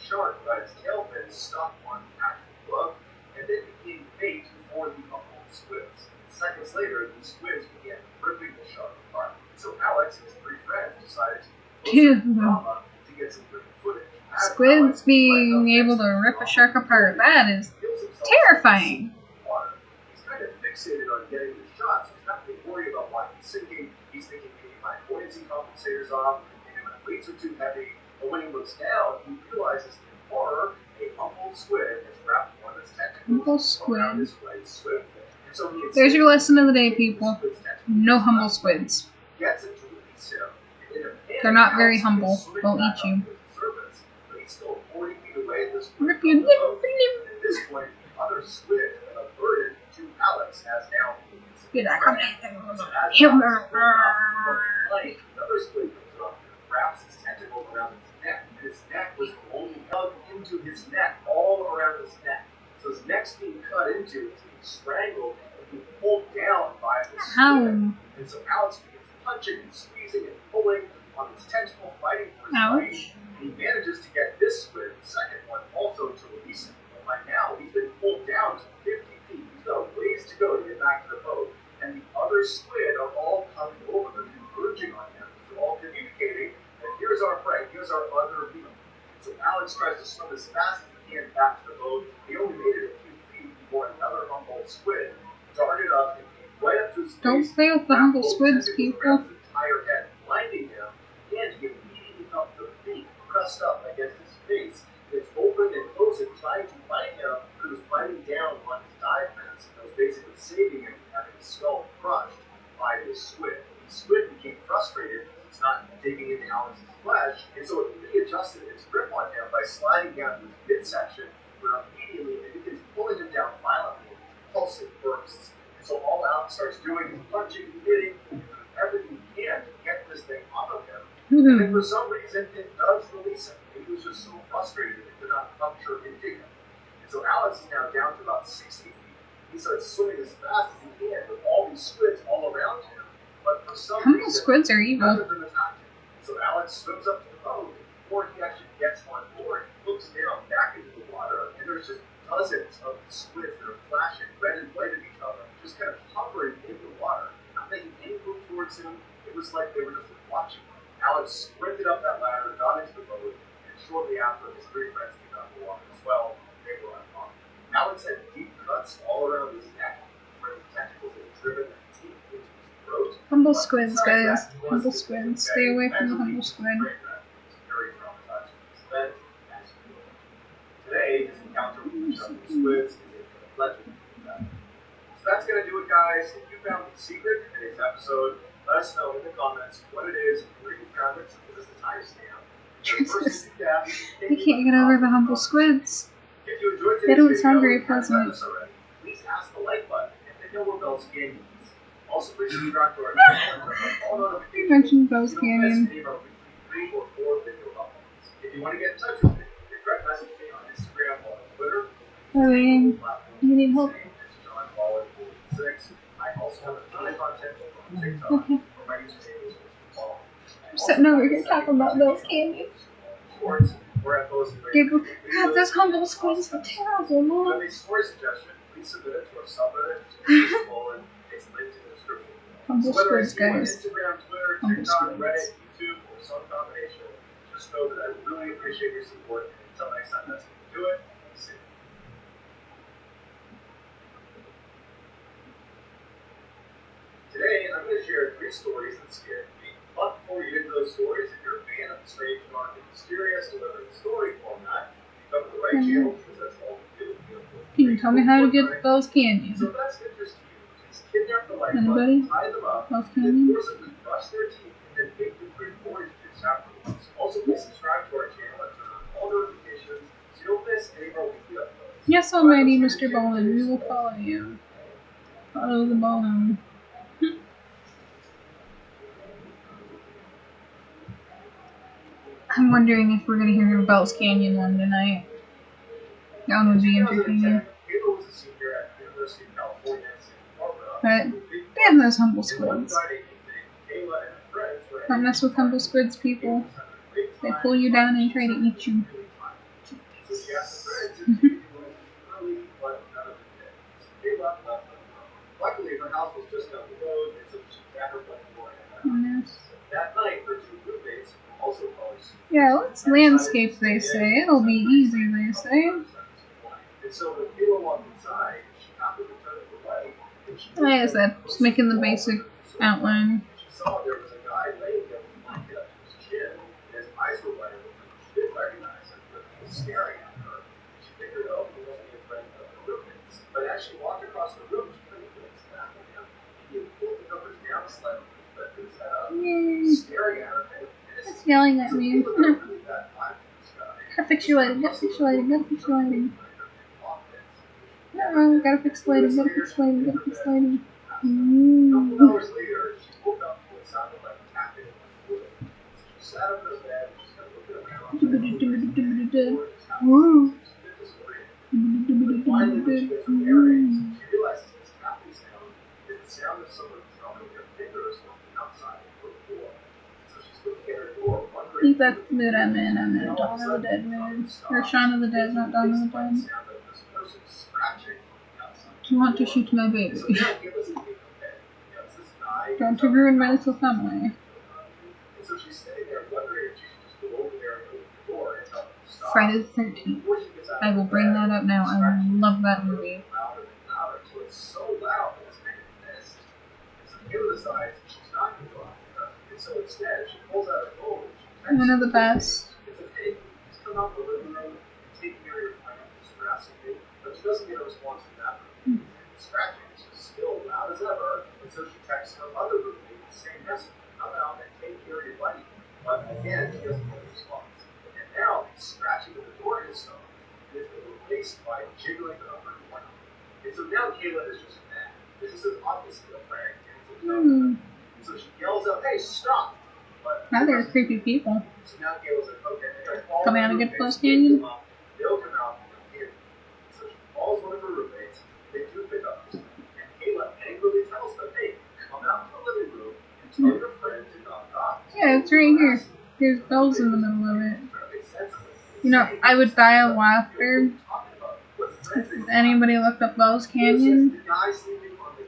Shark got its tail fin stuck on the actual hook and then became bait for the Humboldt squids. Seconds later, the squids began ripping the shark apart. So Alex and his 3 friends decided to post some drama to get some good footage. Squids being able to rip a shark apart, that is terrifying. He's kind of fixated on getting the shots. He's not really worried about why he's sinking. He's thinking maybe my buoyancy compensators off, maybe my weights are too heavy. But when he looks down, he realizes in horror a Humboldt squid has wrapped one of its tentacles around his right swim fin. And so he There's your lesson of the day, people. No humble squids. gets it to release him. And in a panic, They're not very Alex humble. is swimming They'll back eat you. up to the surface, but he's still 40 feet away at this Rip point you. from the boat. At this point, the other squid alerted to Alex as now Get that. So as Him. Alex pulls out from the plane, another squid comes up and wraps his tentacle around his neck. And his neck was only dug into his neck, all around his neck. So his neck's being cut into, it's being strangled, and being pulled down by the squid. And so Alex begins punching and squeezing and pulling on his tentacle, fighting for his life. And he manages to get this squid, the second one, also to release him. But by now, he's been pulled down to 50 feet. He's got a ways to go to get back to the boat. And the other squid are all coming over. They're converging on him. They're all communicating. And here's our prey. Here's our other meal. So Alex tries to swim as fast as he can back to the boat. He only made it a few feet before another Humboldt squid darted up and came right up to his face. Don't play with the humble squids, people. His entire head, blinding him, and he immediately felt the beak pressed up against his face. It's open and closing, trying to bite him, but it was biting down on his dive mask. It was basically saving him from having his skull crushed by this squid. The squid became frustrated because it's not digging into Alex's flesh, and so it readjusted its grip on him by sliding down to his midsection, where immediately it begins pulling him down violently with pulsing bursts. And so all Alex starts doing is punching, hitting, everything he can to get this thing off of him. And then for some reason, it does release him. He was just so frustrated that it could not puncture into him. And so Alex is now down to about 60 feet. He starts swimming as fast as he can with all these squids all around him. But for some Humble reason, squids are none evil. of them attack him. So Alex swims up to the boat, and before he actually gets on board, he looks down back into the water, and there's just dozens of these squids that are flashing red and white at each other, just kind of hovering in the water, not making any move towards him. It was like they were just watching him. Alex sprinted up that ladder, got into the boat, and shortly after, his 3 friends came out of the water as well. They were unharmed. Alex had deep cuts all around his neck, where the tentacles had driven their teeth into his throat. Humble squids, guys. Humble squids. Stay away from the humble squid. Today, his encounter with the jumbo squids is a legend. So that's going to do it, guys. If you found the secret in today's episode, let us know in the comments what it is, where you found it, so give us the timestamp. I can't get over the humble squids. If you enjoyed They today's don't sound video very and haven't done pleasant. this already, please ask the like button and hit the bell notification. Also, please subscribe to our channel and turn on all notifications. You mentioned Ghost so you don't miss Canyon. any of our weekly 3 or 4 video uploads. If you want to get in touch with me, you can direct message me on Instagram or Twitter. I mean, you need help. It's John Waller 46. I also have a ton of content on TikTok Okay. where my username is Paul. I'm sitting over here talking about Ghost Canyon. Shorts, where I post Giggle. God, those humble squids are terrible, If you man. have a story suggestion, please submit it to our subreddit, which is useful and it's linked in the description. Humble So whether squids, it's you on guys. Instagram, Twitter, Humble TikTok, squids. Reddit, YouTube, or some combination, just know that I really appreciate your support. And until next time, that's going to do it. See you. Today, I'm going to share 3 stories that scared me, but Before we get into those stories, if you're a fan of the strange, dark, and mysterious, delivered in story format, come to the right channel because that's all we do. Can you tell me how to get Bell's Canyon? So if that's of interest to you, please kidnap the light Anybody? button, tie them up, Bell's then Canyon? forcibly brush their teeth, and then make them drink orange juice afterwards. Also, please subscribe to our channel and turn on all notifications so you don't miss any of our weekly uploads. Yes, almighty Mr. Ballin, we will follow you. Follow the Ballin. I'm wondering if we're gonna hear Bell's Canyon one tonight. That one would be entertaining. Halo was a senior at the University of California in Santa Barbara. But they have those humble One squids. Friday evening, Kayla and her friends were Don't mess with humble squids, people. They pull you down and try to eat you. So she asked her friends if she was early, but none of them did. So Kayla left them alone. Luckily, her house was just down the road, and so she sat her front door and that night, her two roommates also college students. Yeah, let's landscape, they say. It'll be easy, they say. And so when Kayla walked inside, she happened to turn to the right, and she Like I said, just making the basic outline. She saw there was a guy laying there with a blanket up to his chin, and his eyes were wide open. She didn't recognize him, but he was staring at her. She figured, oh, he must be a friend of her roommates. But as she walked across the room, she couldn't glance back at him. He had pulled the covers down slightly, but his head up, Yay. staring at her. It's yelling at me. Gotta fix your lighting, gotta fix your lighting, gotta fix your lighting. No, gotta fix the lighting, gotta fix the lighting, gotta fix the lighting. Couple hours later, she woke up to what sounded like tapping on the wood. She sat up in her bed and just kept looking around. Woo. Finally, when she gets her bearings, she realizes this tapping sound is the sound of someone drumming their fingers on the outside of her door. So she's looking at her door, I wondering. think that's the mood I'm in. I'm in Dawn of the Dead mood. Or Shaun of the Dead, not Dawn of the Dead. Do you want to shoot my baby? Don't to ruin my little family. Friday the 13th. I will bring that up now. I love that movie. One of the best. Doesn't get a response from that room. Scratching is just still loud as ever, and so she texts her other roommate the same message. Come out and take care of your buddy. But again, she doesn't get a response. And now, scratching at the door is stopped. It has been replaced by jiggling of her doorknob. And so now Kayla is just mad. This is obviously a prank, and it's a joke. And so she yells out, "Hey, stop!" But now they're creepy people. So now Kayla's like, "Okay, I gotta call." Coming out of Good Bell's Canyon. They'll come out. Calls one of her roommates, they do pick up, and Kayla angrily tells them, "Hey, come out to the living room and tell your friend to knock off." Yeah, it's right here. There's bells in the middle of it. You know, I would die of laughter if anybody looked up Bell's Canyon,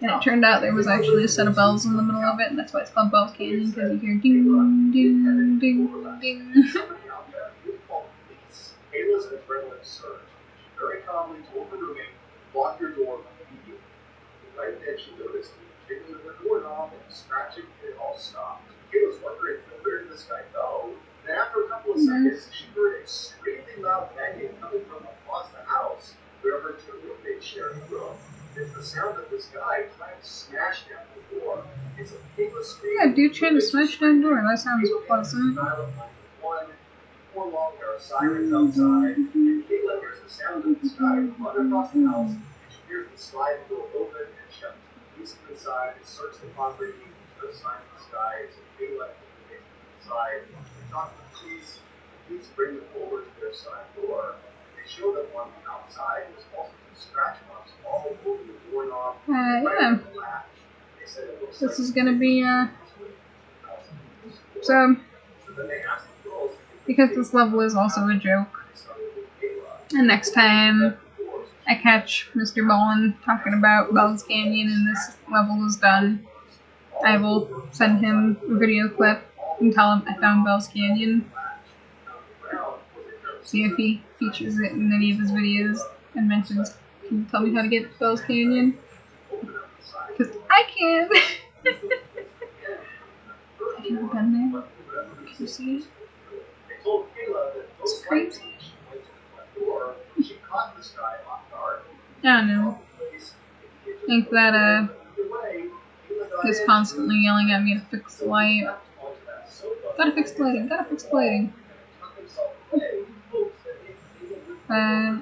and it turned out there was actually a set of bells in the middle of it, and that's why it's called Bell's Canyon, because you hear ding, ding, ding, ding. Kayla's adrenaline surged. Very calmly told her roommate, "Lock your door immediately." Right then she noticed the jiggling of her doorknob and scratching, and it all stopped. Kayla's wondering, where did this guy go? Then after a couple of seconds, she heard a extremely loud banging coming from across the house, where her two roommates shared a room. It's the sound of this guy trying to smash down the door. It's a Kayla scream. Yeah, dude trying to smash down door. That sounds pleasant. Before long, there are sirens outside, and Kayla hears the sound of this guy run across the house, and she hears the sliding door open and shut. Police come inside and search the property. There's no sign of this guy, so Kayla and the police inside. They talk to the police. The police bring them over to their side door. They show them on the outside. There's also some scratch marks all over the doorknob. Yeah. They said it looks This like is gonna be, so, because this level is also a joke, and next time I catch Mr. Ballin talking about Bell's Canyon and this level is done, I will send him a video clip and tell him I found Bell's Canyon. See if he features it in any of his videos and mentions, "Can you tell me how to get Bell's Canyon?" Because I can! I I've been there. Can you see it? They told Kayla that It's most crazy. likely she went to the front door. She caught this guy off guard. I don't know. I think that he's constantly yelling at me to fix the light. Gotta fix the lighting, gotta fix the lighting. I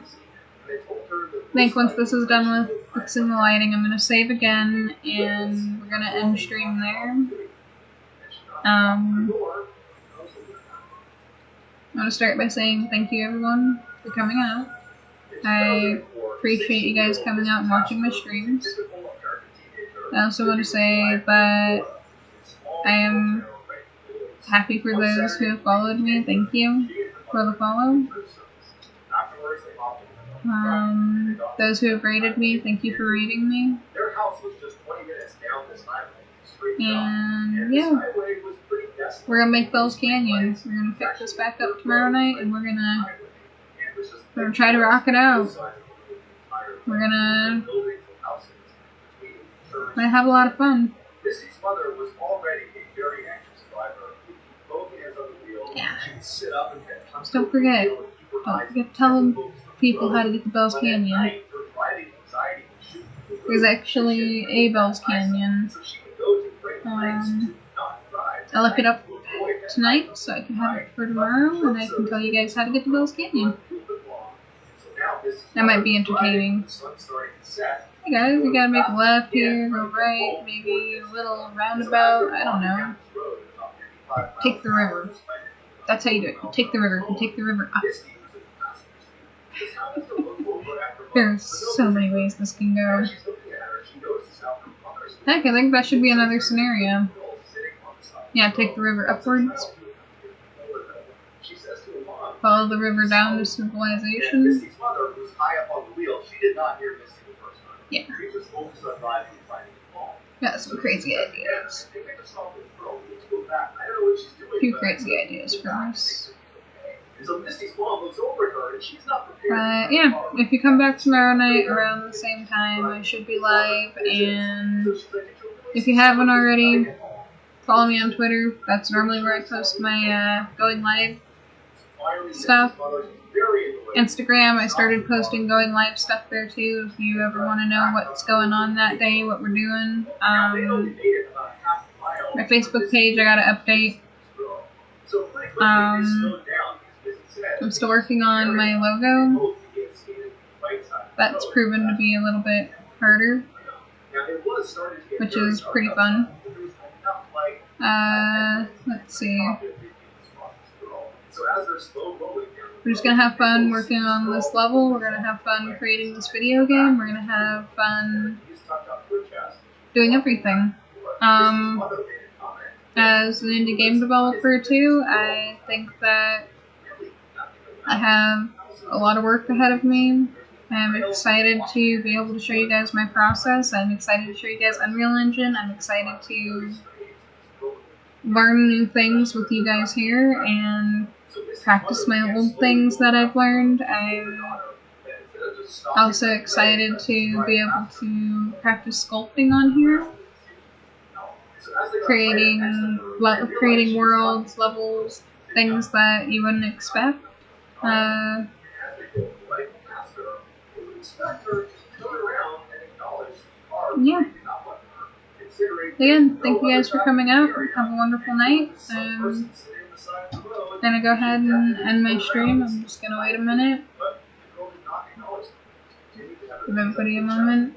think once this is done with fixing the lighting, I'm gonna save again and we're gonna end stream there. I'm gonna start by saying thank you everyone for coming out. I appreciate you guys coming out and watching my streams. I also want to say that I am happy for those who have followed me. Thank you for the follow. Those who have rated me, thank you for rating me. And yeah, we're gonna make Bell's Canyon. We're gonna pick this back up tomorrow night, and we're gonna try to rock it out. We're gonna have a lot of fun. Yeah. Just don't forget to tell people how to get to Bell's Canyon. There's actually a Bell's Canyon. I'll look it up tonight so I can have it for tomorrow, and I can tell you guys how to get to Bell's Canyon. That might be entertaining. Hey guys, you gotta make a left here, go right, maybe a little roundabout, I don't know. Take the river. That's how you do it. You take the river. You take the river up. There's so many ways this can go. Heck, I think that should be another scenario. Yeah, take the river upwards. Follow the river down to civilization. Yeah. Got some crazy ideas. A few crazy ideas for us. But yeah, if you come back tomorrow night around the same time, I should be live. And if you haven't already, follow me on Twitter. That's normally where I post my going live stuff. Instagram, I started posting going live stuff there too. If you ever want to know what's going on that day, what we're doing. My Facebook page, I gotta update. I'm still working on my logo. That's proven to be a little bit harder, which is pretty fun. Let's see. We're just gonna have fun working on this level. We're gonna have fun creating this video game. We're gonna have fun doing everything. As an indie game developer too, I think that I have a lot of work ahead of me. I'm excited to be able to show you guys my process. I'm excited to show you guys Unreal Engine. I'm excited to learn new things with you guys here and practice my old things that I've learned. I'm also excited to be able to practice sculpting on here. Creating worlds, levels, things that you wouldn't expect. Yeah. Again, thank you guys for coming out. Have a wonderful night. I'm gonna go ahead and end my stream. I'm just gonna wait a minute. Give everybody a moment.